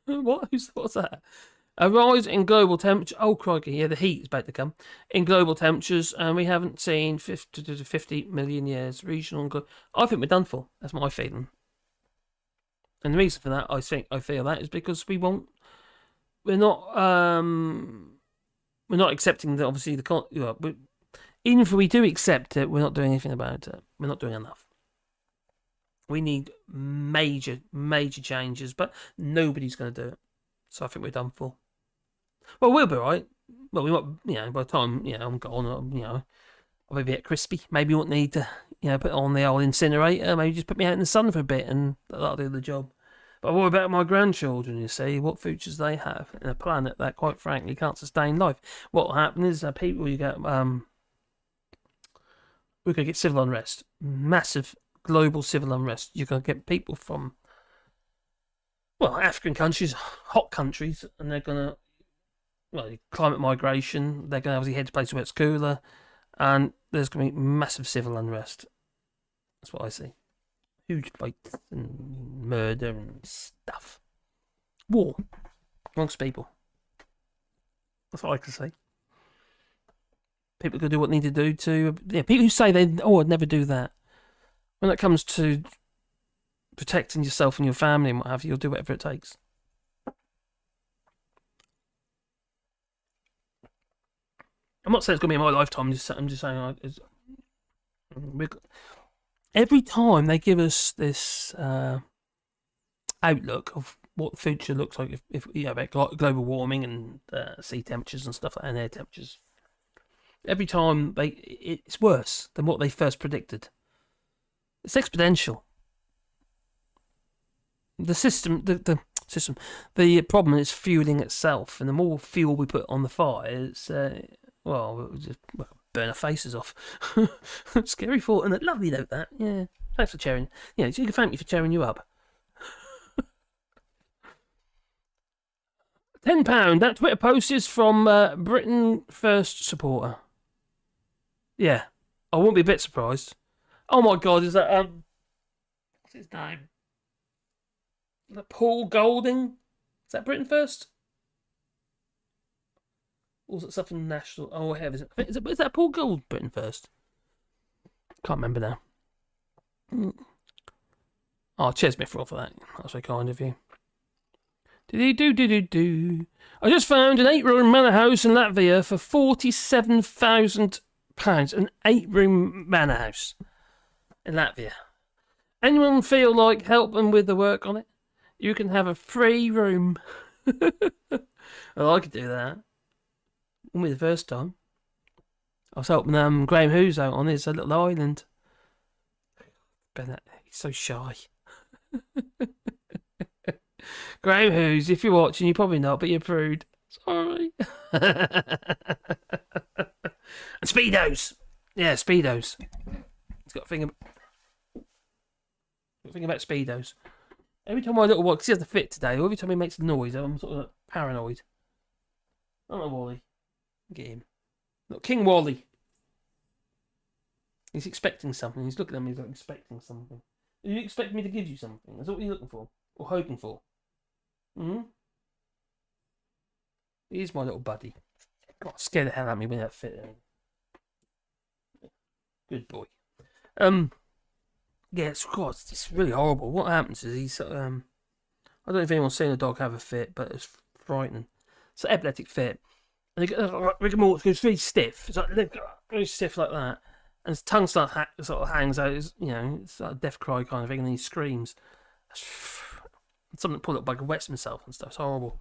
What's that? A rise in global temperature. Oh, crikey, yeah, the heat is about to come. In global temperatures, and we haven't seen 50 to 50 million years. Regional and I think we're done for. That's my feeling. And the reason for that, I feel that is because we're not accepting that. Obviously, even if we do accept it, we're not doing anything about it. We're not doing enough. We need major changes, but nobody's going to do it. So I think we're done for. Well, we'll be right. Well, we might, by the time I'm gone, I'll be a bit crispy. Maybe you won't need to, put on the old incinerator. Maybe just put me out in the sun for a bit, and that'll do the job. But what about my grandchildren? You see, what futures they have in a planet that, quite frankly, can't sustain life. What will happen is people we're going to get civil unrest, massive global civil unrest. You're going to get people from, African countries, hot countries, and they're going to, climate migration. They're going to obviously head to places where it's cooler, and there's going to be massive civil unrest. That's what I see. Huge fights and murder and stuff. War amongst people. That's what I can say. People can do what they need to do to... people who say I'd never do that. When it comes to protecting yourself and your family and what have you, you'll do whatever it takes. I'm not saying it's going to be in my lifetime. I'm just saying... every time they give us this outlook of what the future looks like, if about global warming and sea temperatures and stuff like that, and air temperatures, every time it's worse than what they first predicted. It's exponential. The problem is fueling itself, and the more fuel we put on the fire, we'll just burn our faces off. Scary thought, and a lovely note that. Yeah, thanks for sharing. Yeah, so you can thank me for cheering you up. £10. That Twitter post is from Britain First supporter. Yeah, I won't be a bit surprised. Oh my God, is that what's his name? Is that Paul Golding? Is that Britain First? Or is it something national? Oh, I have. Is that Paul Gold Britain First? Can't remember now. Oh, cheers, Mithril, for that. That's very kind of you. Do. I just found an 8-room manor house in Latvia for £47,000. An 8-room manor house in Latvia. Anyone feel like helping with the work on it? You can have a free room. Well, I could do that. Wouldn't be the first time. I was helping Graham Hughes out on his little island. Bennett, he's so shy. Graham Hughes, if you're watching, you're probably not, but you're prude. Sorry. And Speedos. Yeah, Speedos. He's got a thing about Speedos. Every time my little one, because he has the fit today, every time he makes a noise, I'm sort of paranoid. I don't know, Wally. Get him. Look, King Wally. He's expecting something. He's looking at me, he's like expecting something. Do you expect me to give you something? Is that what you're looking for? Or hoping for? He's my little buddy. God, scared the hell out of me with that fit. Good boy. Yeah, it's really horrible. What happens is he's I don't know if anyone's seen a dog have a fit, but it's frightening. It's an epileptic fit. And he goes really stiff. It's like really stiff like that. And his tongue sort of hangs out. It's like a death cry kind of thing, and then he screams. Something pulled up like wets himself and stuff. It's horrible.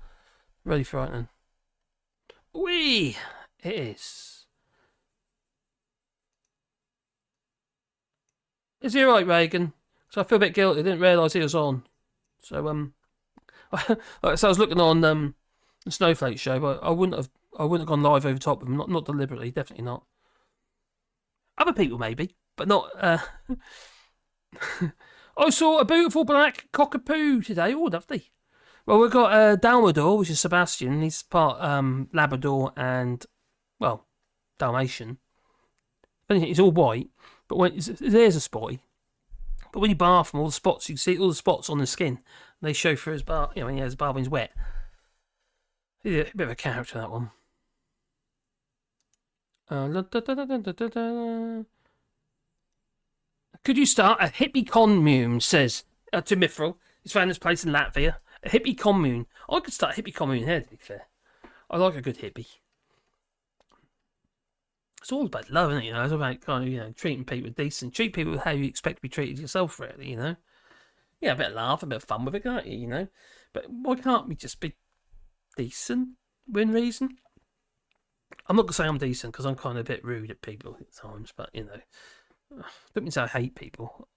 Really frightening. Wee! It is. Is he alright, Reagan? So I feel a bit guilty. I didn't realise he was on. So so I was looking on the Snowflake show, but I wouldn't have gone live over top of him. Not deliberately, definitely not. Other people maybe, but not. I saw a beautiful black cockapoo today. Oh, lovely. Well, we've got Dalmador, which is Sebastian. He's part Labrador and, well, Dalmatian. He's all white, but when his ears are spotty. But when you bath him, all the spots, you can see all the spots on the skin They show through his bar, you know, when he has his barb when he's wet. He's a bit of a character, that one. Could you start a hippie commune, says to Mithril. He's found this place in Latvia. A hippie commune. I could start a hippie commune here, to be fair. I like a good hippie. It's all about love, isn't it? You know, it's about kind of, you know, treating people decent. Treat people how you expect to be treated yourself, really, you know. Yeah, a bit of laugh, a bit of fun with it, can't you, you know? But why can't we just be decent within reason? I'm not going to say I'm decent because I'm kind of a bit rude at people at times, but, you know, don't mean to say I hate people.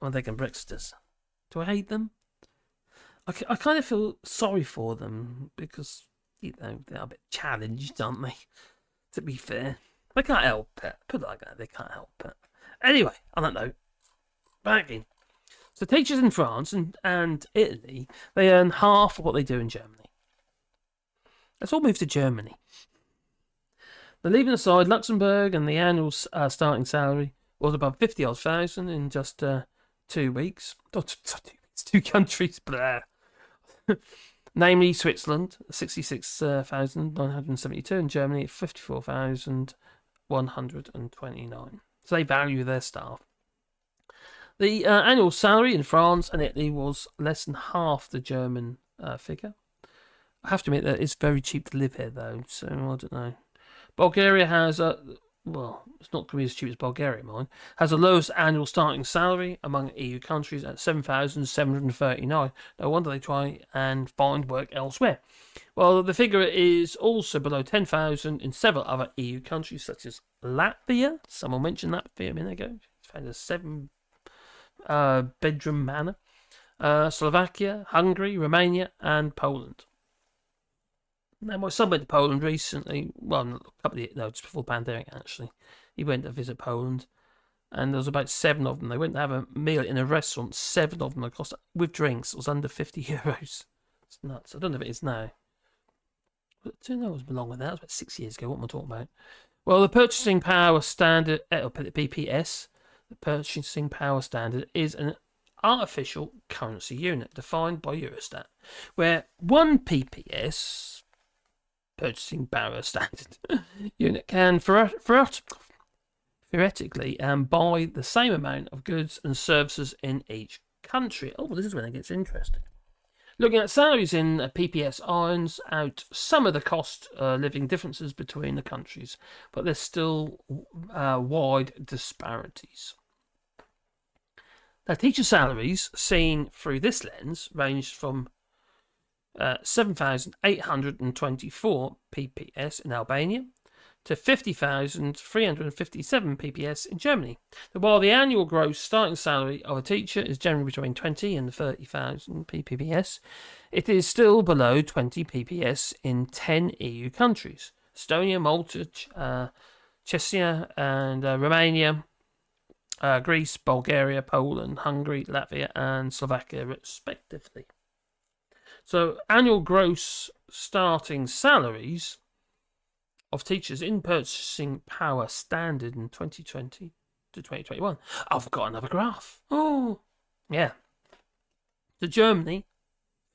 Well, they can Brexiters. Do I hate them? I kind of feel sorry for them because, you know, they're a bit challenged, aren't they? To be fair, they can't help it. Put it like that, they can't help it. Anyway, I don't know. Back in. So teachers in France and Italy, they earn half of what they do in Germany. Let's all move to Germany. They're leaving aside Luxembourg, and the annual starting salary was above 50-odd thousand in just 2 weeks. Oh, 2 weeks, 2 countries, blah. Namely Switzerland, 66,972, and Germany, 54,129. So they value their staff. The annual salary in France and Italy was less than half the German figure. I have to admit that it's very cheap to live here, though, so I don't know. Bulgaria has well, it's not going to be as cheap as Bulgaria, mine, has the lowest annual starting salary among EU countries at 7,739. No wonder they try and find work elsewhere. Well, the figure is also below 10,000 in several other EU countries, such as Latvia. Someone mentioned Latvia a minute ago. It's found a 7-bedroom manor. Slovakia, Hungary, Romania, and Poland. Now, my son went to Poland recently. Well, a couple of no, just before the pandemic, actually. He went to visit Poland, and there was about 7 of them. They went to have a meal in a restaurant. 7 of them, they cost, with drinks, it was under €50. It's nuts. I don't know if it is now. I don't know, it was long with that. It was about 6 years ago. What am I talking about? Well, the purchasing power standard, PPS, the purchasing power standard is an artificial currency unit defined by Eurostat, where 1 PPS, purchasing power standard unit, can theoretically buy the same amount of goods and services in each country. Oh, this is when it gets interesting. Looking at salaries in PPS irons out some of the cost living differences between the countries, but there's still wide disparities. Now, teacher salaries seen through this lens ranged from 7,824 PPS in Albania to 50,357 PPS in Germany. So while the annual gross starting salary of a teacher is generally between 20 and 30,000 PPS, it is still below 20 PPS in 10 EU countries: Estonia, Malta, Czechia, and Romania, Greece, Bulgaria, Poland, Hungary, Latvia, and Slovakia, respectively. So, annual gross starting salaries of teachers in purchasing power standard in 2020 to 2021. I've got another graph. Oh, yeah. To Germany,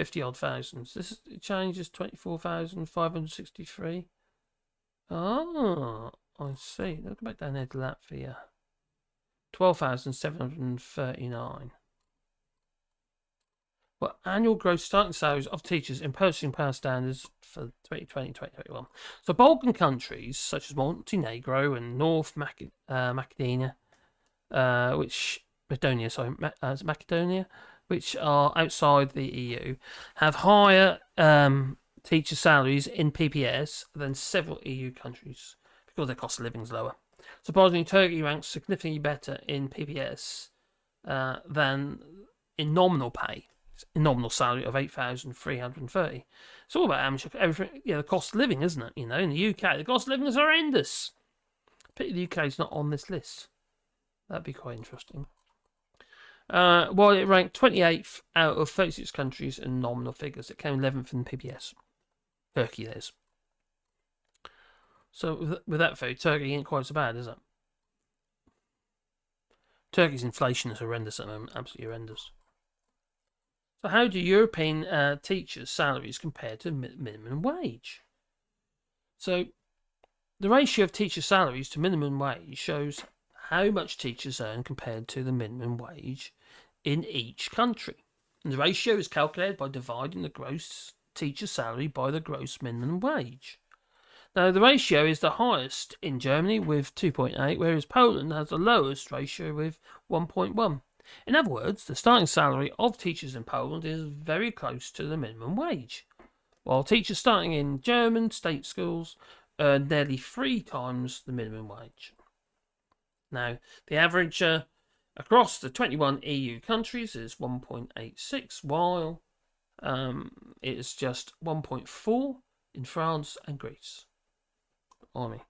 50-odd thousands. This changes 24,563. Oh, I see. Let's go back down there to Latvia. 12,739. Well, annual gross starting salaries of teachers in purchasing power standards for 2020-2021. So Balkan countries such as Montenegro and North Macedonia, Macedonia, which are outside the EU, have higher teacher salaries in PPS than several EU countries because their cost of living is lower. Surprisingly, Turkey ranks significantly better in PPS than in nominal pay. Nominal salary of 8,330. It's all about amateur everything. Yeah, the cost of living, isn't it? You know, in the UK, the cost of living is horrendous. Pity the UK is not on this list. That'd be quite interesting. While it ranked 28th out of 36 countries in nominal figures, it came 11th in PPS. Turkey, that is. So with that view, Turkey ain't quite so bad, is it? Turkey's inflation is horrendous at the moment, absolutely horrendous. So how do European teachers' salaries compare to minimum wage? So the ratio of teacher salaries to minimum wage shows how much teachers earn compared to the minimum wage in each country. And the ratio is calculated by dividing the gross teacher salary by the gross minimum wage. Now, the ratio is the highest in Germany with 2.8, whereas Poland has the lowest ratio with 1.1. In other words, the starting salary of teachers in Poland is very close to the minimum wage, while teachers starting in German state schools earn nearly 3 times the minimum wage. Now, the average across the 21 EU countries is 1.86, while it is just 1.4 in France and Greece. Army.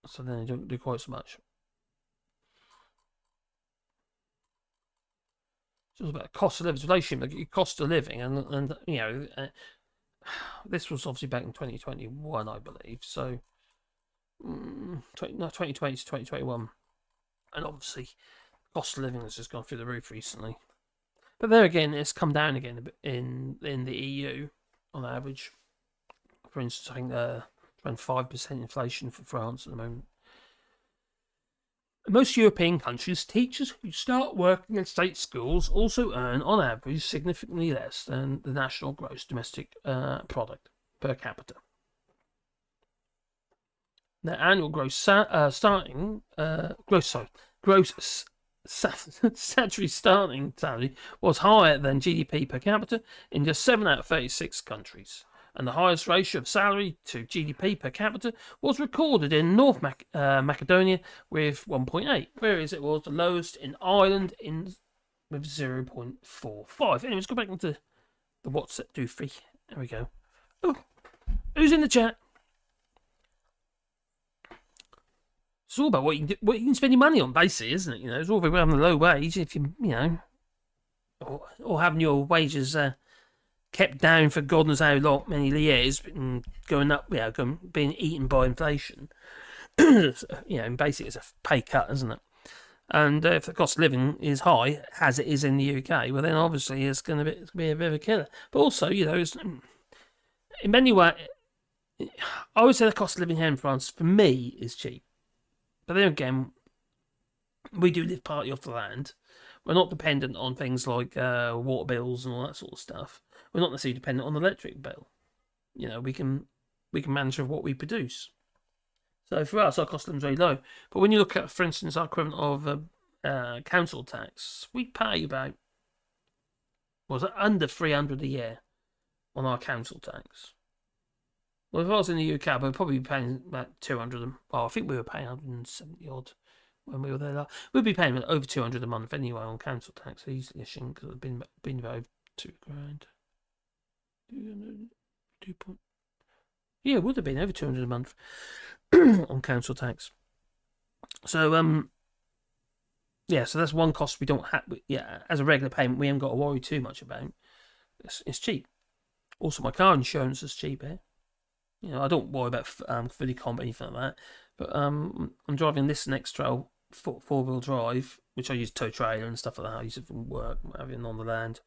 So then they don't do quite so much. It's all about cost of living relation, like cost of living, and you know, this was obviously back in 2021, I believe. So, 2020 to 2021, and obviously, cost of living has just gone through the roof recently. But there again, it's come down again a bit in the EU on average. For instance, I think around 5% inflation for France at the moment. In most European countries, teachers who start working in state schools also earn, on average, significantly less than the national gross domestic product per capita. Their annual gross statutory starting salary was higher than GDP per capita in just 7 out of 36 countries. And the highest ratio of salary to GDP per capita was recorded in North Macedonia with 1.8, whereas it was the lowest in Ireland with 0.45. Anyway, let's go back into the What's It Do Free. There we go. Oh, who's in the chat? It's all about what you can spend your money on, basically, isn't it? You know, it's all about having a low wage if you know, or having your wages kept down for God knows how long, many years, and going up, being eaten by inflation. You know, and basically it's a pay cut, isn't it? And if the cost of living is high, as it is in the UK, well then obviously it's going to be a bit of a killer. But also, you know, it's, in many ways, I would say the cost of living here in France, for me, is cheap. But then again, we do live partly off the land. We're not dependent on things like water bills and all that sort of stuff. We're not necessarily dependent on the electric bill. You know, we can manage with what we produce. So for us, our cost of living is very low. But when you look at, for instance, our equivalent of council tax, we pay about, under 300 a year on our council tax. Well, if I was in the UK, we'd probably be paying about 200. I think we were paying 170 odd when we were there. We'd be paying over 200 a month anyway on council tax easily, because it's been about £2,000. Yeah, it would have been over 200 a month on council tax. So yeah, so that's one cost we don't have. Yeah, as a regular payment, we haven't got to worry too much about. It's cheap. Also, my car insurance is cheap here. You know, I don't worry about fully comp or anything like that. But I'm driving this next trail 4-wheel drive, which I use tow trailer and stuff like that. I use it for work, having on the land.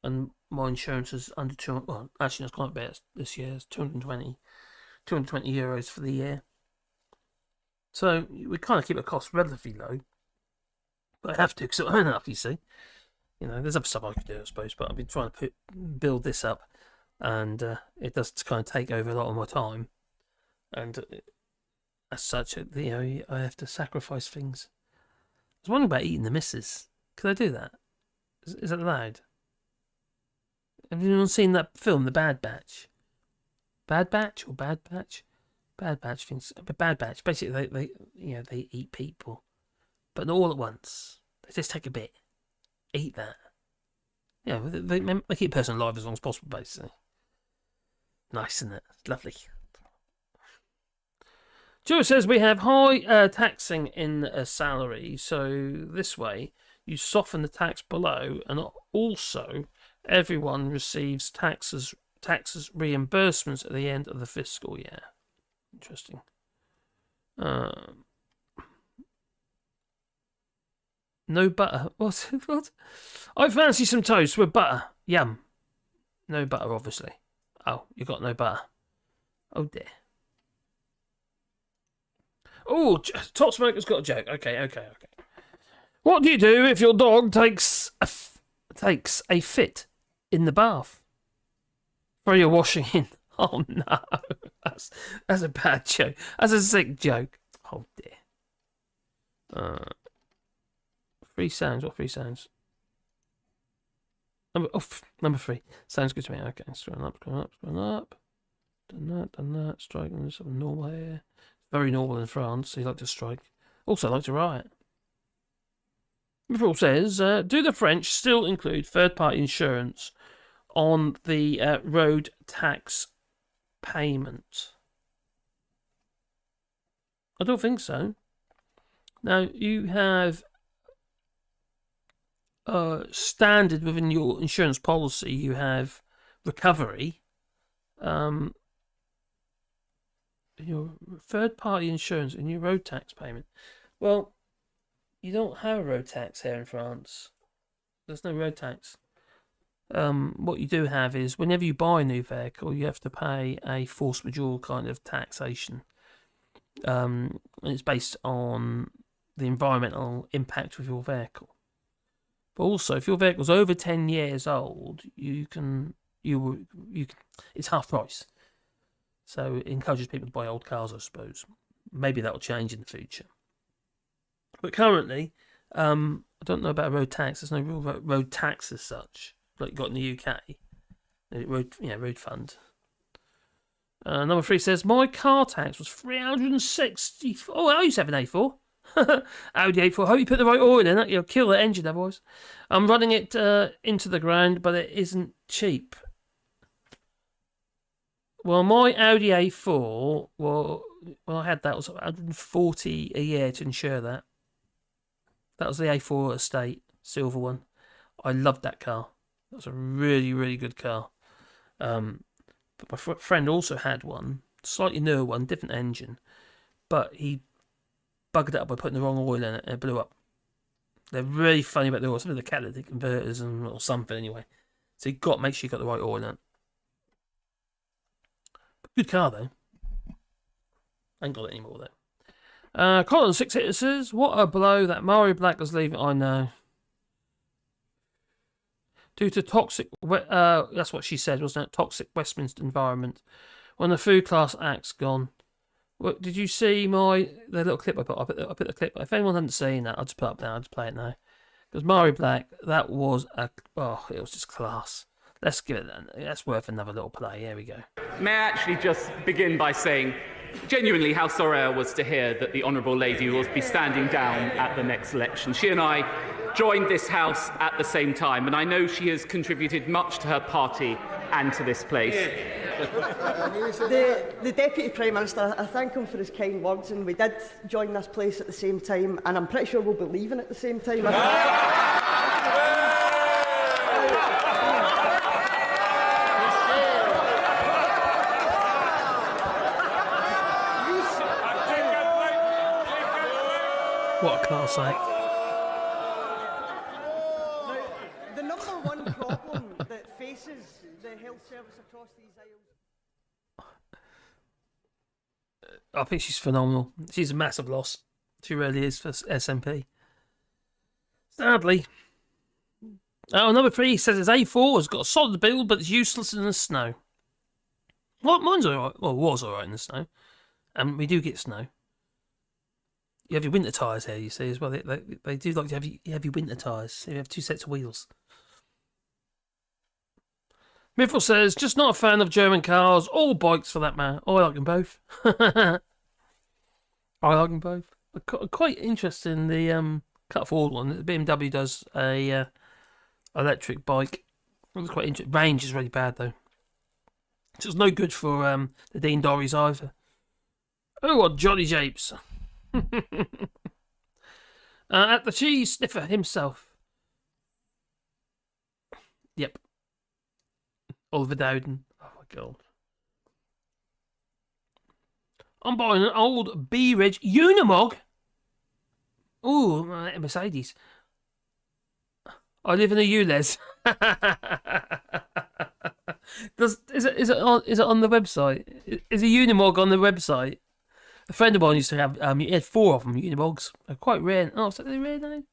And my insurance is under 200. Well, actually, it's quite a bit this year. It's 220 euros for the year. So we kind of keep the cost relatively low. But I have to, because I earn enough, you see. You know, there's other stuff I could do, I suppose, but I've been trying to build this up. And it does kind of take over a lot of my time. And as such, you know, I have to sacrifice things. I was wondering about eating the missus. Could I do that? Is that allowed? Have anyone seen that film, The Bad Batch? Bad Batch or Bad Batch? Bad Batch things. Bad Batch. Basically, they eat people, but not all at once. They just take a bit, eat that. Yeah, they keep a person alive as long as possible, basically. Nice, isn't it? Lovely. Joe says we have high taxing in a salary, so this way you soften the tax below, and also everyone receives taxes reimbursements at the end of the fiscal year. Interesting. No butter. What? What? I fancy some toast with butter. Yum. No butter, obviously. Oh, you got no butter. Oh dear. Oh, Top Smoker's got a joke. Okay. What do you do if your dog takes a fit in the bath? Throw your washing in. Oh no, that's a bad joke. That's a sick joke. Oh dear. Three sounds. What three sounds? Number 3. Sounds good to me. Okay, scrolling up. Done that. Striking this normal here. Very normal in France, so you like to strike. Also like to riot. Ripple says, do the French still include third-party insurance on the road tax payment? I don't think so. Now, you have standard within your insurance policy, you have recovery. Your third-party insurance and your road tax payment. Well, you don't have a road tax here in France. There's no road tax. What you do have is whenever you buy a new vehicle, you have to pay a force majeure kind of taxation. And it's based on the environmental impact of your vehicle. But also, if your vehicle's over 10 years old, it's half price. So it encourages people to buy old cars, I suppose. Maybe that'll change in the future. But currently, I don't know about a road tax. There's no real road tax as such, like you got in the UK. Road fund. Number 3 says, my car tax was 360. Oh, I used to have an A4. Audi A4. Hope you put the right oil in it. You'll kill the engine otherwise. I'm running it into the ground, but it isn't cheap. Well, my Audi A4, when I had that, was 140 a year to insure that. That was the A4 Estate, silver one. I loved that car. That was a really, really good car. But my friend also had one, slightly newer one, different engine. But he buggered it up by putting the wrong oil in it and it blew up. They're really funny about the oil. Some of the catalytic converters or something anyway. So make sure you got the right oil in it. Good car though. I ain't got it anymore though. Colin 6 Hitter says, what a blow that Mario Black is leaving. I know. Due to toxic, that's what she said, wasn't it? Toxic Westminster environment. When the Food Class Act's gone. Well, did you see the little clip I put? I put the clip. If anyone hadn't seen that, I'll just put it up now. I'll just play it now. Because Mario Black, that was it was just class. Let's give it that. That's worth another little play. Here we go. May I actually just begin by saying, genuinely, how sorry I was to hear that the Honourable Lady will be standing down at the next election. She and I joined this House at the same time, and I know she has contributed much to her party and to this place. The Deputy Prime Minister, I thank him for his kind words, and we did join this place at the same time, and I'm pretty sure we'll be leaving at the same time. What a class act. The number one problem that faces the health service across these aisles... I think she's phenomenal. She's a massive loss. She really is for SNP. Sadly. Number 3 says his A4 has got a solid build, but it's useless in the snow. Well, mine's alright. Well, it was alright in the snow. And we do get snow. You have your winter tyres here, you see, as well. They do like to have your winter tyres. You have 2 sets of wheels. Mithril says, just not a fan of German cars, or bikes for that matter. Oh, I like them both. I like them both. Quite interesting, the cut forward one. The BMW does a electric bike. It was quite interesting. Range is really bad, though. So it's no good for the Dean Dorries either. Oh, what jolly japes. At the cheese sniffer himself. Yep. Oliver Dowden. Oh my god. I'm buying an old B-Reg Unimog. Ooh, Mercedes. I live in a ULEZ. Is it on the website? Is a Unimog on the website? A friend of mine used to have. He had 4 of them. Unimogs. They're quite rare. Oh, so they're rare now.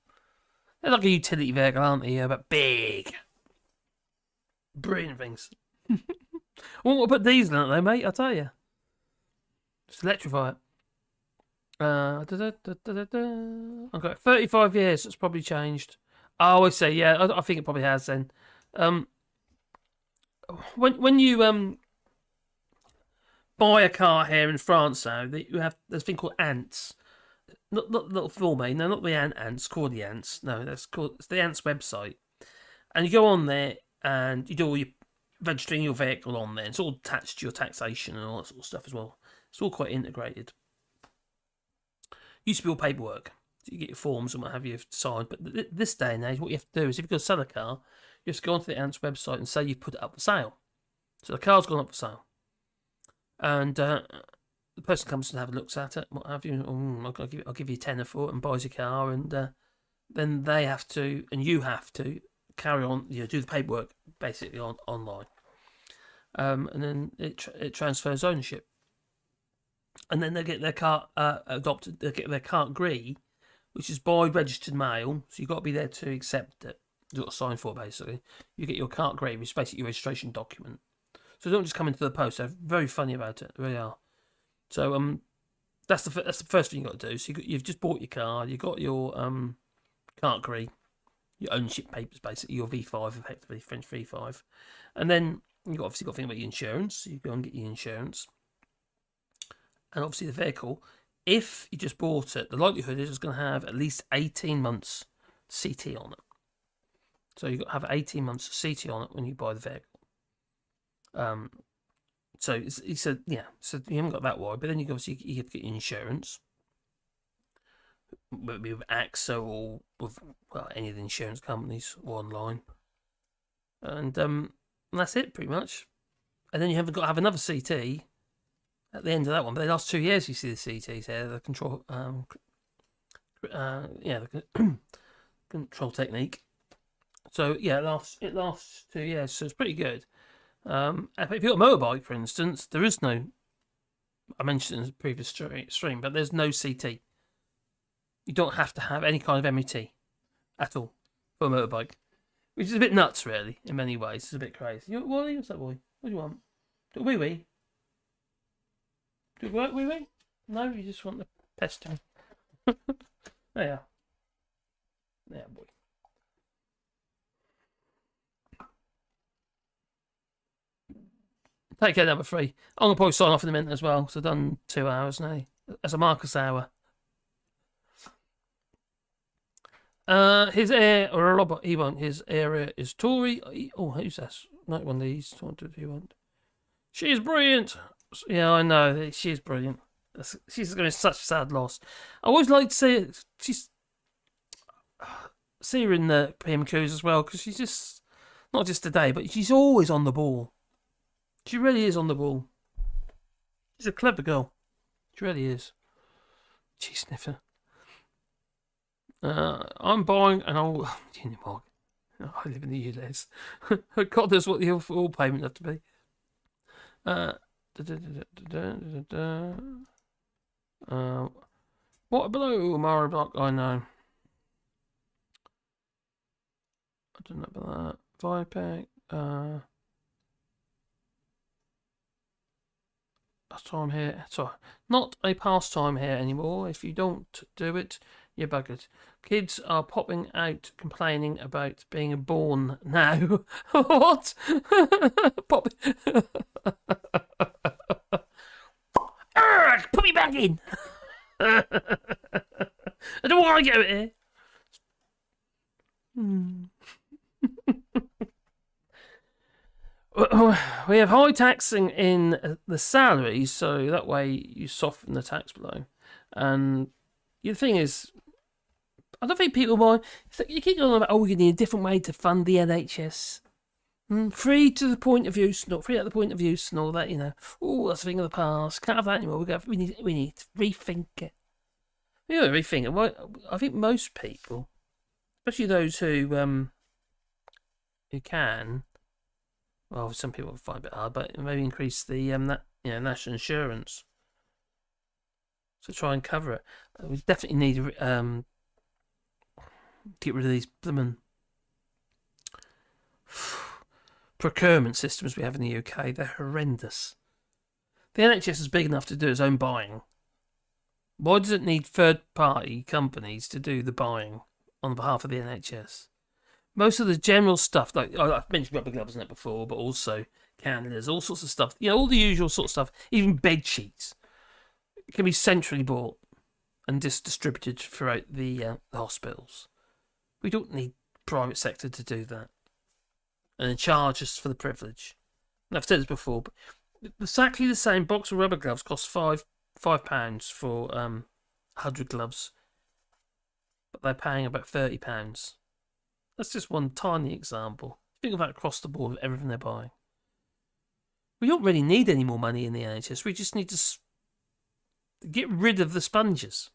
They're like a utility vehicle, aren't they? Yeah, but big. Brilliant things. I won't put diesel in it though, mate. I'll tell you. Just electrify it. Okay, 35 years. It's probably changed. I always say, yeah. I think it probably has. Then, when you buy a car here in France now, you have there's a thing called ants. Not little fool me. No, not the ants. Called the ants. No, it's the ants website. And you go on there and you do all your registering your vehicle on there. It's all attached to your taxation and all that sort of stuff as well. It's all quite integrated. Used to be all paperwork. So you get your forms and what have you signed. But this day and age, what you have to do is if you're going to sell a car, you have to go onto the ants website and say you've put it up for sale. So the car's gone up for sale. And the person comes and have a look at it, what have you. I'll give you a tenner for it and buys your car. And then they have to, and you have to, carry on, do the paperwork basically online. And then it transfers ownership. And then they get their car adopted, they get their carte grise, which is by registered mail. So you've got to be there to accept it. You've got to sign for it, basically. You get your carte grise, which is basically your registration document. So they don't just come into the post. They're very funny about it. They really are. So that's the first thing you've got to do. So you've just bought your car. You've got your carte grise, your ownership papers, basically, your V5, effectively, French V5. And then you've obviously got to think about your insurance. So you go and get your insurance. And obviously the vehicle, if you just bought it, the likelihood is it's going to have at least 18 months CT on it. So you've got to have 18 months CT on it when you buy the vehicle. So he said, yeah, so you haven't got that wide, but then you have to get your insurance. Whether it be with AXA or with any of the insurance companies or online. And that's it, pretty much. And then you haven't got to have another CT at the end of that one. But the last 2 years, you see the CTs here, the control, the control technique. So yeah, it lasts 2 years, so it's pretty good. If you've got a motorbike, for instance, there is no. I mentioned in the previous stream, but there's no CT. You don't have to have any kind of MOT at all for a motorbike, which is a bit nuts, really, in many ways. It's a bit crazy. Wally, what's that, boy? What do you want? Do a wee-wee? Do it work, wee-wee? No, you just want the pesting. There you are. There, boy. Take care, number 3. I'm going to probably sign off in a minute as well, so I've done 2 hours now. As a Marcus hour. His heir, or Robert, he won't. His area is Tory. Oh, who's that? Not one of these. What did he want? She's brilliant. Yeah, I know. She's brilliant. She's going to be such a sad loss. I always like to see her in the PMQs as well, because she's just, not just today, but she's always on the ball. She really is on the ball. She's a clever girl. She really is. Cheese sniffer. I'm buying an old Unimog. I live in the ULEZ. God knows what the all payment have to be. What below Mario Block? I know. I don't know about that. 5-pack. Pastime here. Sorry, not a pastime here anymore. If you don't do it, you're buggered. Kids are popping out complaining about being born now. What? Put me back in. I don't want to get out here. We have high taxing in the salaries, so that way you soften the tax blow. And the thing is, I don't think people mind. You keep going about, you need a different way to fund the NHS. Free to the point of use, not free at the point of use, and all that, that's a thing of the past. Can't have that anymore. We need to rethink it. We don't rethink it. I think most people, especially those who you can. Well, some people will find it a bit hard, but maybe increase the national insurance to try and cover it. We definitely need to get rid of these blooming procurement systems we have in the UK. They're horrendous. The NHS is big enough to do its own buying. Why does it need third-party companies to do the buying on behalf of the NHS? Most of the general stuff, like I've mentioned rubber gloves in it before, but also cannulas, all sorts of stuff. All the usual sort of stuff. Even bed sheets can be centrally bought and just distributed throughout the hospitals. We don't need private sector to do that and then charge us for the privilege. And I've said this before, but exactly the same box of rubber gloves costs £5 for 100 gloves, but they're paying about £30. That's just one tiny example. Think of that across the board with everything they're buying. We don't really need any more money in the NHS. We just need to get rid of the sponges.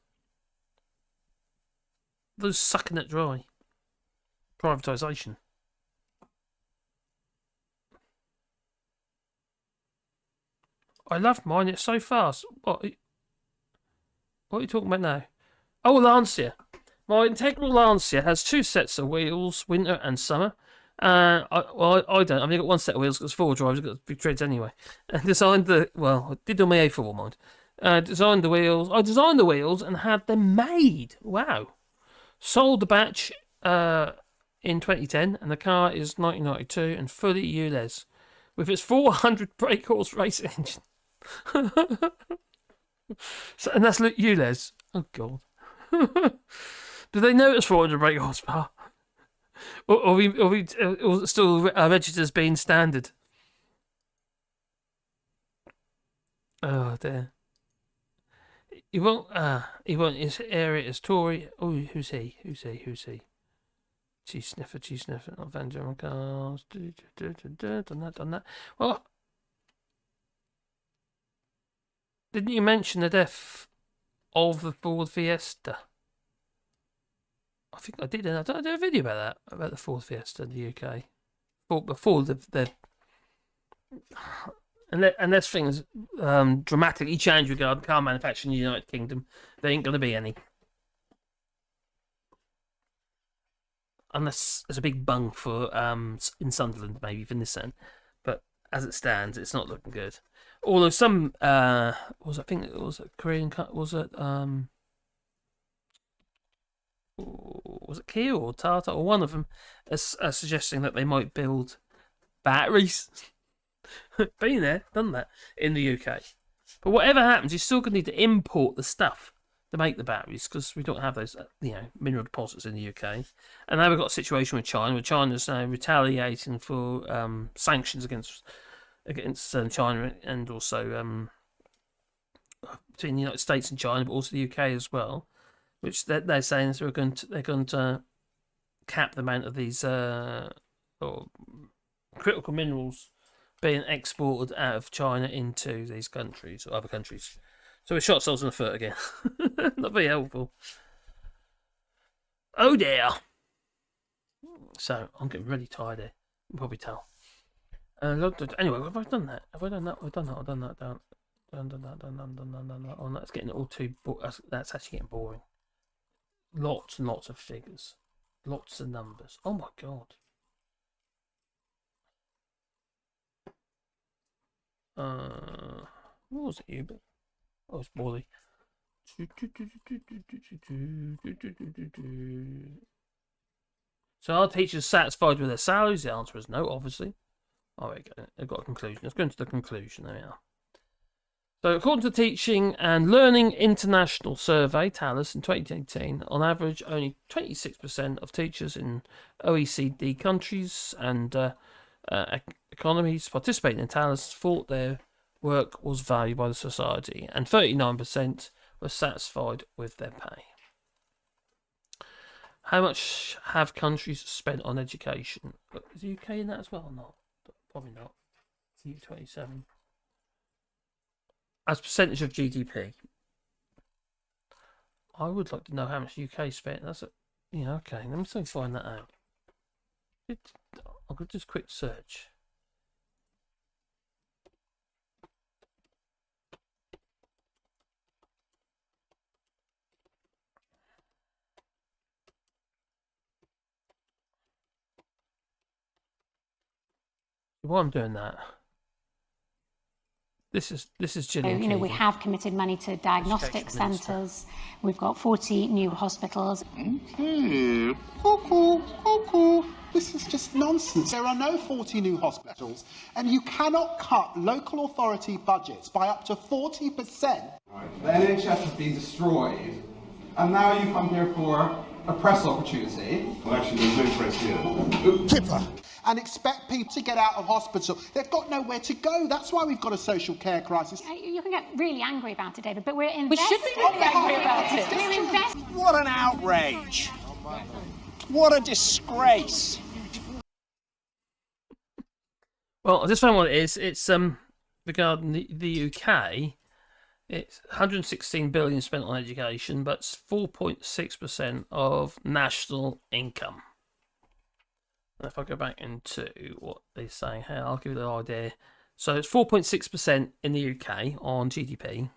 Those sucking it dry. Privatisation. I love mine. It's so fast. What are you talking about now? Oh, Lancia. My integral Lancia has 2 sets of wheels, winter and summer. I don't. I've only got 1 set of wheels because 4 drivers have got big treads anyway. And designed I did on my A4 mind. I designed the wheels and had them made. Wow. Sold the batch in 2010, and the car is 1992 and fully ULEZ with its 400 brake horse racing engine. And that's ULEZ. Oh God. Do they know it's 400 brake horsepower? Or is it still registered as being standard? Oh dear. He won't. His area is Tory. Oh, who's he? Cheese sniffer. Not Van German cars. Done that. Well, didn't you mention the death of the Ford Fiesta? I think I did. I did a video about that, about the Ford Fiesta in the UK. Before the unless things dramatically change regarding car manufacturing in the United Kingdom, there ain't going to be any. Unless there's a big bung for in Sunderland, maybe for Nissan. But as it stands, it's not looking good. Although some I think it was a Korean was it Kia or Tata or one of them is suggesting that they might build batteries. Been there, done that in the UK. But whatever happens, you're still going to need to import the stuff to make the batteries because we don't have those mineral deposits in the UK. And now we've got a situation with China, where China's now retaliating for sanctions against China and also between the United States and China, but also the UK as well. Which they're saying is they're going to cap the amount of these critical minerals being exported out of China into these countries or other countries. So we shot ourselves in the foot again. Not very helpful. Oh dear. So I'm getting really tired here. You can probably tell. Anyway, have I done that? Have I done that? I've done that. Done that. Oh, that's getting all too. That's actually getting boring. Lots and lots of figures. Lots of numbers. Oh my God. What was it, Hubert? Oh, it's Wally. So are teachers satisfied with their salaries? The answer is no, obviously. Oh, there we go. They've got a conclusion. Let's go into the conclusion. There we are. So, according to Teaching and Learning International Survey, TALIS, in 2018, on average, only 26% of teachers in OECD countries and economies participating in TALIS thought their work was valued by the society, and 39% were satisfied with their pay. How much have countries spent on education? Is the UK in that as well or not? Probably not. It's EU27. As percentage of GDP, I would like to know how much the UK spent. That's okay. Let me find that out. I'll just quick search. While I'm doing that, this is Gillian. You know, we have committed money to diagnostic centres. We've got 40 new hospitals. Cuckoo. This is just nonsense. There are no 40 new hospitals, and you cannot cut local authority budgets by up to 40%. The NHS has been destroyed, and now you come here for a press opportunity. Well, actually, there's no press here. Kipper. And expect people to get out of hospital. They've got nowhere to go. That's why we've got a social care crisis. You can get really angry about it, David, but we're investing. We should be really angry about it. We're investing. What an outrage! What a disgrace! Well, I just found what it is. It's regarding the UK. It's 116 billion spent on education, but it's 4.6% of national income. And if I go back into what they're saying here, I'll give you the idea. So it's 4.6% in the UK on GDP,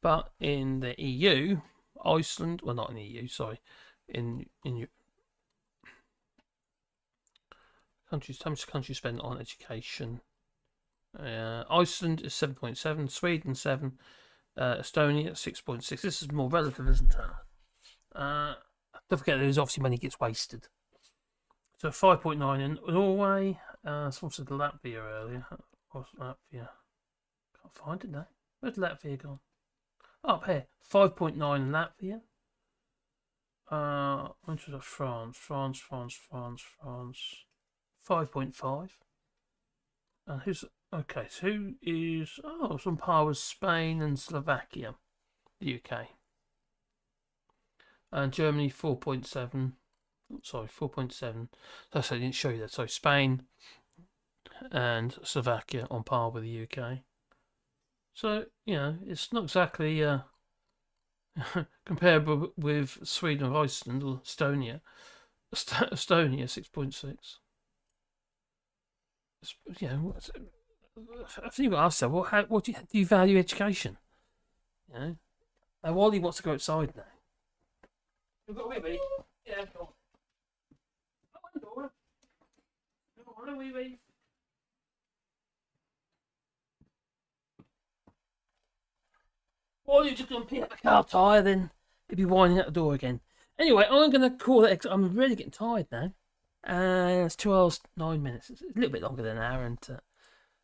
but in the EU, Iceland, well, not in the EU, sorry, in countries, how much countries spend on education? Iceland is 7.7, Sweden 7, Estonia 6.6. This is more relative, isn't it? Don't forget, there's obviously money gets wasted. So 5.9 in Norway. Someone said Latvia earlier. What's Latvia? Can't find it now. Where's Latvia gone? Oh, up here. 5.9 in Latvia. Which was France. 5.5. And who's okay? So who is? Oh, it's on par with Spain and Slovakia, the UK. And Germany 4.7. Sorry, 4.7. I didn't show you that. So Spain and Slovakia on par with the UK. So, you know, it's not exactly comparable with Sweden or Iceland or Estonia. Estonia 6.6. You know, I think what I've said. What do you value education? You know, and Wally wants to go outside now. You've got a wee wee. Yeah, go on. Well, you're just going to pick up the car tyre, then you'll be winding out the door again. Anyway, I'm going to call it. I'm really getting tired now. It's 2 hours, 9 minutes. It's a little bit longer than an hour, and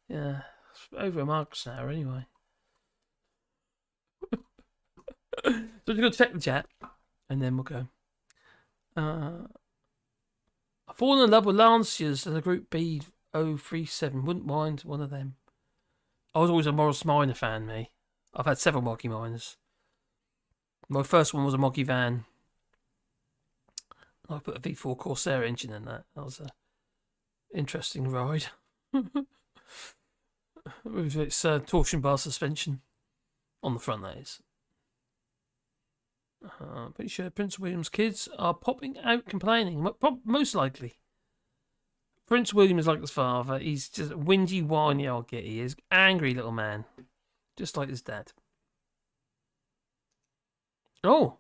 yeah, it's over a mark's an hour anyway. So we're going to check the chat, and then we'll go. I've fallen in love with Lanciers and the Group B 037. Wouldn't mind one of them. I was always a Morris Minor fan, me. I've had several Moggy Minors. My first one was a Moggy van. I put a V4 Corsair engine in that. That was an interesting ride. With its torsion bar suspension. On the front, that is. Pretty sure Prince William's kids are popping out complaining. Most likely. Prince William is like his father. He's just a whingy, whiny old git. He is angry little man. Just like his dad. Oh!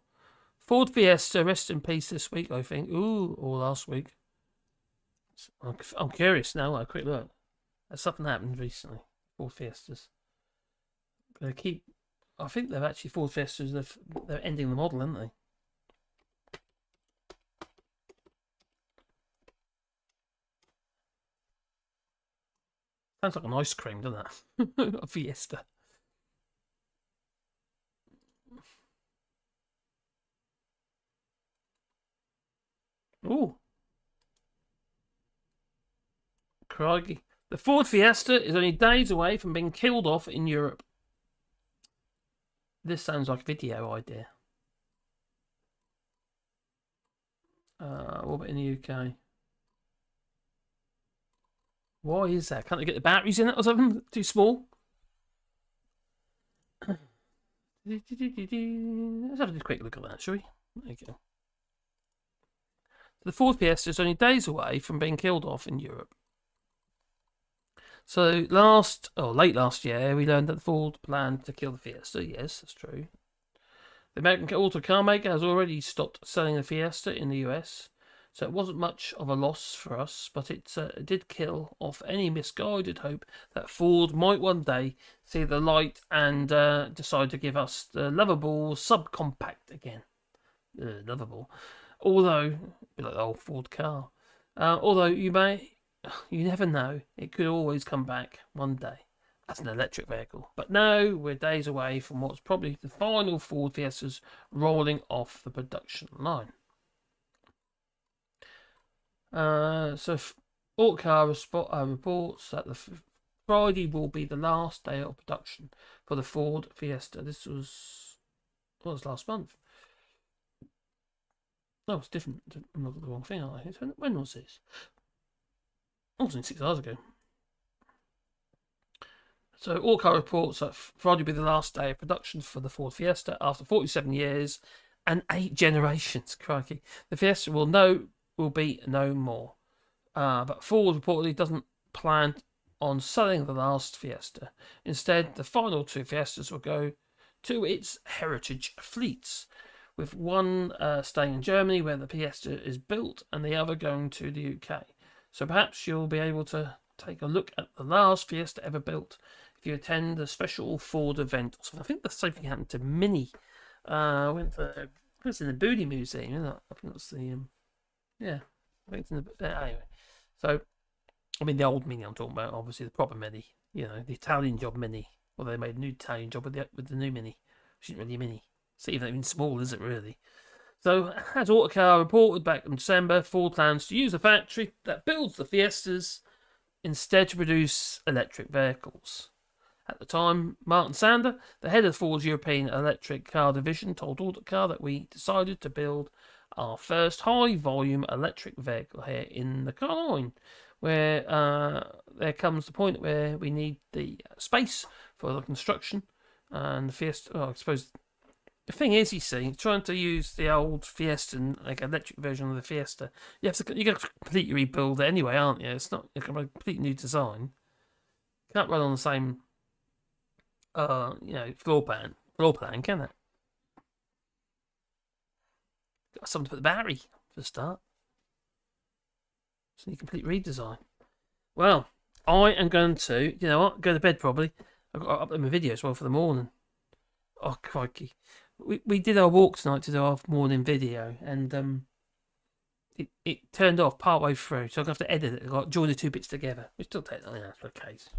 Ford Fiesta, rest in peace this week, I think. Ooh, or last week. I'm curious now. A quick look. Has something happened recently? Ford Fiestas. They keep... I think they've actually Ford Fiestas. They're ending the model, aren't they? Sounds like an ice cream, doesn't it? A Fiesta. Ooh. Crikey. The Ford Fiesta is only days away from being killed off in Europe. This sounds like a video idea. What about in the UK? Why is that? Can't they get the batteries in it or something? Too small? Let's have a quick look at that, shall we? There you go. the Ford Fiesta is only days away from being killed off in Europe. So late last year, we learned that Ford planned to kill the Fiesta. Yes, that's true. The American auto car maker has already stopped selling the Fiesta in the US, so it wasn't much of a loss for us, but it did kill off any misguided hope that Ford might one day see the light and decide to give us the lovable subcompact again. Lovable. Although, be like the old Ford car. Although you never know, it could always come back one day as an electric vehicle. But no, we're days away from what's probably the final Ford Fiestas rolling off the production line. Autocar reports that the Friday will be the last day of production for the Ford Fiesta. This was last month. No, it's different. I'm looking at the wrong thing, aren't I? When was this? Oh, it was only 6 hours ago. So, Autocar reports that Friday will be the last day of production for the Ford Fiesta after 47 years and 8 generations. Crikey. The Fiesta will be no more. But Ford reportedly doesn't plan on selling the last Fiesta. Instead, the final 2 Fiestas will go to its heritage fleets, with one staying in Germany where the Fiesta is built and the other going to the UK. So perhaps you'll be able to take a look at the last Fiesta ever built if you attend a special Ford event. So I think the same thing happened to Mini. I was in the Booty Museum, isn't it? I think that's the yeah. I think it's in the anyway. So I mean the old Mini I'm talking about, obviously the proper Mini. You know, the Italian job Mini. Well, they made a new Italian job with the new Mini, which isn't really a Mini. It's even small, is it really? So, as Autocar reported back in December, Ford plans to use a factory that builds the Fiestas instead to produce electric vehicles. At the time, Martin Sander, the head of Ford's European electric car division, told Autocar that we decided to build our first high-volume electric vehicle here in the car line, where there comes the point where we need the space for the construction, and the Fiesta, I suppose. The thing is, you see, trying to use the old Fiesta, like electric version of the Fiesta, you got to completely rebuild it anyway, aren't you? It's not a complete new design. You can't run on the same, floor plan, can it? Got something to put the battery for a start. So you complete redesign. Well, I am going to, you know what, go to bed probably. I've got to upload my video as well for the morning. Oh crikey. We did our walk tonight to do our morning video, and it turned off partway through, so I'm going to have to edit it, like join the 2 bits together, which still takes, okay. It's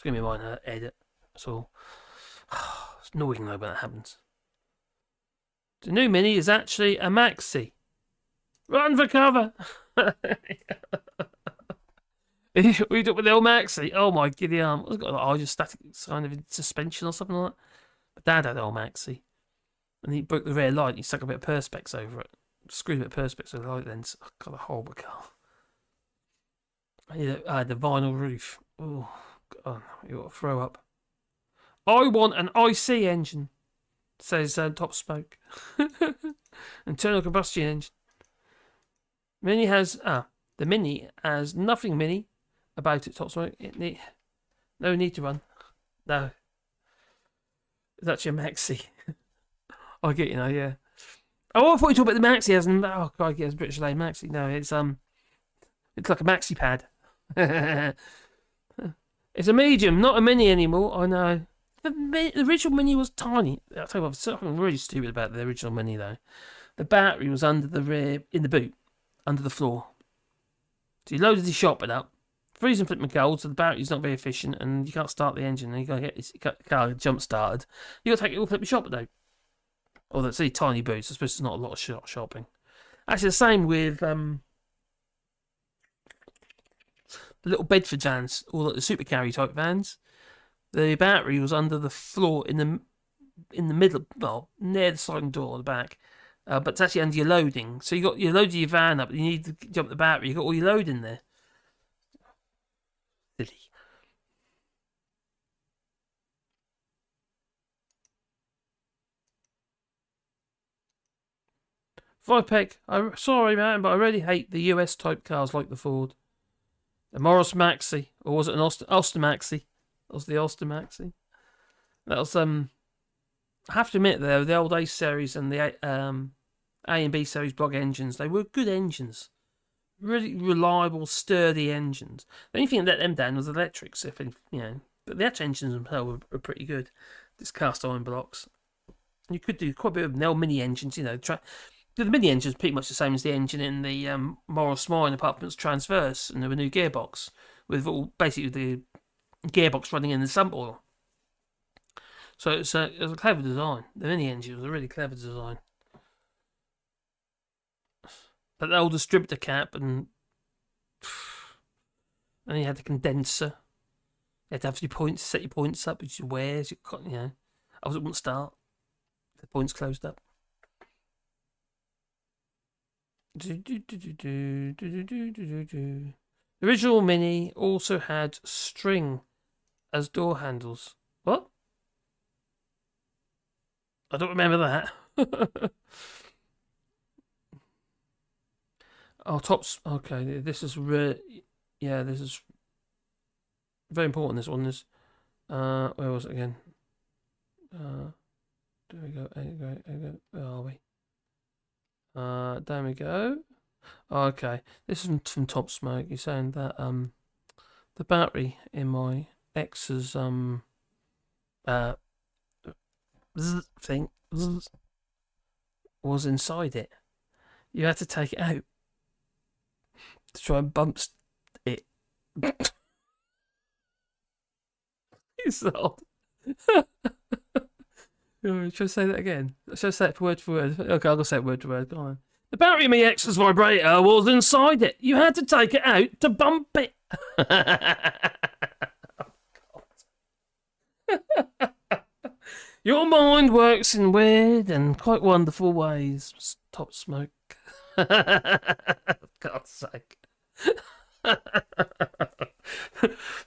going to be a minor edit, that's all. It's annoying though when that happens. The new Mini is actually a maxi. Run for cover! We did with the old maxi. Oh my giddy arm. It's got like hydrostatic kind of suspension or something like that. But Dad had the old maxi. And he broke the rear light and he stuck a bit of Perspex over it. Screwed a bit of Perspex over the light lens. Oh, God, a horrible car. I had the vinyl roof. Oh, God, you got to throw up. I want an IC engine, says Top Smoke. Internal combustion engine. The Mini has nothing Mini about it, Top Smoke. No need to run. No. It's actually a maxi. I get, yeah. Oh, I thought you talked about the maxi as in, oh, God, it's British Lane maxi. No, it's like a maxi pad. It's a medium, not a mini anymore. I know. The original Mini was tiny. I'll tell you what, something really stupid about the original Mini, though. The battery was under the rear, in the boot, under the floor. So you loaded the shotgun up, freezing flipping cold, so the battery's not very efficient, and you can't start the engine, and you got to get the car jump started. You got to take it all flipping shotgun out. Although it's a tiny boots, I suppose there's not a lot of shopping. Actually, the same with the little Bedford vans, or the super carry type vans. The battery was under the floor in the middle, well, near the sliding door at the back. But it's actually under your loading. So you're loading your van up, you need to jump the battery, you got all your load in there. Silly. Vipec, sorry man, but I really hate the US type cars like the Ford. The Morris Maxi, or was it an Austin Maxi? That was the Austin Maxi. That was I have to admit though, the old A series and the A and B series block engines, they were good engines. Really reliable, sturdy engines. The only thing that let them down was electrics, but the actual engines themselves were pretty good. This cast iron blocks. You could do quite a bit of the old mini engines, The mini engine is pretty much the same as the engine in the Morris Mine Apartments Transverse, and there were new gearbox with all basically the gearbox running in the sump oil. So it was a clever design. The mini engine was a really clever design. But the old distributor cap, and you had the condenser. You had to have your points, set your points up, which you wear, I wouldn't start. The points closed up. The original Mini also had string as door handles. What? I don't remember that. Oh, tops. Okay, this is this is very important. This one is. Where was it again? There we go. Where are we? There we go. Okay, this is from Top Smoke. He's saying that the battery in my X's thing was inside it. You had to take it out to try and bump it. He's old. Should I say that again? Should I say it word for word? Okay, I'll say it word for word. Go on. The battery in my X's vibrator was inside it. You had to take it out to bump it. Your mind works in weird and quite wonderful ways. Top Smoke. God's sake.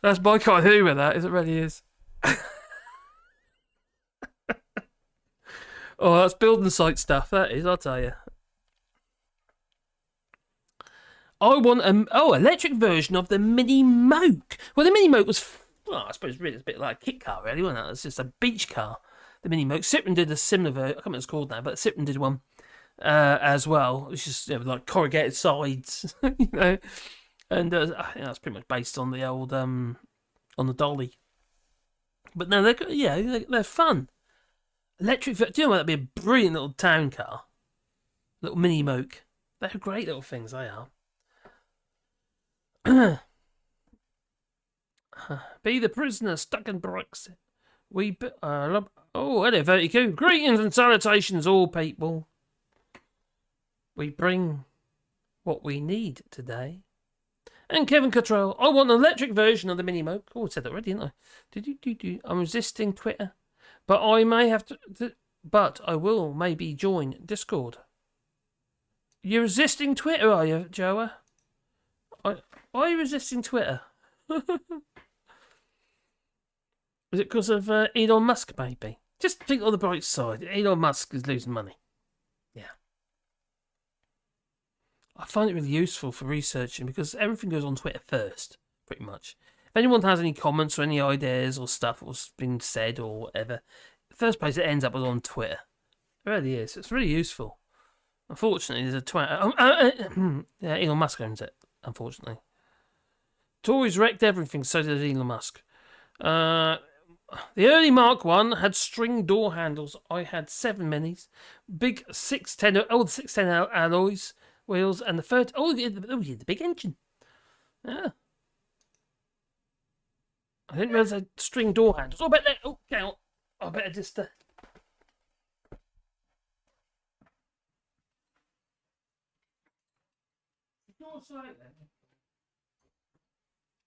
That's my kind of humour, that is. It really is. Oh, that's building site stuff, that is, I'll tell you. I want electric version of the Mini Moke. Well, the Mini Moke was, I suppose really it's a bit like a kit car, really, wasn't it? It's just a beach car. The Mini Moke. Citroen did a similar version. I can't remember what it's called now, but Citroen did one as well. Which is like corrugated sides, And that's pretty much based on the old on the Dolly. But no, they're fun. Electric. Do you know what? That'd be a brilliant little town car. Little Mini Moke. They're great little things. They are. Be the prisoner stuck in Brexit. Hello, Vertigo. Greetings and salutations, all people. We bring what we need today. And Kevin Cottrell, I want an electric version of the Mini Moke. Oh, I said that already, didn't I? I'm resisting Twitter, but I may have to. But I will maybe join Discord. You're resisting Twitter, are you, Joa? Are you resisting Twitter? Is it because of Elon Musk, maybe? Just think on the bright side. Elon Musk is losing money. Yeah. I find it really useful for researching because everything goes on Twitter first, pretty much. If anyone has any comments or any ideas or stuff that's been said or whatever, the first place it ends up is on Twitter. It really is. It's really useful. Unfortunately, there's a Twitter. Elon Musk owns it, unfortunately. Tories wrecked everything, so did Elon Musk. The early Mark 1 had string door handles. I had 7 minis. Big 610 alloys, wheels, and the third. The big engine. Yeah. I didn't realise I had string door handles. Hang on. I better just.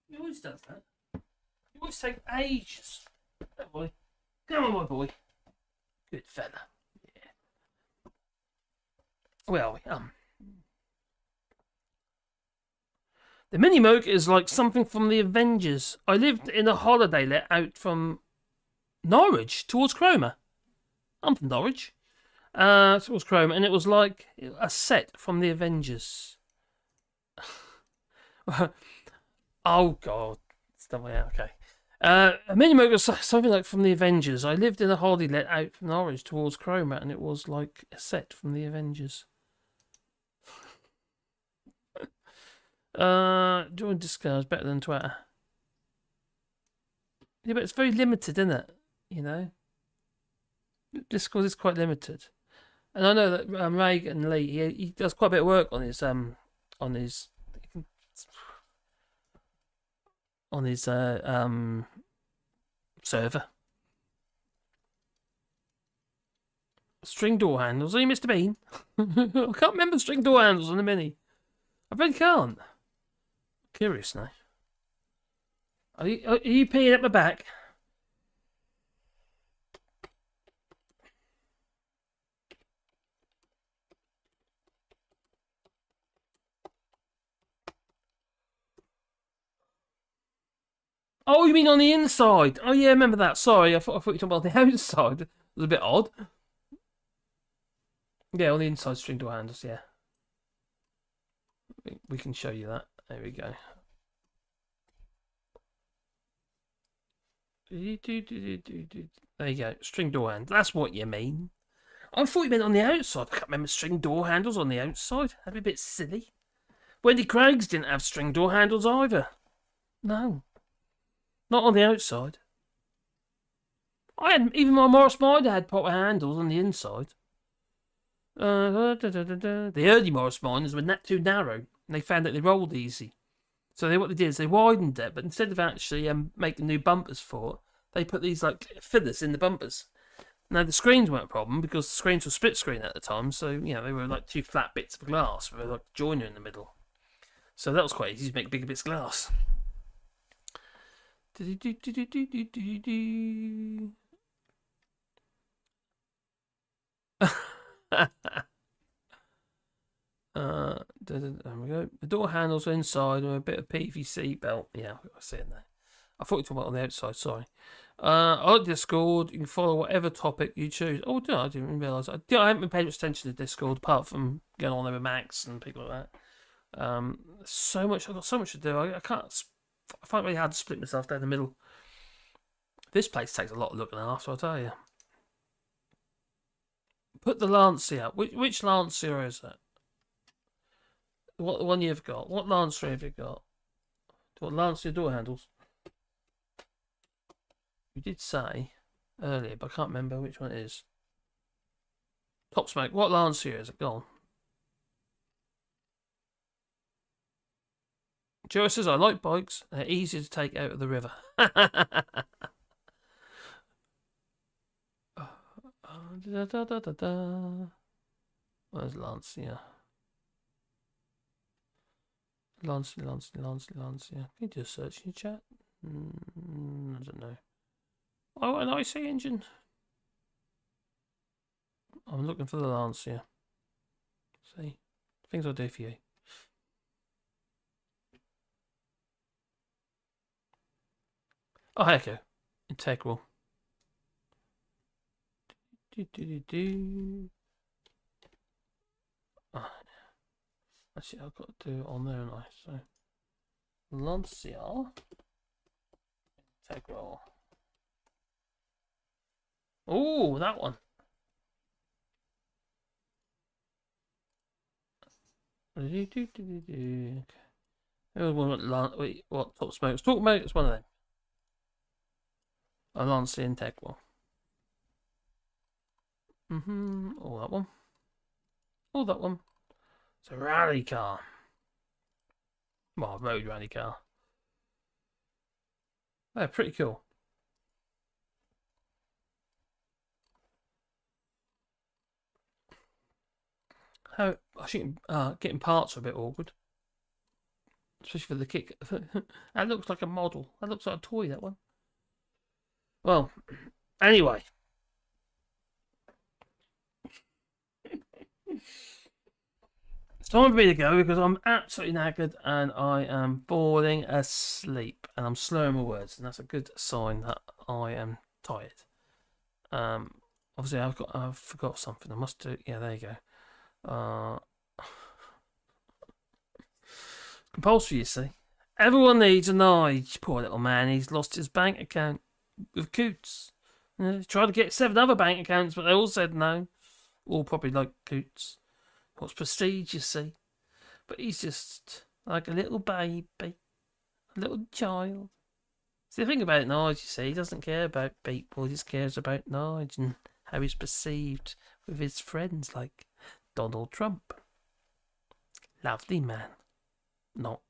He always does that. He always takes ages. Oh boy. Come on, my boy. Good fella. Yeah. Where are we? The Mini Moke is like something from the Avengers. I lived in a holiday let out from Norwich towards Cromer. I'm from Norwich. Towards Chrome, and it was like a set from the Avengers. Oh God, it's done way out. Okay. A mini was something like from the Avengers. I lived in a holiday let out from Norwich towards Chroma, and it was like a set from the Avengers. Join Discord is better than Twitter. Yeah, but it's very limited, isn't it? You know, Discord is quite limited, and I know that Reagan Lee he does quite a bit of work on his server. String door handles. Are you Mr. Bean? I can't remember string door handles on the Mini. I really can't. Curious now. Are you peeing at my back? Oh, you mean on the inside? Oh, yeah, I remember that. Sorry, I thought you were talking about the outside. It was a bit odd. Yeah, on the inside string door handles, yeah. We can show you that. There we go. There you go. String door handle. That's what you mean. I thought you meant on the outside. I can't remember string door handles on the outside. That'd be a bit silly. Wendy Craig's didn't have string door handles either. No. Not on the outside. Even my Morris Minor had proper handles on the inside. The early Morris Minors were too narrow, and they found that they rolled easy. So what they did is they widened it, but instead of actually making new bumpers for it, they put these like fillers in the bumpers. Now the screens weren't a problem because the screens were split screen at the time, so you know they were like two flat bits of glass with like a joiner in the middle. So that was quite easy to make bigger bits of glass. There we go. The door handles are inside with a bit of PVC belt. Yeah, I see it there. I thought you were talking about on the outside, sorry. I like Discord. You can follow whatever topic you choose. Oh, I didn't even realise. I haven't been paying much attention to Discord apart from going on there with Max and people like that. So much. I've got so much to do. I can't. I find it really hard to split myself down the middle. This place takes a lot of looking after, I'll tell you. Put the Lancia. Which Lancia is it? What one you've got? What Lancia have you got? What Lancia door handles? You did say earlier, but I can't remember which one it is. Top Smoke. What Lancia is it? Go on. Joe says, I like bikes. They're easy to take out of the river. Where's Lancia? Lancia. Can you do a search in your chat? I don't know. Oh, an IC engine. I'm looking for the Lancia. See? Things I'll do for you. Oh, Echo. Integral. Oh, actually, I've got to do it on there, haven't I? So, Lancia. Integral. Oh, that one. Okay. What Top Smoke? Talk about it's one of them. A Lancia Integral. Oh, that one. Oh, that one. It's a rally car. Well, road rally car. They're pretty cool. How I think getting parts are a bit awkward, especially for the kick. That looks like a model. That looks like a toy. That one. Well, anyway. It's time for me to go because I'm absolutely knackered and I am falling asleep and I'm slurring my words, and that's a good sign that I am tired. I'll Obviously, I forgot something. I must do. Yeah, there you go. Compulsory, you see. Everyone needs an eye. Poor little man. He's lost his bank account with Coots. He tried to get 7 other bank accounts, but they all said no. All probably like Coots. What's prestige, you see. But he's just like a little baby. A little child. See, the thing about Nige, you see, he doesn't care about people. He just cares about Nige and how he's perceived with his friends like Donald Trump. Lovely man. Not.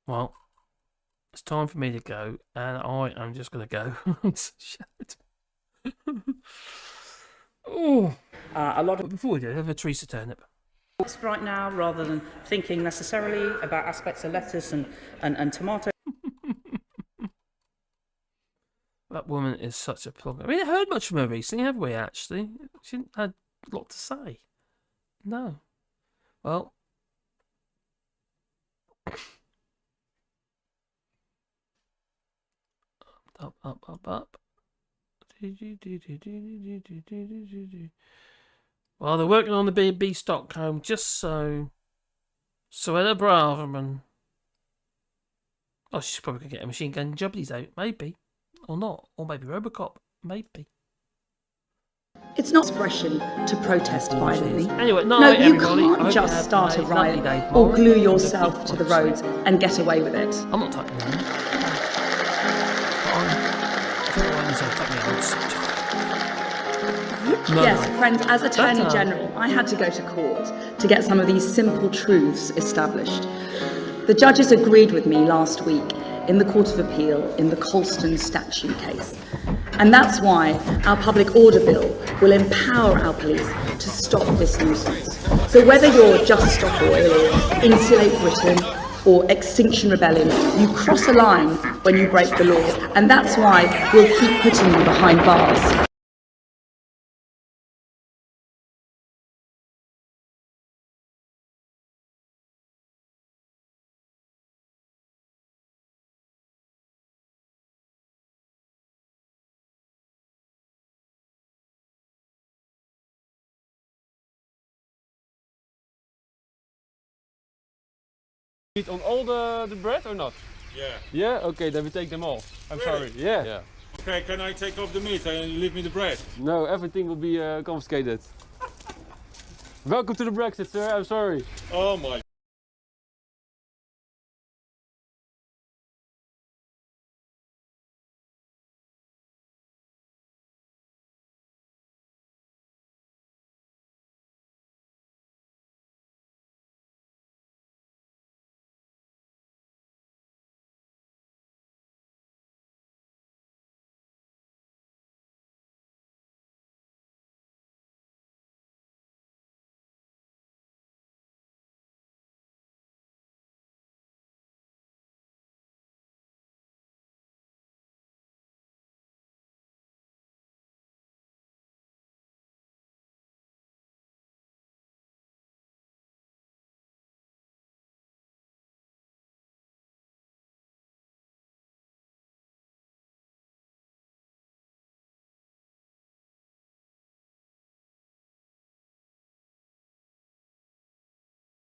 Well, it's time for me to go, and I am just going to go. Oh, a lot of before we do, have a Teresa turnip. Right now, rather than thinking necessarily about aspects of lettuce and tomato. That woman is such a plug. I mean, I haven't heard much from her recently, have we? Actually, she hadn't had a lot to say. No. Well. Up. Well, they're working on the B&B Stockholm just so Suella Braverman. Oh, she's probably going to get a machine gun jubblies out. Maybe. Or not. Or maybe Robocop. Maybe. It's not expression to protest violently. Anyway, no, you can't just start a riot or glue yourself to the roads and get away with it. I'm not touching that. Yes, friends, as Attorney General, I had to go to court to get some of these simple truths established. The judges agreed with me last week in the Court of Appeal in the Colston statue case. And that's why our public order bill will empower our police to stop this nuisance. So whether you're Just Stop Oil or Insulate Britain or Extinction Rebellion, you cross a line when you break the law. And that's why we'll keep putting you behind bars. On all the bread or not? Yeah. Yeah? Okay, then we take them off. I'm Really? sorry. Yeah. Okay, can I take off the meat and leave me the bread? No, everything will be confiscated. Welcome to the Brexit, sir. I'm sorry. Oh my